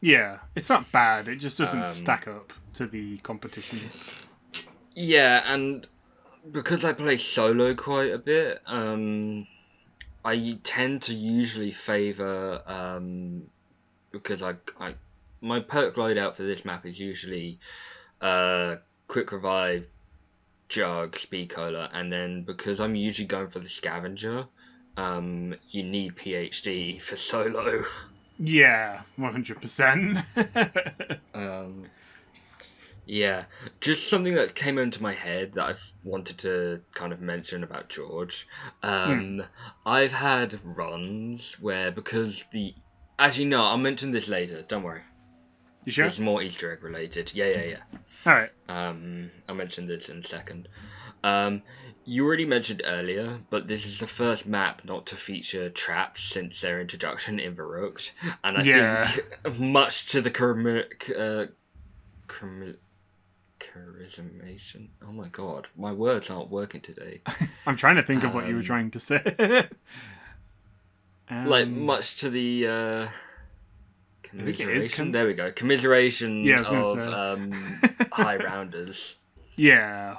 [SPEAKER 4] Yeah, it's not bad. It just doesn't stack up to the competition.
[SPEAKER 3] Yeah, and because I play solo quite a bit, I tend to usually favour, because my perk loadout for this map is usually quick revive, jug, speed cola, and then because I'm usually going for the scavenger, you need PhD for solo.
[SPEAKER 4] Yeah, 100%.
[SPEAKER 3] Yeah, just something that came into my head that I've wanted to kind of mention about George. I've had runs where because as you know, I'll mention this later, don't worry.
[SPEAKER 4] You sure?
[SPEAKER 3] It's more Easter egg related. Yeah.
[SPEAKER 4] Alright.
[SPEAKER 3] I'll mention this in a second. You already mentioned earlier, but this is the first map not to feature traps since their introduction in Varrox, and I think much to the charismation. Oh my god, my words aren't working today.
[SPEAKER 4] I'm trying to think of what you were trying to say.
[SPEAKER 3] Much to the commiseration. There we go. Commiseration of high rounders.
[SPEAKER 4] Yeah.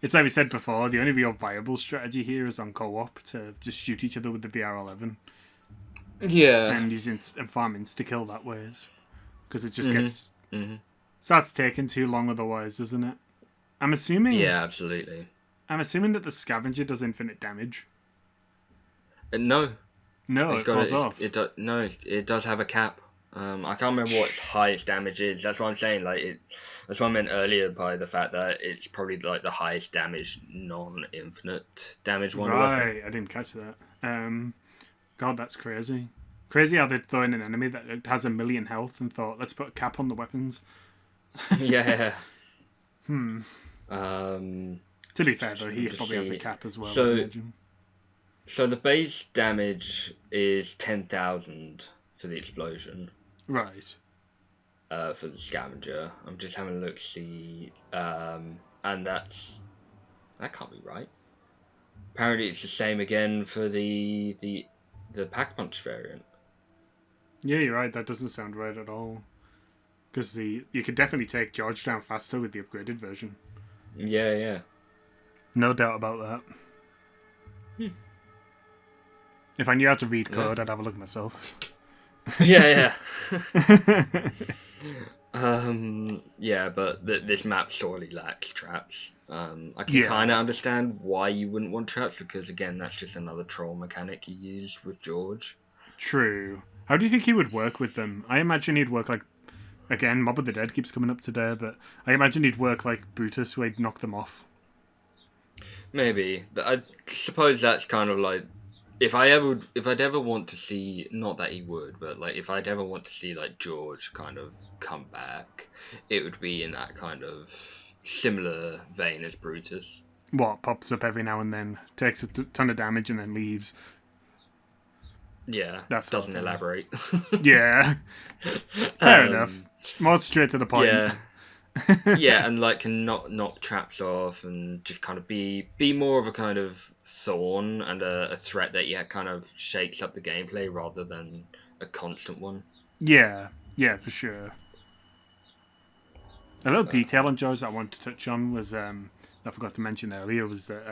[SPEAKER 4] It's like we said before, the only real viable strategy here is on co-op to just shoot each other with the VR11.
[SPEAKER 3] Yeah.
[SPEAKER 4] And use and farm insta-kill that way. Because it just gets... starts taking too long otherwise, doesn't it? I'm assuming...
[SPEAKER 3] Yeah, absolutely.
[SPEAKER 4] I'm assuming that the scavenger does infinite damage.
[SPEAKER 3] No.
[SPEAKER 4] No, it falls off.
[SPEAKER 3] It does have a cap. I can't remember what its highest damage is. That's what I'm saying. That's what I meant earlier by the fact that it's probably like the highest damage, non-infinite damage one.
[SPEAKER 4] Right, I didn't catch that. God, that's crazy. Crazy how they'd throw in an enemy that has 1 million health and thought, let's put a cap on the weapons.
[SPEAKER 3] Yeah.
[SPEAKER 4] To be fair, though, he probably has a cap as well.
[SPEAKER 3] So the base damage is 10,000 for the explosion.
[SPEAKER 4] Right.
[SPEAKER 3] For the scavenger. I'm just having a look to see. And that can't be right. Apparently it's the same again for the pack punch variant.
[SPEAKER 4] Yeah, you're right. That doesn't sound right at all. Because you could definitely take George down faster with the upgraded version.
[SPEAKER 3] Yeah.
[SPEAKER 4] No doubt about that. If I knew how to read code, I'd have a look myself.
[SPEAKER 3] Yeah. Yeah, but this map sorely lacks traps. I can kind of understand why you wouldn't want traps, because again, that's just another troll mechanic you use with George.
[SPEAKER 4] True. How do you think he would work with them? I imagine he'd work like... Again, Mob of the Dead keeps coming up today, but I imagine he'd work like Brutus, where he'd knock them off.
[SPEAKER 3] Maybe. But I suppose that's kind of like... If I'd ever want to see... Not that he would, but like if I'd ever want to see like George kind of come back, it would be in that kind of similar vein as Brutus.
[SPEAKER 4] What, pops up every now and then, takes a ton of damage and then leaves?
[SPEAKER 3] Yeah,
[SPEAKER 4] That sort of
[SPEAKER 3] doesn't
[SPEAKER 4] thing.
[SPEAKER 3] elaborate.
[SPEAKER 4] Yeah, fair enough. More straight to the point.
[SPEAKER 3] Yeah. Yeah, and like can knock traps off and just kind of be more of a kind of thorn and a threat that kind of shakes up the gameplay rather than a constant one.
[SPEAKER 4] Yeah, for sure. A little detail on George that I wanted to touch on was I forgot to mention earlier was that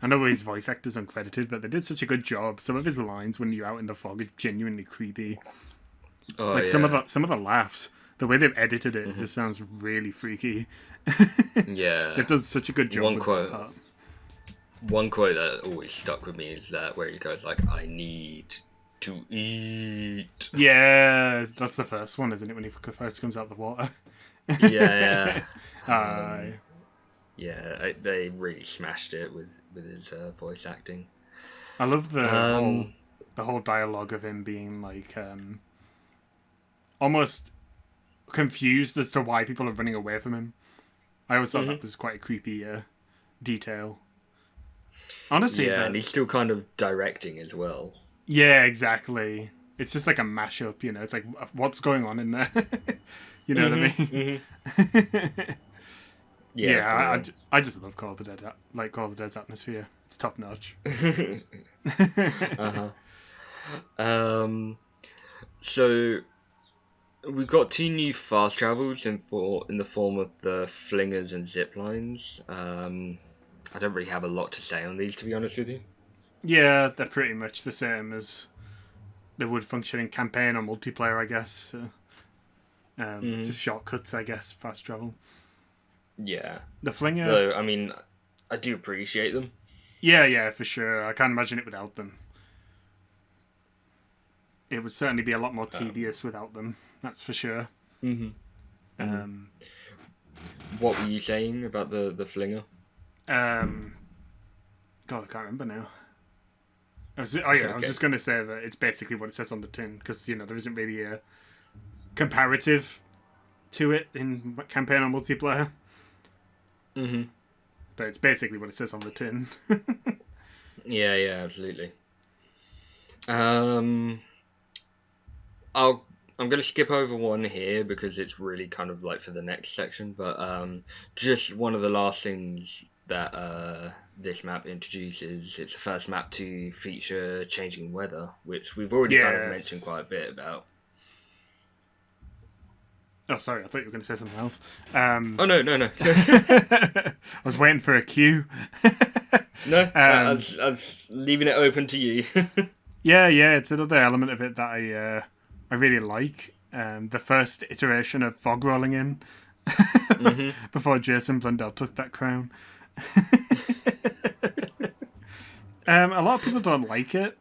[SPEAKER 4] I know his voice actor's uncredited, but they did such a good job. Some of his lines when you're out in the fog are genuinely creepy.
[SPEAKER 3] Oh
[SPEAKER 4] Like
[SPEAKER 3] yeah.
[SPEAKER 4] some of the laughs, the way they've edited it, it just sounds really freaky.
[SPEAKER 3] Yeah.
[SPEAKER 4] It does such a good job
[SPEAKER 3] One
[SPEAKER 4] with
[SPEAKER 3] quote.
[SPEAKER 4] that part.
[SPEAKER 3] One quote that always stuck with me is that where he goes like, "I need to eat."
[SPEAKER 4] Yeah, that's the first one, isn't it? When he first comes out of the water.
[SPEAKER 3] Yeah,
[SPEAKER 4] Aye.
[SPEAKER 3] they really smashed it with his voice acting.
[SPEAKER 4] I love
[SPEAKER 3] Um,
[SPEAKER 4] the whole dialogue of him being like almost confused as to why people are running away from him. I always thought that was quite a creepy detail. Honestly,
[SPEAKER 3] yeah, and he's still kind of directing as well.
[SPEAKER 4] yeah, exactly. It's just like a mashup, you know. It's like what's going on in there. You know what I mean? Yeah, I just love Call of the Dead. Like Call of the Dead's atmosphere. It's top notch.
[SPEAKER 3] So we've got two new fast travels in the form of the flingers and zip lines. I don't really have a lot to say on these, to be honest with you.
[SPEAKER 4] Yeah, they're pretty much the same as they would function in campaign or multiplayer, I guess. So, just shortcuts, I guess. Fast travel.
[SPEAKER 3] Yeah.
[SPEAKER 4] The flinger.
[SPEAKER 3] Though, I mean, I do appreciate them.
[SPEAKER 4] Yeah, for sure. I can't imagine it without them. It would certainly be a lot more tedious without them. That's for sure.
[SPEAKER 3] What were you saying about the flinger?
[SPEAKER 4] God, I can't remember now. I was just going to say that it's basically what it says on the tin because there isn't really a comparative to it in campaign or multiplayer. But it's basically what it says on the tin.
[SPEAKER 3] Yeah, absolutely. I'm going to skip over one here because it's really kind of like for the next section. But just one of the last things that this map introduces. It's the first map to feature changing weather, which we've already kind of mentioned quite a bit about.
[SPEAKER 4] Oh, sorry, I thought you were going to say something else.
[SPEAKER 3] Oh, no.
[SPEAKER 4] I was waiting for a cue.
[SPEAKER 3] No, I was leaving it open to you.
[SPEAKER 4] Yeah, it's another element of it that I really like. The first iteration of fog rolling in before Jason Blundell took that crown. A lot of people don't like it.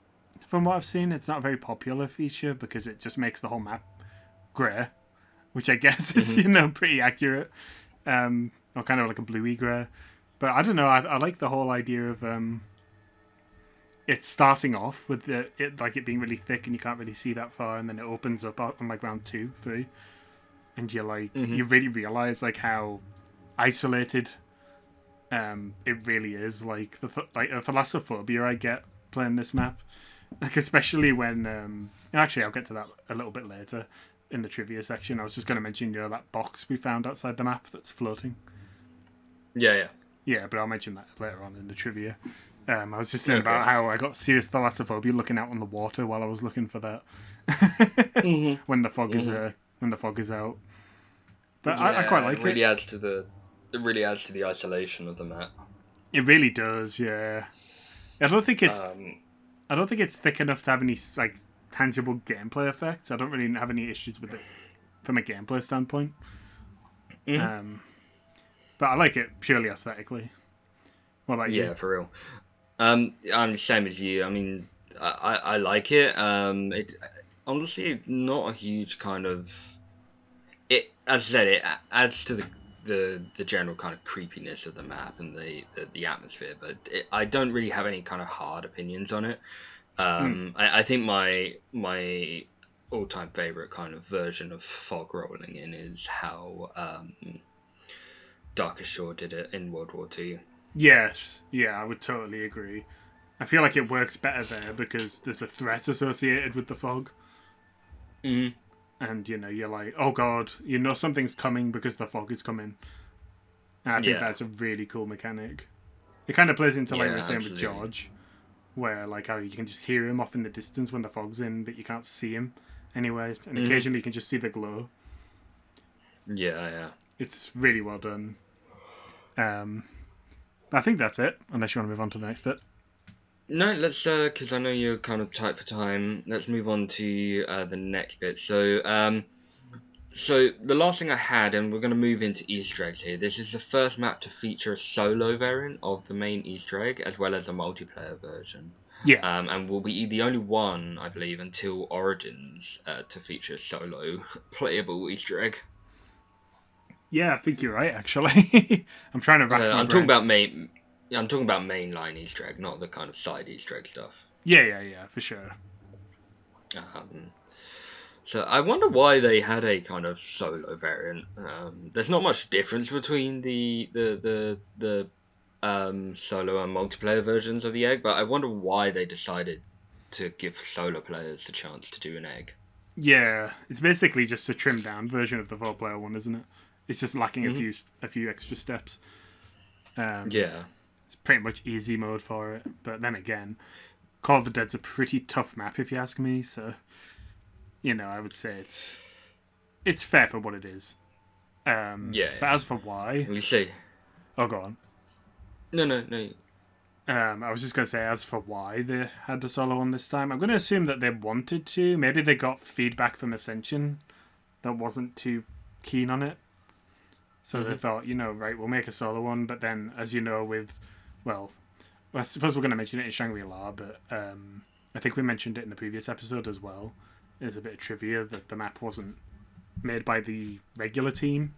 [SPEAKER 4] From what I've seen, it's not a very popular feature because it just makes the whole map grey, which I guess is pretty accurate, or kind of like a bluey grey. But I don't know. I like the whole idea of it's starting off with it being really thick and you can't really see that far, and then it opens up on like round 2, 3, and you're like you really realize like how isolated it really is. Like the thalassophobia I get playing this map, like especially when actually I'll get to that a little bit later in the trivia section. I was just going to mention that box we found outside the map that's floating. Yeah, but I'll mention that later on in the trivia. I was just saying about how I got serious thalassophobia looking out on the water while I was looking for that when the fog is out. But I quite like it.
[SPEAKER 3] It really adds to the isolation of the map.
[SPEAKER 4] It really does, yeah. I don't think it's thick enough to have any like tangible gameplay effects. I don't really have any issues with it from a gameplay standpoint. But I like it purely aesthetically. What about you?
[SPEAKER 3] Yeah, for real. I'm the same as you. I mean, I like it. It honestly not a huge kind of. It, as I said, it adds to the general kind of creepiness of the map and the atmosphere. But I don't really have any kind of hard opinions on it. I think my all-time favorite kind of version of fog rolling in is how Darkest Shore did it in World War II.
[SPEAKER 4] Yes, yeah, I would totally agree. I feel like it works better there because there's a threat associated with the fog.
[SPEAKER 3] Mm.
[SPEAKER 4] And, you're like, oh god, something's coming because the fog is coming. And I think that's a really cool mechanic. It kind of plays into, like we were saying with George, where, like, how you can just hear him off in the distance when the fog's in, but you can't see him anyway. And occasionally you can just see the glow.
[SPEAKER 3] Yeah.
[SPEAKER 4] It's really well done. I think that's it, unless you want to move on to the next bit.
[SPEAKER 3] No, let's, because I know you're kind of tight for time, let's move on to the next bit. So the last thing I had, and we're going to move into Easter eggs here, this is the first map to feature a solo variant of the main Easter egg, as well as a multiplayer version.
[SPEAKER 4] Yeah.
[SPEAKER 3] And will be the only one, I believe, until Origins to feature a solo playable Easter egg.
[SPEAKER 4] Yeah, I think you're right, actually. I'm trying to rack my
[SPEAKER 3] I'm
[SPEAKER 4] brain.
[SPEAKER 3] I'm talking about mainline Easter egg, not the kind of side Easter egg stuff.
[SPEAKER 4] Yeah, for sure.
[SPEAKER 3] So I wonder why they had a kind of solo variant. There's not much difference between the solo and multiplayer versions of the egg, but I wonder why they decided to give solo players the chance to do an egg.
[SPEAKER 4] Yeah, it's basically just a trimmed down version of the 4-player one, isn't it? It's just lacking a few extra steps. It's pretty much easy mode for it, but then again, Call of the Dead's a pretty tough map if you ask me. So, I would say it's fair for what it is. But as for why,
[SPEAKER 3] You see.
[SPEAKER 4] Oh, go on.
[SPEAKER 3] No.
[SPEAKER 4] I was just going to say, as for why they had the solo one this time, I'm going to assume that they wanted to. Maybe they got feedback from Ascension that wasn't too keen on it. So they thought, right, we'll make a solo one. But then, as you know, I suppose we're going to mention it in Shangri-La, but I think we mentioned it in the previous episode as well. There's a bit of trivia that the map wasn't made by the regular team.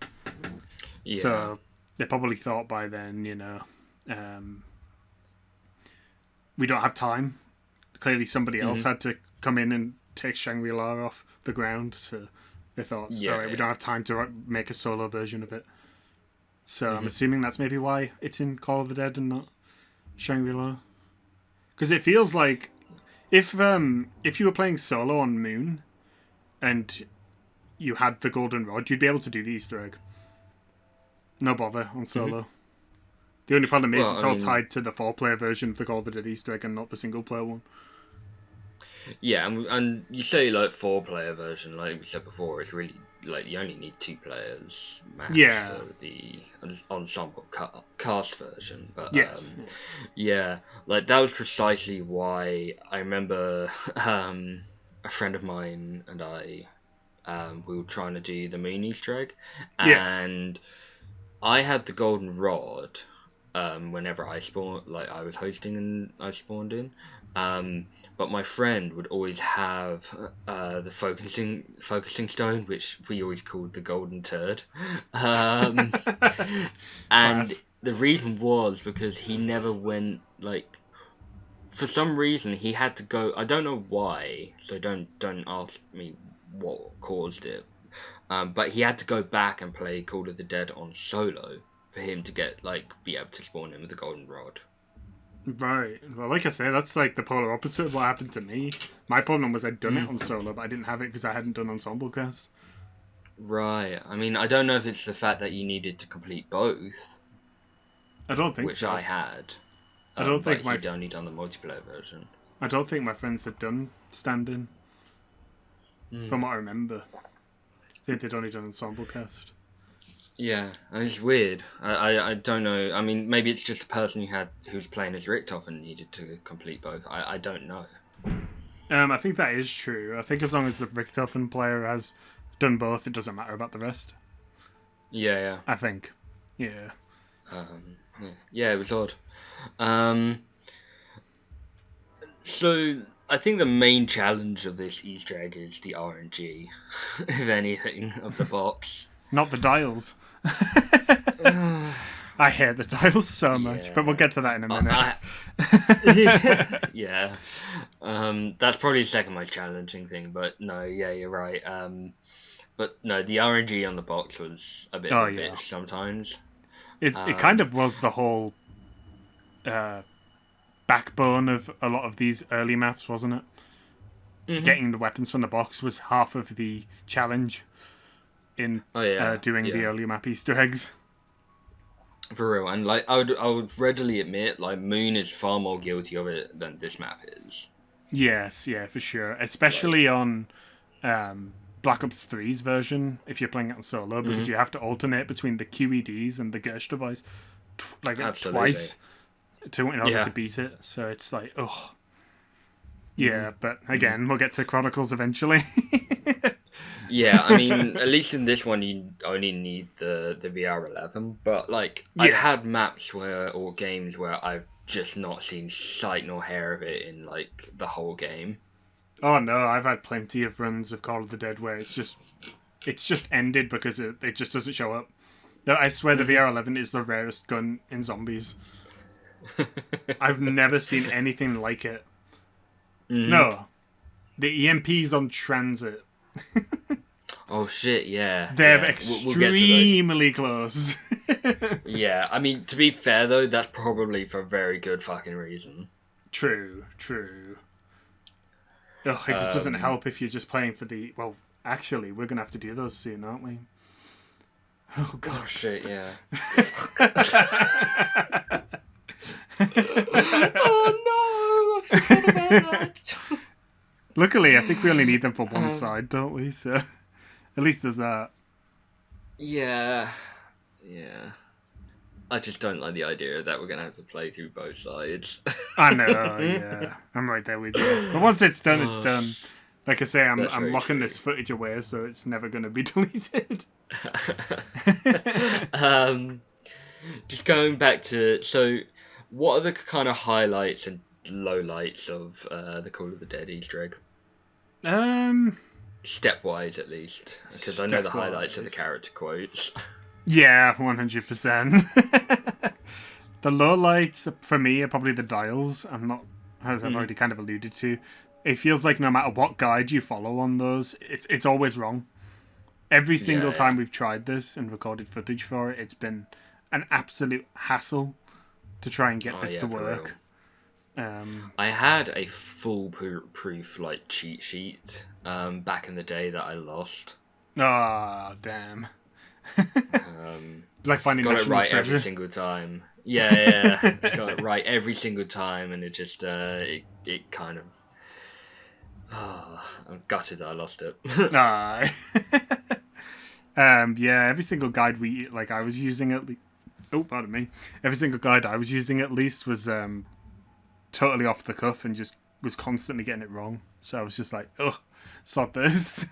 [SPEAKER 4] Yeah. So they probably thought by then, we don't have time. Clearly somebody else had to come in and take Shangri-La off the ground, so they thought, alright, we don't have time to make a solo version of it. So I'm assuming that's maybe why it's in Call of the Dead and not Shangri-La. Because it feels like if you were playing solo on Moon and you had the golden rod, you'd be able to do the Easter egg. No bother on solo. The only problem is it's all tied to the 4-player version of the Call of the Dead Easter egg and not the single-player one. Yeah,
[SPEAKER 3] and you say, 4-player version, like we said before, it's really, you only need 2 players max for the ensemble cast version. But, that was precisely why I remember a friend of mine and I, we were trying to do the Moon Easter egg, and I had the golden rod whenever I spawned, I was hosting and I spawned in. But my friend would always have the focusing stone, which we always called the golden turd. And the reason was because he never went, for some reason he had to go, I don't know why, so don't ask me what caused it. But he had to go back and play Call of the Dead on solo for him to get, be able to spawn in with the golden rod.
[SPEAKER 4] Right. Well, like I say, that's the polar opposite of what happened to me. My problem was I'd done it on solo, but I didn't have it because I hadn't done Ensemble Cast.
[SPEAKER 3] Right. I mean, I don't know if it's the fact that you needed to complete both.
[SPEAKER 4] I don't think
[SPEAKER 3] which
[SPEAKER 4] so.
[SPEAKER 3] I had.
[SPEAKER 4] I don't think
[SPEAKER 3] he'd only done the multiplayer version.
[SPEAKER 4] I don't think my friends had done stand-in. From what I remember. I think they'd only done Ensemble Cast.
[SPEAKER 3] Yeah, it's weird. I don't know. I mean, maybe it's just the person who was playing as Richtofen and needed to complete both. I don't know.
[SPEAKER 4] I think that is true. I think as long as the Richtofen player has done both, it doesn't matter about the rest.
[SPEAKER 3] Yeah.
[SPEAKER 4] I think. Yeah.
[SPEAKER 3] Yeah, it was odd. So I think the main challenge of this Easter egg is the RNG, if anything, of the box.
[SPEAKER 4] Not the dials. I hate the dials so much, but we'll get to that in a minute.
[SPEAKER 3] Yeah. That's probably the second most challenging thing, but no, yeah, you're right. But no, the RNG on the box was a bit of a bitch sometimes.
[SPEAKER 4] It kind of was the whole backbone of a lot of these early maps, wasn't it?
[SPEAKER 3] Mm-hmm.
[SPEAKER 4] Getting the weapons from the box was half of the challenge in doing the early map Easter eggs.
[SPEAKER 3] For real, and like I would readily admit, like Moon is far more guilty of it than this map is.
[SPEAKER 4] Yes, yeah, for sure. Especially on Black Ops 3's version, if you're playing it on solo, because you have to alternate between the QEDs and the Gersh device twice in order to beat it. So it's like, ugh. Yeah, but again, we'll get to Chronicles eventually.
[SPEAKER 3] Yeah, I mean, at least in this one, you only need the VR11. But like, I've had maps or games where I've just not seen sight nor hair of it in like the whole game.
[SPEAKER 4] Oh no, I've had plenty of runs of Call of the Dead where it's just ended because it just doesn't show up. No, I swear the VR11 is the rarest gun in zombies. I've never seen anything like it. No, the EMPs on transit.
[SPEAKER 3] Oh shit! Yeah,
[SPEAKER 4] they're extremely close.
[SPEAKER 3] Yeah, I mean, to be fair though, that's probably for a very good fucking reason.
[SPEAKER 4] True. Ugh, it just doesn't help if you're just playing for the... Well, actually, we're going to have to do those soon, aren't we? Oh, God.
[SPEAKER 3] Oh, shit, yeah. Oh, no! I forgot about that.
[SPEAKER 4] Luckily, I think we only need them for one side, don't we? So, at least there's that.
[SPEAKER 3] Yeah. I just don't like the idea that we're going to have to play through both sides.
[SPEAKER 4] I know, yeah. I'm right there with you. But once it's done, it's done. Like I say, I'm locking this footage away, so it's never going to be deleted.
[SPEAKER 3] Just going back to... So, what are the kind of highlights and lowlights of the Call of the Dead Easter egg? Stepwise, at least. Because I know the highlights are the character quotes.
[SPEAKER 4] Yeah, 100%. The lowlights for me are probably the dials. As I've already kind of alluded to. It feels like no matter what guide you follow on those, it's always wrong. Every single time we've tried this and recorded footage for it, it's been an absolute hassle to try and get this to work.
[SPEAKER 3] I had a foolproof like cheat sheet back in the day that I lost.
[SPEAKER 4] Ah, damn. Like finding
[SPEAKER 3] got it right
[SPEAKER 4] treasure.
[SPEAKER 3] Every single time. Yeah. Got it right every single time, and it just it kind of. I'm gutted that I lost it.
[SPEAKER 4] Yeah, every single guide I was using at least. Oh, pardon me. Every single guide I was using at least was totally off the cuff and just was constantly getting it wrong. So I was just like, oh, sod this.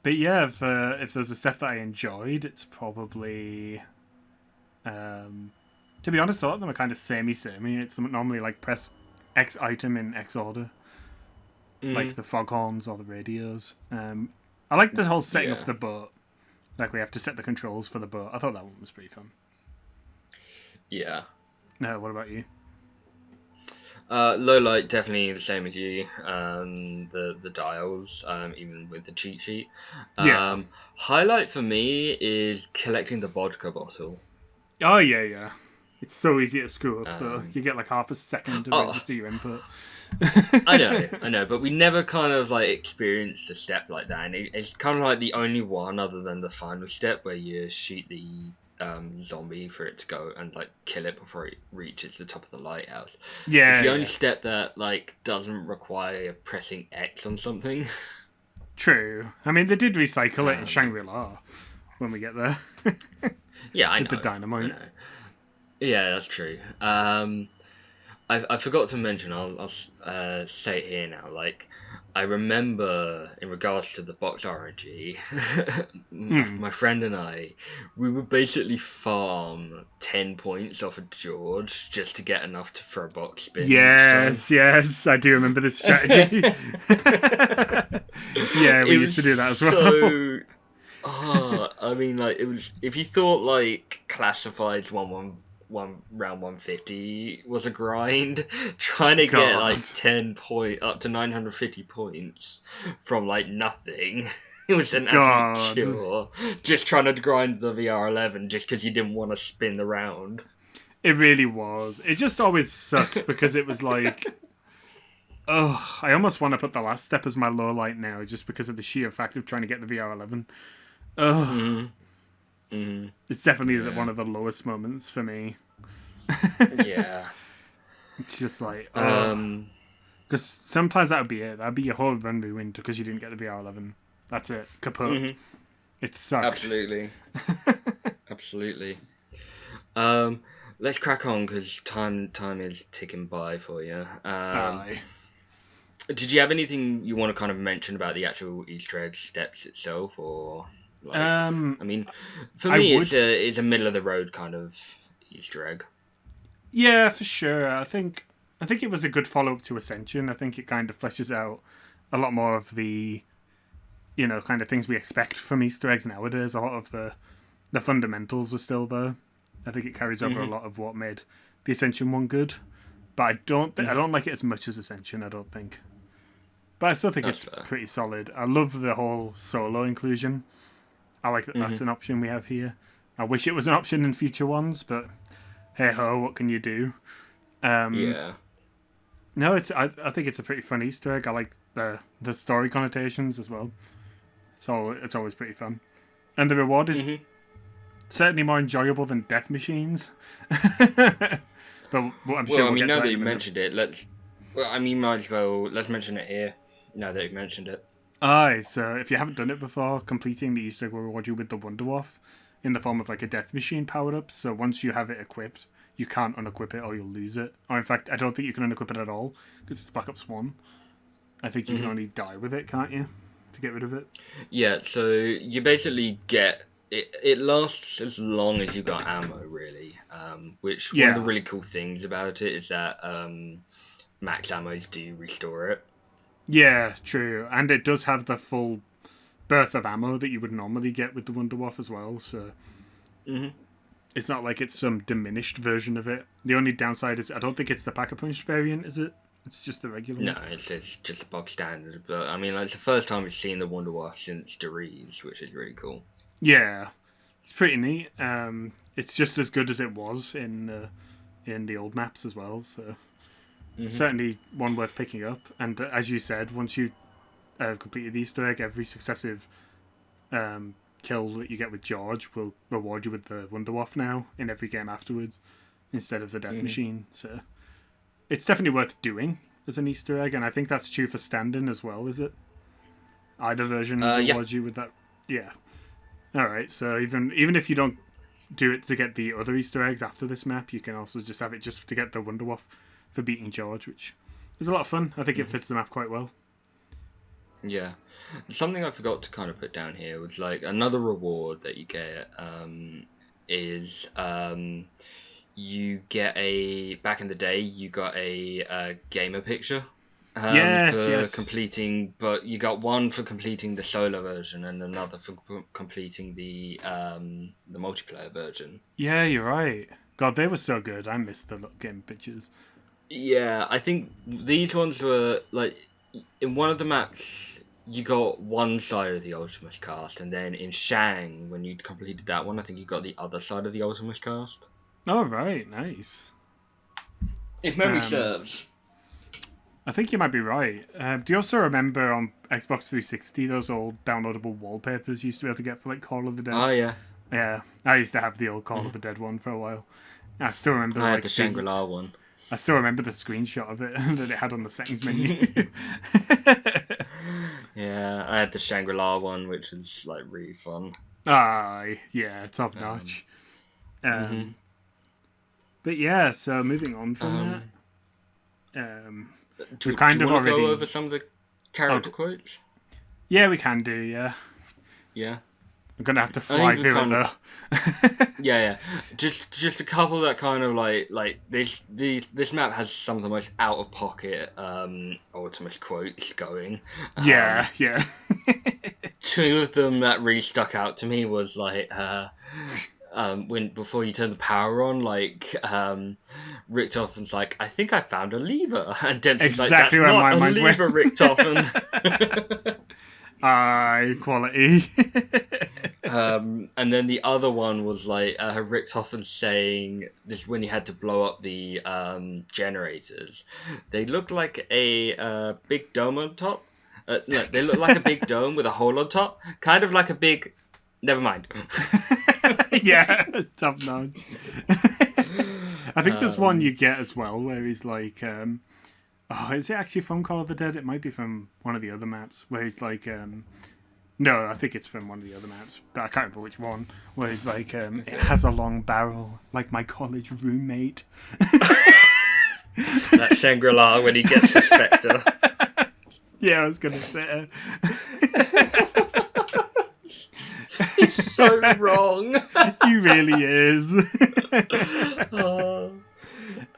[SPEAKER 4] But yeah, if there's a step that I enjoyed, it's probably, to be honest, a lot of them are kind of samey. It's normally like press X item in X order, like the foghorns or the radios. I like the whole setting up the boat. Like we have to set the controls for the boat. I thought that one was pretty fun.
[SPEAKER 3] Yeah.
[SPEAKER 4] No, what about you?
[SPEAKER 3] Low light, definitely the same as you. The dials, even with the cheat sheet. Highlight for me is collecting the vodka bottle.
[SPEAKER 4] Oh yeah. It's so easy to screw up. So you get like half a second to register your input.
[SPEAKER 3] I know, but we never kind of like experienced a step like that, and it's kind of like the only one other than the final step where you shoot the zombie for it to go and like kill it before it reaches the top of the lighthouse.
[SPEAKER 4] Yeah,
[SPEAKER 3] it's the only step that like doesn't require pressing X on something.
[SPEAKER 4] True. I mean, they did recycle it in Shangri-La when we get there.
[SPEAKER 3] Yeah, I know.
[SPEAKER 4] With the dynamite.
[SPEAKER 3] I know. Yeah, that's true. I forgot to mention. I'll say it here now. Like, I remember in regards to the box RNG, my friend and I, we would basically farm 10 points off of George just to get enough for a box spin.
[SPEAKER 4] Yes, I do remember this strategy. Yeah, we used to do that as well.
[SPEAKER 3] I mean, like, it was, if you thought like classifieds round 150 was a grind, trying to get like 10 up to 950 points from like nothing. It was an absolute chore. Just trying to grind the VR11 just because you didn't want to spin the round.
[SPEAKER 4] It really was. It just always sucked because it was like, oh, I almost want to put the last step as my low light now, just because of the sheer fact of trying to get the VR11. Oh, it's definitely one of the lowest moments for me.
[SPEAKER 3] Yeah.
[SPEAKER 4] It's just like, because sometimes that would be it. That'd be your whole run ruined because you didn't get the VR11. That's it. Kaput. It sucked.
[SPEAKER 3] Absolutely. Absolutely. Let's crack on because time is ticking by for you.
[SPEAKER 4] Aye.
[SPEAKER 3] Did you have anything you want to kind of mention about the actual Easter egg steps itself, or like? I mean, for me, it's a middle of the road kind of Easter egg.
[SPEAKER 4] Yeah, for sure. I think it was a good follow up to Ascension. I think it kind of fleshes out a lot more of the, kind of things we expect from Easter eggs nowadays. A lot of the fundamentals are still there. I think it carries over a lot of what made the Ascension one good. But I don't like it as much as Ascension, I don't think. But I still think it's pretty solid. I love the whole solo inclusion. I like that that's an option we have here. I wish it was an option in future ones, but hey ho, what can you do?
[SPEAKER 3] Yeah.
[SPEAKER 4] No, I think it's a pretty fun Easter egg. I like the story connotations as well. So it's always pretty fun. And the reward is certainly more enjoyable than death machines. But I'm sure we'll get
[SPEAKER 3] now
[SPEAKER 4] to
[SPEAKER 3] that you mentioned it, let's mention it here. Now that you've mentioned it.
[SPEAKER 4] Aye, so if you haven't done it before, completing the Easter egg will reward you with the Wonder Waff in the form of like a death machine powered up. So once you have it equipped, you can't unequip it or you'll lose it. Or in fact, I don't think you can unequip it at all because it's Black Ops 1. I think you can only die with it, can't you? To get rid of it.
[SPEAKER 3] Yeah, so you basically get it lasts as long as you got ammo, really. Which one of the really cool things about it is that max ammos do restore it.
[SPEAKER 4] Yeah, true. And it does have the full burst of ammo that you would normally get with the Wonder Waff as well, so it's not like it's some diminished version of it. The only downside is I don't think it's the Pack-a-Punch variant, is it? It's just the regular one?
[SPEAKER 3] No, it's just a box standard. But I mean, like, it's the first time we've seen the Wonder Waff since Deriz, which is really cool.
[SPEAKER 4] Yeah, it's pretty neat. It's just as good as it was in the old maps as well, so certainly one worth picking up. And as you said, once you completed the Easter egg, every successive kill that you get with George will reward you with the Wonder Waff now in every game afterwards, instead of the Death Machine. So it's definitely worth doing as an Easter egg, and I think that's true for stand-in as well, is it? Either version rewards you with that. Yeah. All right. So even if you don't do it to get the other Easter eggs after this map, you can also just have it just to get the Wonder Waff for beating George, which is a lot of fun. I think it fits the map quite well.
[SPEAKER 3] Yeah. Something I forgot to kind of put down here was like another reward that you get is you get back in the day you got a gamer picture for completing, but you got one for completing the solo version and another for completing the multiplayer version.
[SPEAKER 4] Yeah, you're right. God, they were so good. I missed the game pictures.
[SPEAKER 3] Yeah, I think these ones were like in one of the maps you got one side of the Ultimus cast, and then in Shang, when you completed that one, I think you got the other side of the Ultimus cast.
[SPEAKER 4] Oh, right. Nice.
[SPEAKER 3] If memory serves.
[SPEAKER 4] I think you might be right. Do you also remember on Xbox 360 those old downloadable wallpapers you used to be able to get for like Call of the Dead?
[SPEAKER 3] Oh, yeah.
[SPEAKER 4] Yeah. I used to have the old Call of the Dead one for a while. I still remember
[SPEAKER 3] I had the Shangri-La one.
[SPEAKER 4] I still remember the screenshot of it that it had on the settings menu.
[SPEAKER 3] Yeah, I had the Shangri-La one, which was like really fun.
[SPEAKER 4] Yeah, top notch. But yeah, so moving on from that, we've kind of already
[SPEAKER 3] go over some of the character quotes.
[SPEAKER 4] Yeah, we can do. Yeah.
[SPEAKER 3] Yeah.
[SPEAKER 4] I'm gonna have to fly through it though.
[SPEAKER 3] Yeah. Just a couple that kind of like this map has some of the most out of pocket Ultimus quotes going.
[SPEAKER 4] Yeah.
[SPEAKER 3] Two of them that really stuck out to me was like when before you turn the power on, like Richtoffen's like, I think I found a lever, and Dempsey's
[SPEAKER 4] exactly
[SPEAKER 3] like, that's
[SPEAKER 4] where
[SPEAKER 3] not
[SPEAKER 4] my
[SPEAKER 3] a
[SPEAKER 4] mind
[SPEAKER 3] lever, Richtoffen.
[SPEAKER 4] Quality.
[SPEAKER 3] And then the other one was like Richtofen saying this when he had to blow up the generators. They look like a big dome on top. No, they look like a big dome with a hole on top, kind of like a big. Never mind.
[SPEAKER 4] Yeah, top notch. I think there's one you get as well where he's like, is it actually from Call of the Dead? It might be from one of the other maps where he's like, no, I think it's from one of the other maps, but I can't remember which one. Where he's like, it has a long barrel like my college roommate.
[SPEAKER 3] That Shangri-La when he gets the Spectre.
[SPEAKER 4] Yeah, I was gonna say.
[SPEAKER 3] He's so wrong.
[SPEAKER 4] He really is.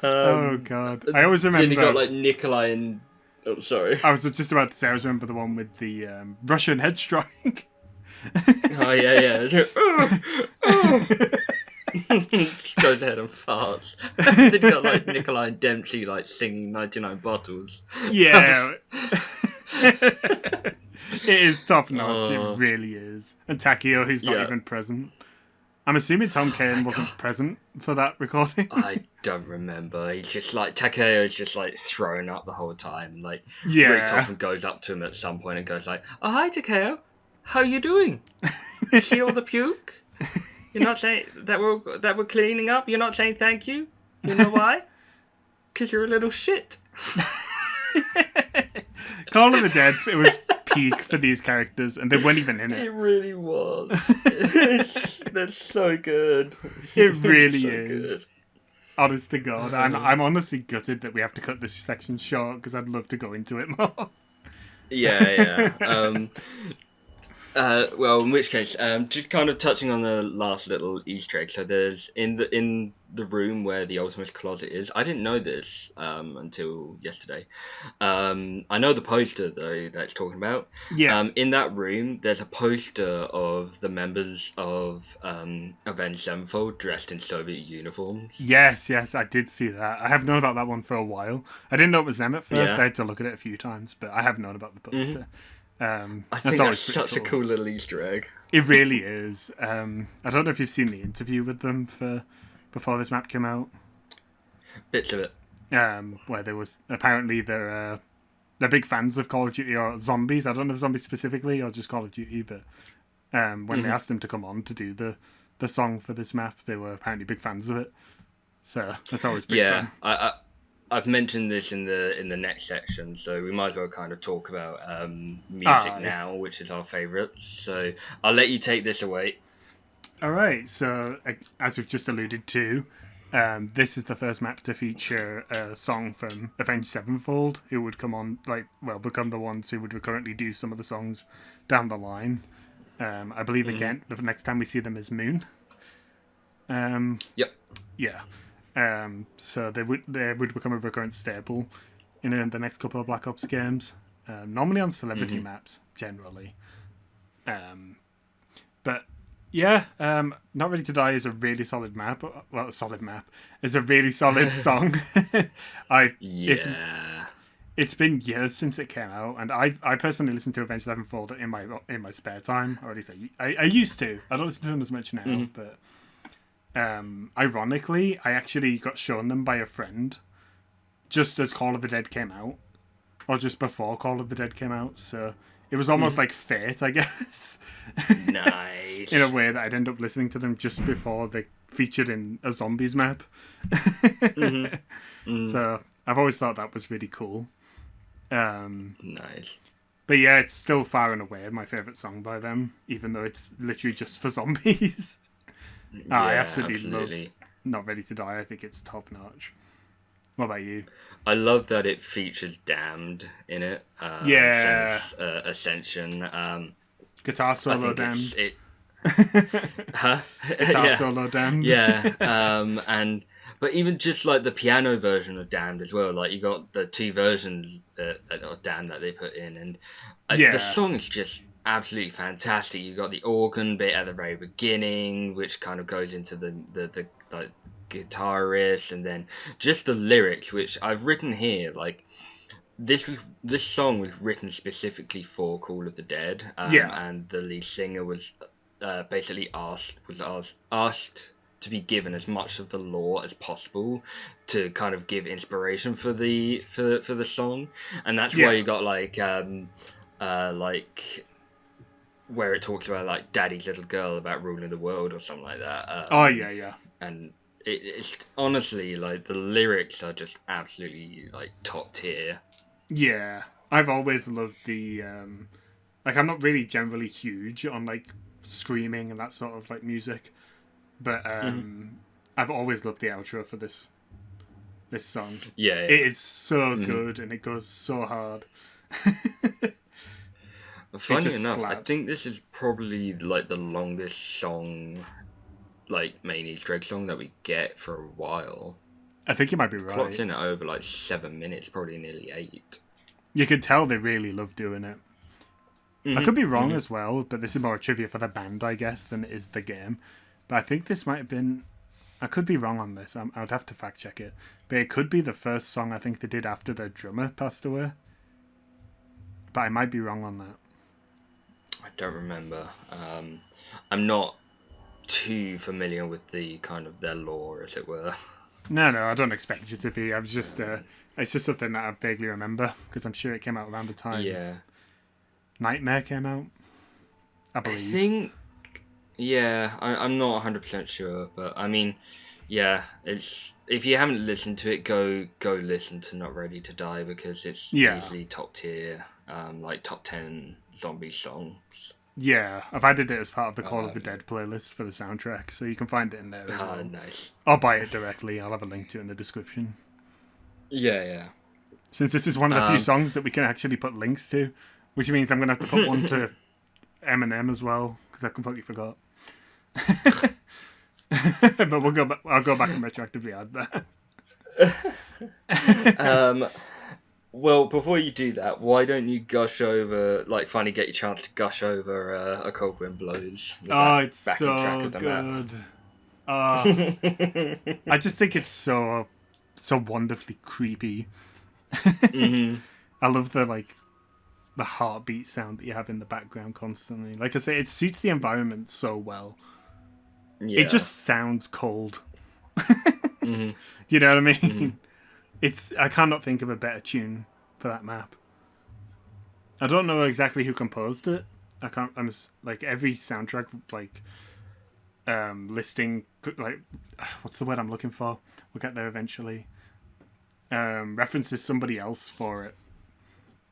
[SPEAKER 4] Oh god! I always remember.
[SPEAKER 3] Then you got like Nikolai and. Oh, sorry.
[SPEAKER 4] I was just about to say. I always remember the one with the Russian head strike.
[SPEAKER 3] Oh yeah. Just goes ahead and farts. Then you got like Nikolai and Dempsey like singing 99 Bottles.
[SPEAKER 4] Yeah. It is top notch. It really is. And Takeo, who's not even present. I'm assuming Tom Kane wasn't present for that recording.
[SPEAKER 3] I don't remember. He's just like Takeo's just like throwing up the whole time. Like
[SPEAKER 4] Yeah.
[SPEAKER 3] Richtofen goes up to him at some point and goes like, "Oh hi Takeo, how you doing? You see all the puke? You're not saying that we're cleaning up. You're not saying thank you. You know why? Because you're a little shit."
[SPEAKER 4] Call of the Dead, it was peak for these characters, and they weren't even in
[SPEAKER 3] It
[SPEAKER 4] it.
[SPEAKER 3] really was. That's so good.
[SPEAKER 4] It really
[SPEAKER 3] So
[SPEAKER 4] is.
[SPEAKER 3] good.
[SPEAKER 4] Honest to God. I'm honestly gutted that we have to cut this section short, because I'd love to go into it more.
[SPEAKER 3] Yeah. Well, in which case, just kind of touching on the last little Easter egg. So there's in the room where the Ultimate Closet is. I didn't know this until yesterday. I know the poster though that it's talking about.
[SPEAKER 4] Yeah.
[SPEAKER 3] In that room, there's a poster of the members of Avenged Sevenfold dressed in Soviet uniforms.
[SPEAKER 4] Yes, I did see that. I have known about that one for a while. I didn't know it was them at first.
[SPEAKER 3] Yeah.
[SPEAKER 4] I had to look at it a few times, but I have known about the poster.
[SPEAKER 3] I think that's such a cool little Easter egg.
[SPEAKER 4] It really is. I don't know if you've seen the interview with them before this map came out.
[SPEAKER 3] Bits of it.
[SPEAKER 4] Where there was apparently they're big fans of Call of Duty or zombies. I don't know if zombies specifically or just Call of Duty, but when they asked them to come on to do the song for this map, they were apparently big fans of it. So that's always big fun.
[SPEAKER 3] I've mentioned this in the next section, so we might as well kind of talk about music now, which is our favourite. So I'll let you take this away.
[SPEAKER 4] All right. So as we've just alluded to, this is the first map to feature a song from Avenged Sevenfold, who would become the ones who would currently do some of the songs down the line. I believe again the next time we see them is Moon.
[SPEAKER 3] Yep.
[SPEAKER 4] Yeah. So they would become a recurrent staple in the next couple of Black Ops games. Normally on celebrity maps, generally. But yeah, Not Ready to Die is a really solid map. Well, a solid map. It's a really solid song. It's been years since it came out, and I personally listen to Avenged Sevenfold in my spare time, or at least I used to. I don't listen to them as much now, but. Ironically, I actually got shown them by a friend just as Call of the Dead came out, or just before Call of the Dead came out, so it was almost like fate, I guess.
[SPEAKER 3] Nice.
[SPEAKER 4] In a way that I'd end up listening to them just before they featured in a zombies map. So I've always thought that was really cool.
[SPEAKER 3] Nice.
[SPEAKER 4] But yeah, it's still far and away my favourite song by them, even though it's literally just for zombies. I absolutely love Not Ready to Die. I think it's top notch. What about you?
[SPEAKER 3] I love that it features Damned in it.
[SPEAKER 4] Yeah.
[SPEAKER 3] Same as, Ascension.
[SPEAKER 4] Guitar solo Damned. Guitar solo Damned.
[SPEAKER 3] Yeah. But even just like the piano version of Damned as well. Like you got the two versions of Damned that they put in, and the song is just absolutely fantastic. You got the organ bit at the very beginning, which kind of goes into the like guitar riffs, and then just the lyrics, which I've written here. Like this song was written specifically for Call of the Dead, and the lead singer was basically asked to be given as much of the lore as possible to kind of give inspiration for the song, and that's why you got like where it talks about like Daddy's little girl about ruling the world or something like that. And it's honestly like the lyrics are just absolutely like top tier.
[SPEAKER 4] Yeah, I've always loved the like I'm not really generally huge on like screaming and that sort of like music, but I've always loved the outro for this song.
[SPEAKER 3] Yeah.
[SPEAKER 4] It is so good and it goes so hard.
[SPEAKER 3] Funny enough,
[SPEAKER 4] slaps.
[SPEAKER 3] I think this is probably like the longest song, like main Easter egg song that we get for a while.
[SPEAKER 4] I think you might be right.
[SPEAKER 3] Clock's in at over like 7 minutes, probably nearly 8.
[SPEAKER 4] You could tell they really love doing it. I could be wrong as well, but this is more trivia for the band, I guess, than it is the game. But I think this might have been... I could be wrong on this. I'd have to fact check it. But it could be the first song I think they did after their drummer passed away. But I might be wrong on that.
[SPEAKER 3] I don't remember. I'm not too familiar with the kind of their lore, as it were.
[SPEAKER 4] No, I don't expect you to be. I was just... it's just something that I vaguely remember, because I'm sure it came out around the time.
[SPEAKER 3] Yeah.
[SPEAKER 4] Nightmare came out, I believe.
[SPEAKER 3] I think, yeah, I'm not 100% sure, but I mean, yeah, it's if you haven't listened to it, go listen to Not Ready to Die, because it's easily top tier, like top 10 zombie songs.
[SPEAKER 4] Yeah, I've added it as part of the Call of the Dead playlist for the soundtrack, so you can find it in there as well.
[SPEAKER 3] Nice.
[SPEAKER 4] I'll buy it directly. I'll have a link to it in the description.
[SPEAKER 3] Yeah.
[SPEAKER 4] Since this is one of the few songs that we can actually put links to, which means I'm going to have to put one to Eminem as well, because I completely forgot. But I'll go back and retroactively add
[SPEAKER 3] that. Well, before you do that, why don't you gush over, like, finally get your chance to gush over A Cold Wind Blows?
[SPEAKER 4] It's so good. I just think it's so wonderfully creepy. I love the heartbeat sound that you have in the background constantly. Like I say, it suits the environment so well. Yeah. It just sounds cold. You know what I mean? I cannot think of a better tune for that map. I don't know exactly who composed it. I'm like every soundtrack listing, like, what's the word I'm looking for? We'll get there eventually. References somebody else for it,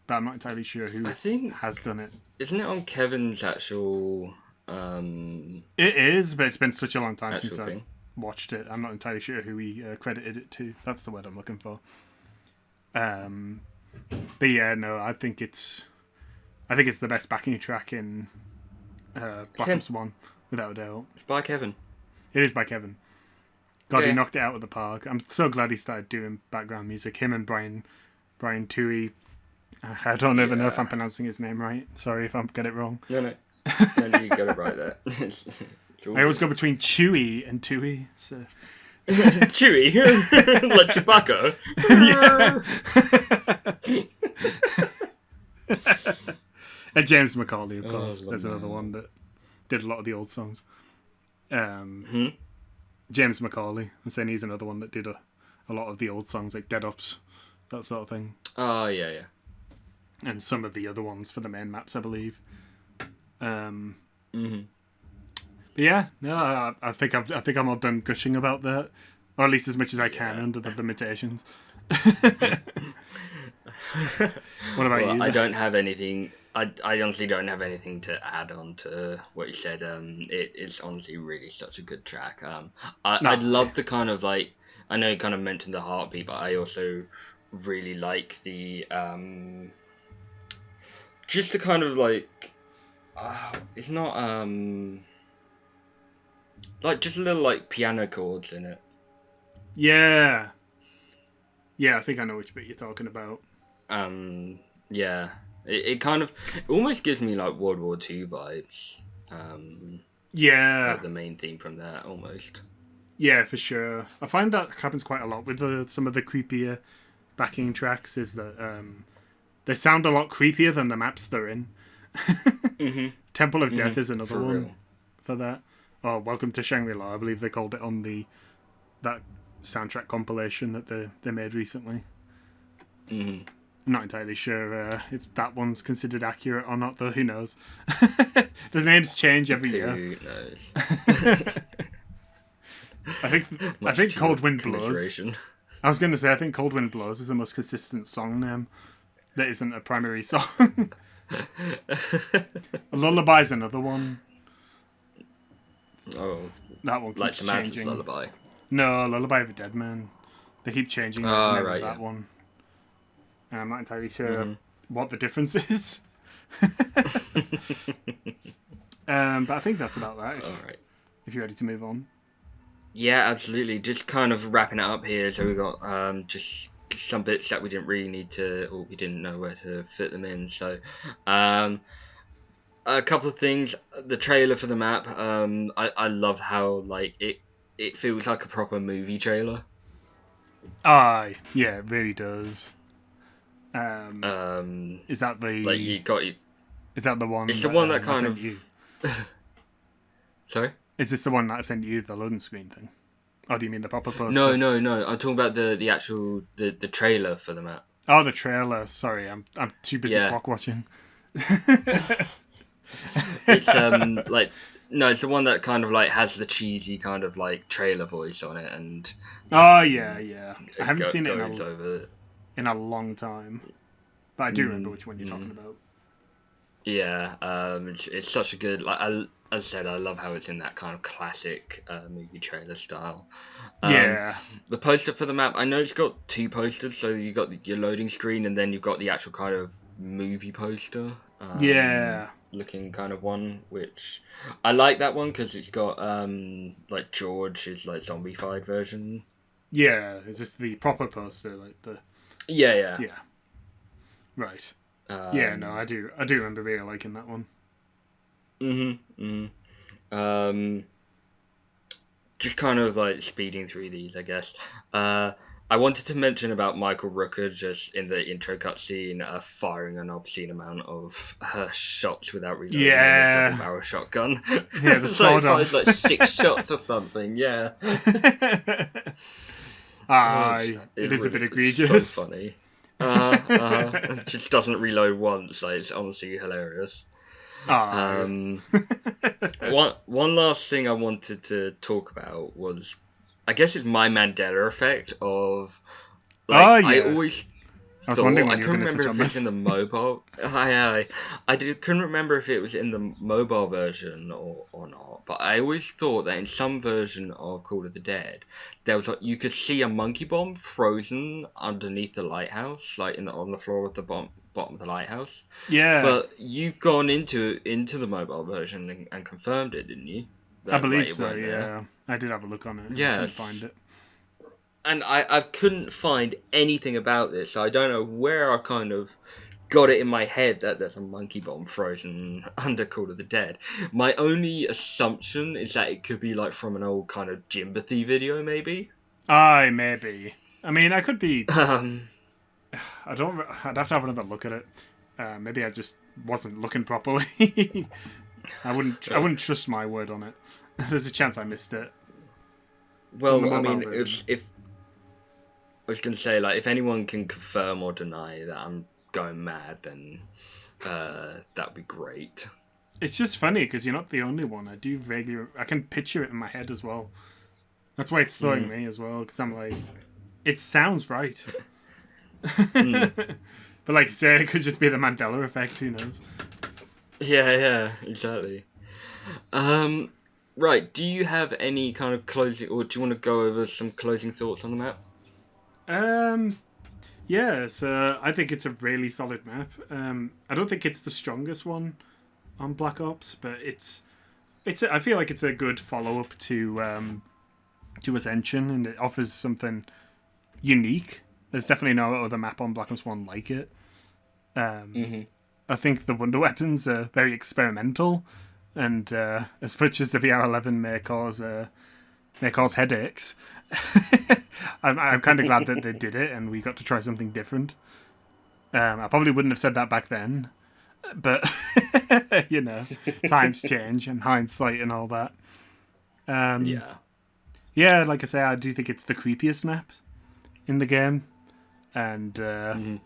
[SPEAKER 4] but I'm not entirely sure who has done it.
[SPEAKER 3] Isn't it on Kevin's actual?
[SPEAKER 4] It is, but it's been such a long time since
[SPEAKER 3] I
[SPEAKER 4] watched it. I'm not entirely sure who he credited it to. That's the word I'm looking for. But yeah, no, I think it's the best backing track in Black Ops 1, without a doubt.
[SPEAKER 3] It's by Kevin.
[SPEAKER 4] It is by Kevin. God, he knocked it out of the park. I'm so glad he started doing background music. Him and Brian Toohey. I don't even know if I'm pronouncing his name right. Sorry if I get it wrong.
[SPEAKER 3] No, you got it right there.
[SPEAKER 4] I always go between Chewy and Toohey. So.
[SPEAKER 3] Chewy? Like Chewbacca?
[SPEAKER 4] And James McCauley, of course. There's another one that did a lot of the old songs. James McCauley. I'm saying he's another one that did a lot of the old songs, like Dead Ops, that sort of thing.
[SPEAKER 3] Oh, yeah.
[SPEAKER 4] And some of the other ones for the main maps, I believe. But yeah, no, I think I'm all done gushing about that, or at least as much as I can under the limitations. What about you?
[SPEAKER 3] I don't have anything. I honestly don't have anything to add on to what you said. It is honestly really such a good track. I love the kind of like, I know you kind of mentioned the heartbeat, but I also really like the just the kind of like it's not like just little like piano chords in it. Yeah,
[SPEAKER 4] I think I know which bit you're talking about.
[SPEAKER 3] Yeah. It kind of almost gives me like World War II vibes.
[SPEAKER 4] Yeah.
[SPEAKER 3] Like the main theme from that, almost.
[SPEAKER 4] Yeah, for sure. I find that happens quite a lot with some of the creepier backing tracks, is that they sound a lot creepier than the maps they're in. Temple of Death is another one for that. Or Welcome to Shangri-La, I believe they called it on that soundtrack compilation that they made recently.
[SPEAKER 3] Mm-hmm.
[SPEAKER 4] I'm not entirely sure if that one's considered accurate or not, though. Who knows? The names change every year.
[SPEAKER 3] Who knows?
[SPEAKER 4] I think Cold Wind Blows. I was going to say, I think Cold Wind Blows is the most consistent song name that isn't a primary song. Lullaby's another one.
[SPEAKER 3] Oh,
[SPEAKER 4] that one keeps
[SPEAKER 3] like Samantha's
[SPEAKER 4] changing.
[SPEAKER 3] Lullaby.
[SPEAKER 4] No, Lullaby of a Dead Man. They keep changing the name of that one. And I'm not entirely sure what the difference is. But I think that's about that. If you're ready to move on.
[SPEAKER 3] Yeah, absolutely. Just kind of wrapping it up here. So we got just some bits that we didn't really need to, or we didn't know where to fit them in. So a couple of things. The trailer for the map. I love how like it feels like a proper movie trailer.
[SPEAKER 4] Aye, yeah, it really does. Is that the
[SPEAKER 3] like you got you?
[SPEAKER 4] Is that the one?
[SPEAKER 3] It's the one that kind of.
[SPEAKER 4] You?
[SPEAKER 3] Sorry.
[SPEAKER 4] Is this the one that sent you the loading screen thing? Or do you mean the pop-up poster?
[SPEAKER 3] No. I'm talking about the actual the trailer for the map.
[SPEAKER 4] Oh, the trailer. Sorry, I'm too busy clock watching.
[SPEAKER 3] It's like no, it's the one that kind of like has the cheesy kind of like trailer voice on it, and
[SPEAKER 4] oh yeah. I haven't seen it in a long time, but I do remember which one you're talking about.
[SPEAKER 3] Yeah, it's such a good as I said, I love how it's in that kind of classic movie trailer style.
[SPEAKER 4] Yeah.
[SPEAKER 3] The poster for the map, I know it's got two posters, so you got your loading screen, and then you've got the actual kind of movie poster. Looking kind of one, which I like that one because it's got like George's like zombified version.
[SPEAKER 4] Yeah, is this the proper poster, like the?
[SPEAKER 3] Yeah.
[SPEAKER 4] Right. Yeah, no, I do remember really liking that one.
[SPEAKER 3] Just kind of like speeding through these, I guess. I wanted to mention about Michael Rooker just in the intro cutscene, firing an obscene amount of shots without reloading his double barrel shotgun.
[SPEAKER 4] Yeah, the sword off.
[SPEAKER 3] Like 6 shots or something. Yeah.
[SPEAKER 4] It is a bit egregious.
[SPEAKER 3] So funny. It just doesn't reload once. Like, it's honestly hilarious. One last thing I wanted to talk about was, I guess it's my Mandela effect of, like, I always
[SPEAKER 4] I was wondering when
[SPEAKER 3] I
[SPEAKER 4] you were
[SPEAKER 3] couldn't
[SPEAKER 4] going to
[SPEAKER 3] remember
[SPEAKER 4] switch
[SPEAKER 3] if
[SPEAKER 4] on
[SPEAKER 3] it's
[SPEAKER 4] this.
[SPEAKER 3] in the mobile. Couldn't remember if it was in the mobile version or not. But I always thought that in some version of Call of the Dead, there was you could see a monkey bomb frozen underneath the lighthouse, like on the floor of the bottom of the lighthouse.
[SPEAKER 4] Yeah.
[SPEAKER 3] But you've gone into the mobile version and confirmed it, didn't you?
[SPEAKER 4] I believe so. Yeah, I did have a look on it.
[SPEAKER 3] Yeah.
[SPEAKER 4] I couldn't find it.
[SPEAKER 3] And I couldn't find anything about this, so I don't know where I kind of got it in my head that there's a monkey bomb frozen under Call of the Dead. My only assumption is that it could be like from an old kind of Jimbathy video, maybe.
[SPEAKER 4] Aye, maybe. I mean, I could be. I'd have to have another look at it. Maybe I just wasn't looking properly. I wouldn't trust my word on it. There's a chance I missed it.
[SPEAKER 3] Well, I mean, if I was going to say, like, if anyone can confirm or deny that I'm going mad, then that'd be great.
[SPEAKER 4] It's just funny because you're not the only one. I can picture it in my head as well. That's why it's throwing me as well, because I'm like, it sounds right. But like you say, it could just be the Mandela effect. Who knows?
[SPEAKER 3] Yeah, exactly. Right. Do you have any kind of closing, or do you want to go over some closing thoughts on the map?
[SPEAKER 4] Yeah, so I think it's a really solid map. I don't think it's the strongest one on Black Ops, but I feel like it's a good follow-up to Ascension, and it offers something unique. There's definitely no other map on Black Ops 1 like it. I think the wonder weapons are very experimental, and as much as the VR11 may cause headaches, I'm kind of glad that they did it and we got to try something different. I probably wouldn't have said that back then, but You know, times change and hindsight and all that.
[SPEAKER 3] Yeah.
[SPEAKER 4] Yeah, like I say, I do think it's the creepiest map in the game. And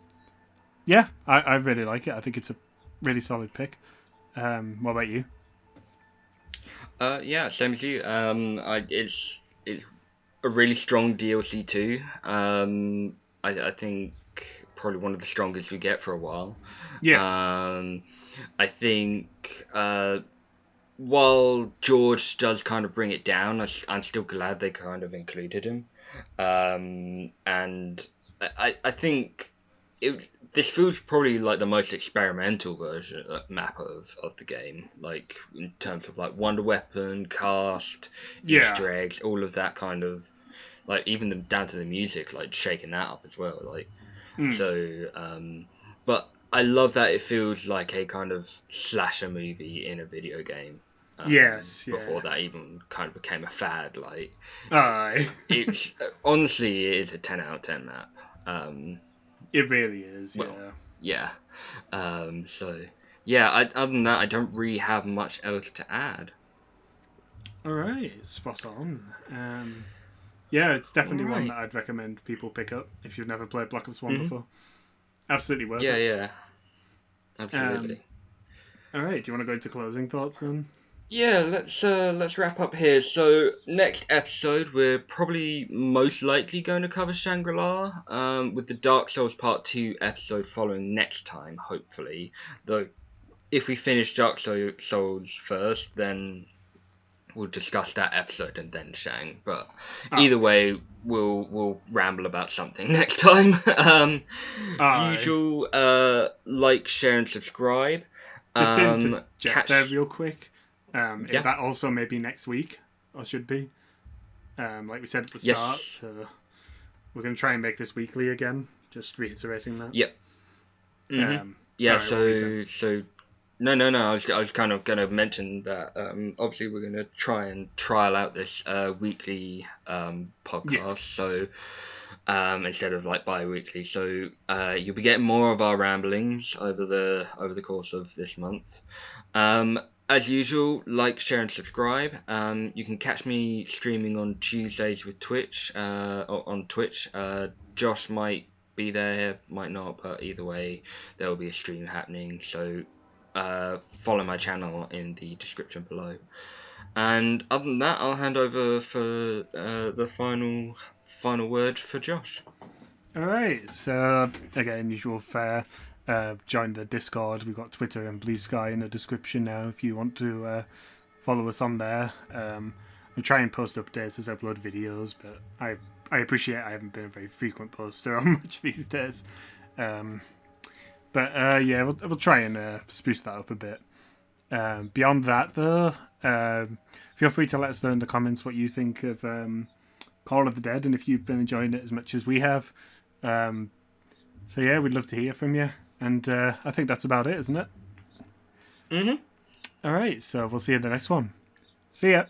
[SPEAKER 4] yeah, I really like it. I think it's a really solid pick. What about you?
[SPEAKER 3] Yeah, same as you. It's a really strong DLC too. I think probably one of the strongest we get for a while.
[SPEAKER 4] Yeah.
[SPEAKER 3] I think while George does kind of bring it down, I'm still glad they kind of included him. And I think this feels probably like the most experimental version map of the game, like in terms of like wonder weapon, cast,
[SPEAKER 4] Yeah.
[SPEAKER 3] Easter eggs, all of that kind of like even down to the music, like shaking that up as well. Like so, but I love that it feels like a kind of slasher movie in a video game.
[SPEAKER 4] Yes, yeah.
[SPEAKER 3] Before that even kind of became a fad, like
[SPEAKER 4] Aye.
[SPEAKER 3] it's honestly it is a 10 out of 10 map.
[SPEAKER 4] It really is,
[SPEAKER 3] Well,
[SPEAKER 4] yeah.
[SPEAKER 3] yeah. So yeah, other than that, I don't really have much else to add.
[SPEAKER 4] Alright, spot on. Yeah, it's definitely one
[SPEAKER 3] Alright.
[SPEAKER 4] that I'd recommend people pick up if you've never played Black Ops 1 before. Absolutely worth
[SPEAKER 3] Yeah,
[SPEAKER 4] it.
[SPEAKER 3] yeah, absolutely.
[SPEAKER 4] Alright, do you want to go into closing thoughts then?
[SPEAKER 3] Yeah, let's wrap up here. So next episode, we're probably most likely going to cover Shangri-La, with the Dark Souls Part 2 episode following next time, hopefully. Though, if we finish Dark Souls first, then we'll discuss that episode and then Shang. But either way, we'll ramble about something next time.
[SPEAKER 4] Aye.
[SPEAKER 3] Usual, like, share, and subscribe.
[SPEAKER 4] Just to interject there
[SPEAKER 3] catch.
[SPEAKER 4] real quick.
[SPEAKER 3] Yeah.
[SPEAKER 4] That also may be next week, or should be. Like we said at the
[SPEAKER 3] Yes.
[SPEAKER 4] start, so we're going to try and make this weekly again. Just reiterating that.
[SPEAKER 3] Yep.
[SPEAKER 4] Mm-hmm.
[SPEAKER 3] Yeah.
[SPEAKER 4] Alright, what were you
[SPEAKER 3] So. No. I was kind of going to mention that. Obviously, we're going to try and trial out this weekly podcast.
[SPEAKER 4] Yeah.
[SPEAKER 3] So. Instead of like bi-weekly, so you'll be getting more of our ramblings over the course of this month. As usual, like, share, and subscribe. You can catch me streaming on Tuesdays with Twitch, or on Twitch. Josh might be there, might not, but either way, there will be a stream happening. So follow my channel in the description below. And other than that, I'll hand over for the final word for Josh.
[SPEAKER 4] Alright, so again, usual fare. Join the Discord. We've got Twitter and Bluesky in the description now if you want to follow us on there. I try and post updates as I upload videos, but I appreciate I haven't been a very frequent poster on much these days. But yeah, we'll try and spruce that up a bit. Beyond that, though, feel free to let us know in the comments what you think of Call of the Dead and if you've been enjoying it as much as we have. So yeah, we'd love to hear from you. And I think that's about it, isn't it?
[SPEAKER 3] Mm-hmm.
[SPEAKER 4] Alright, so we'll see you in the next one. See ya!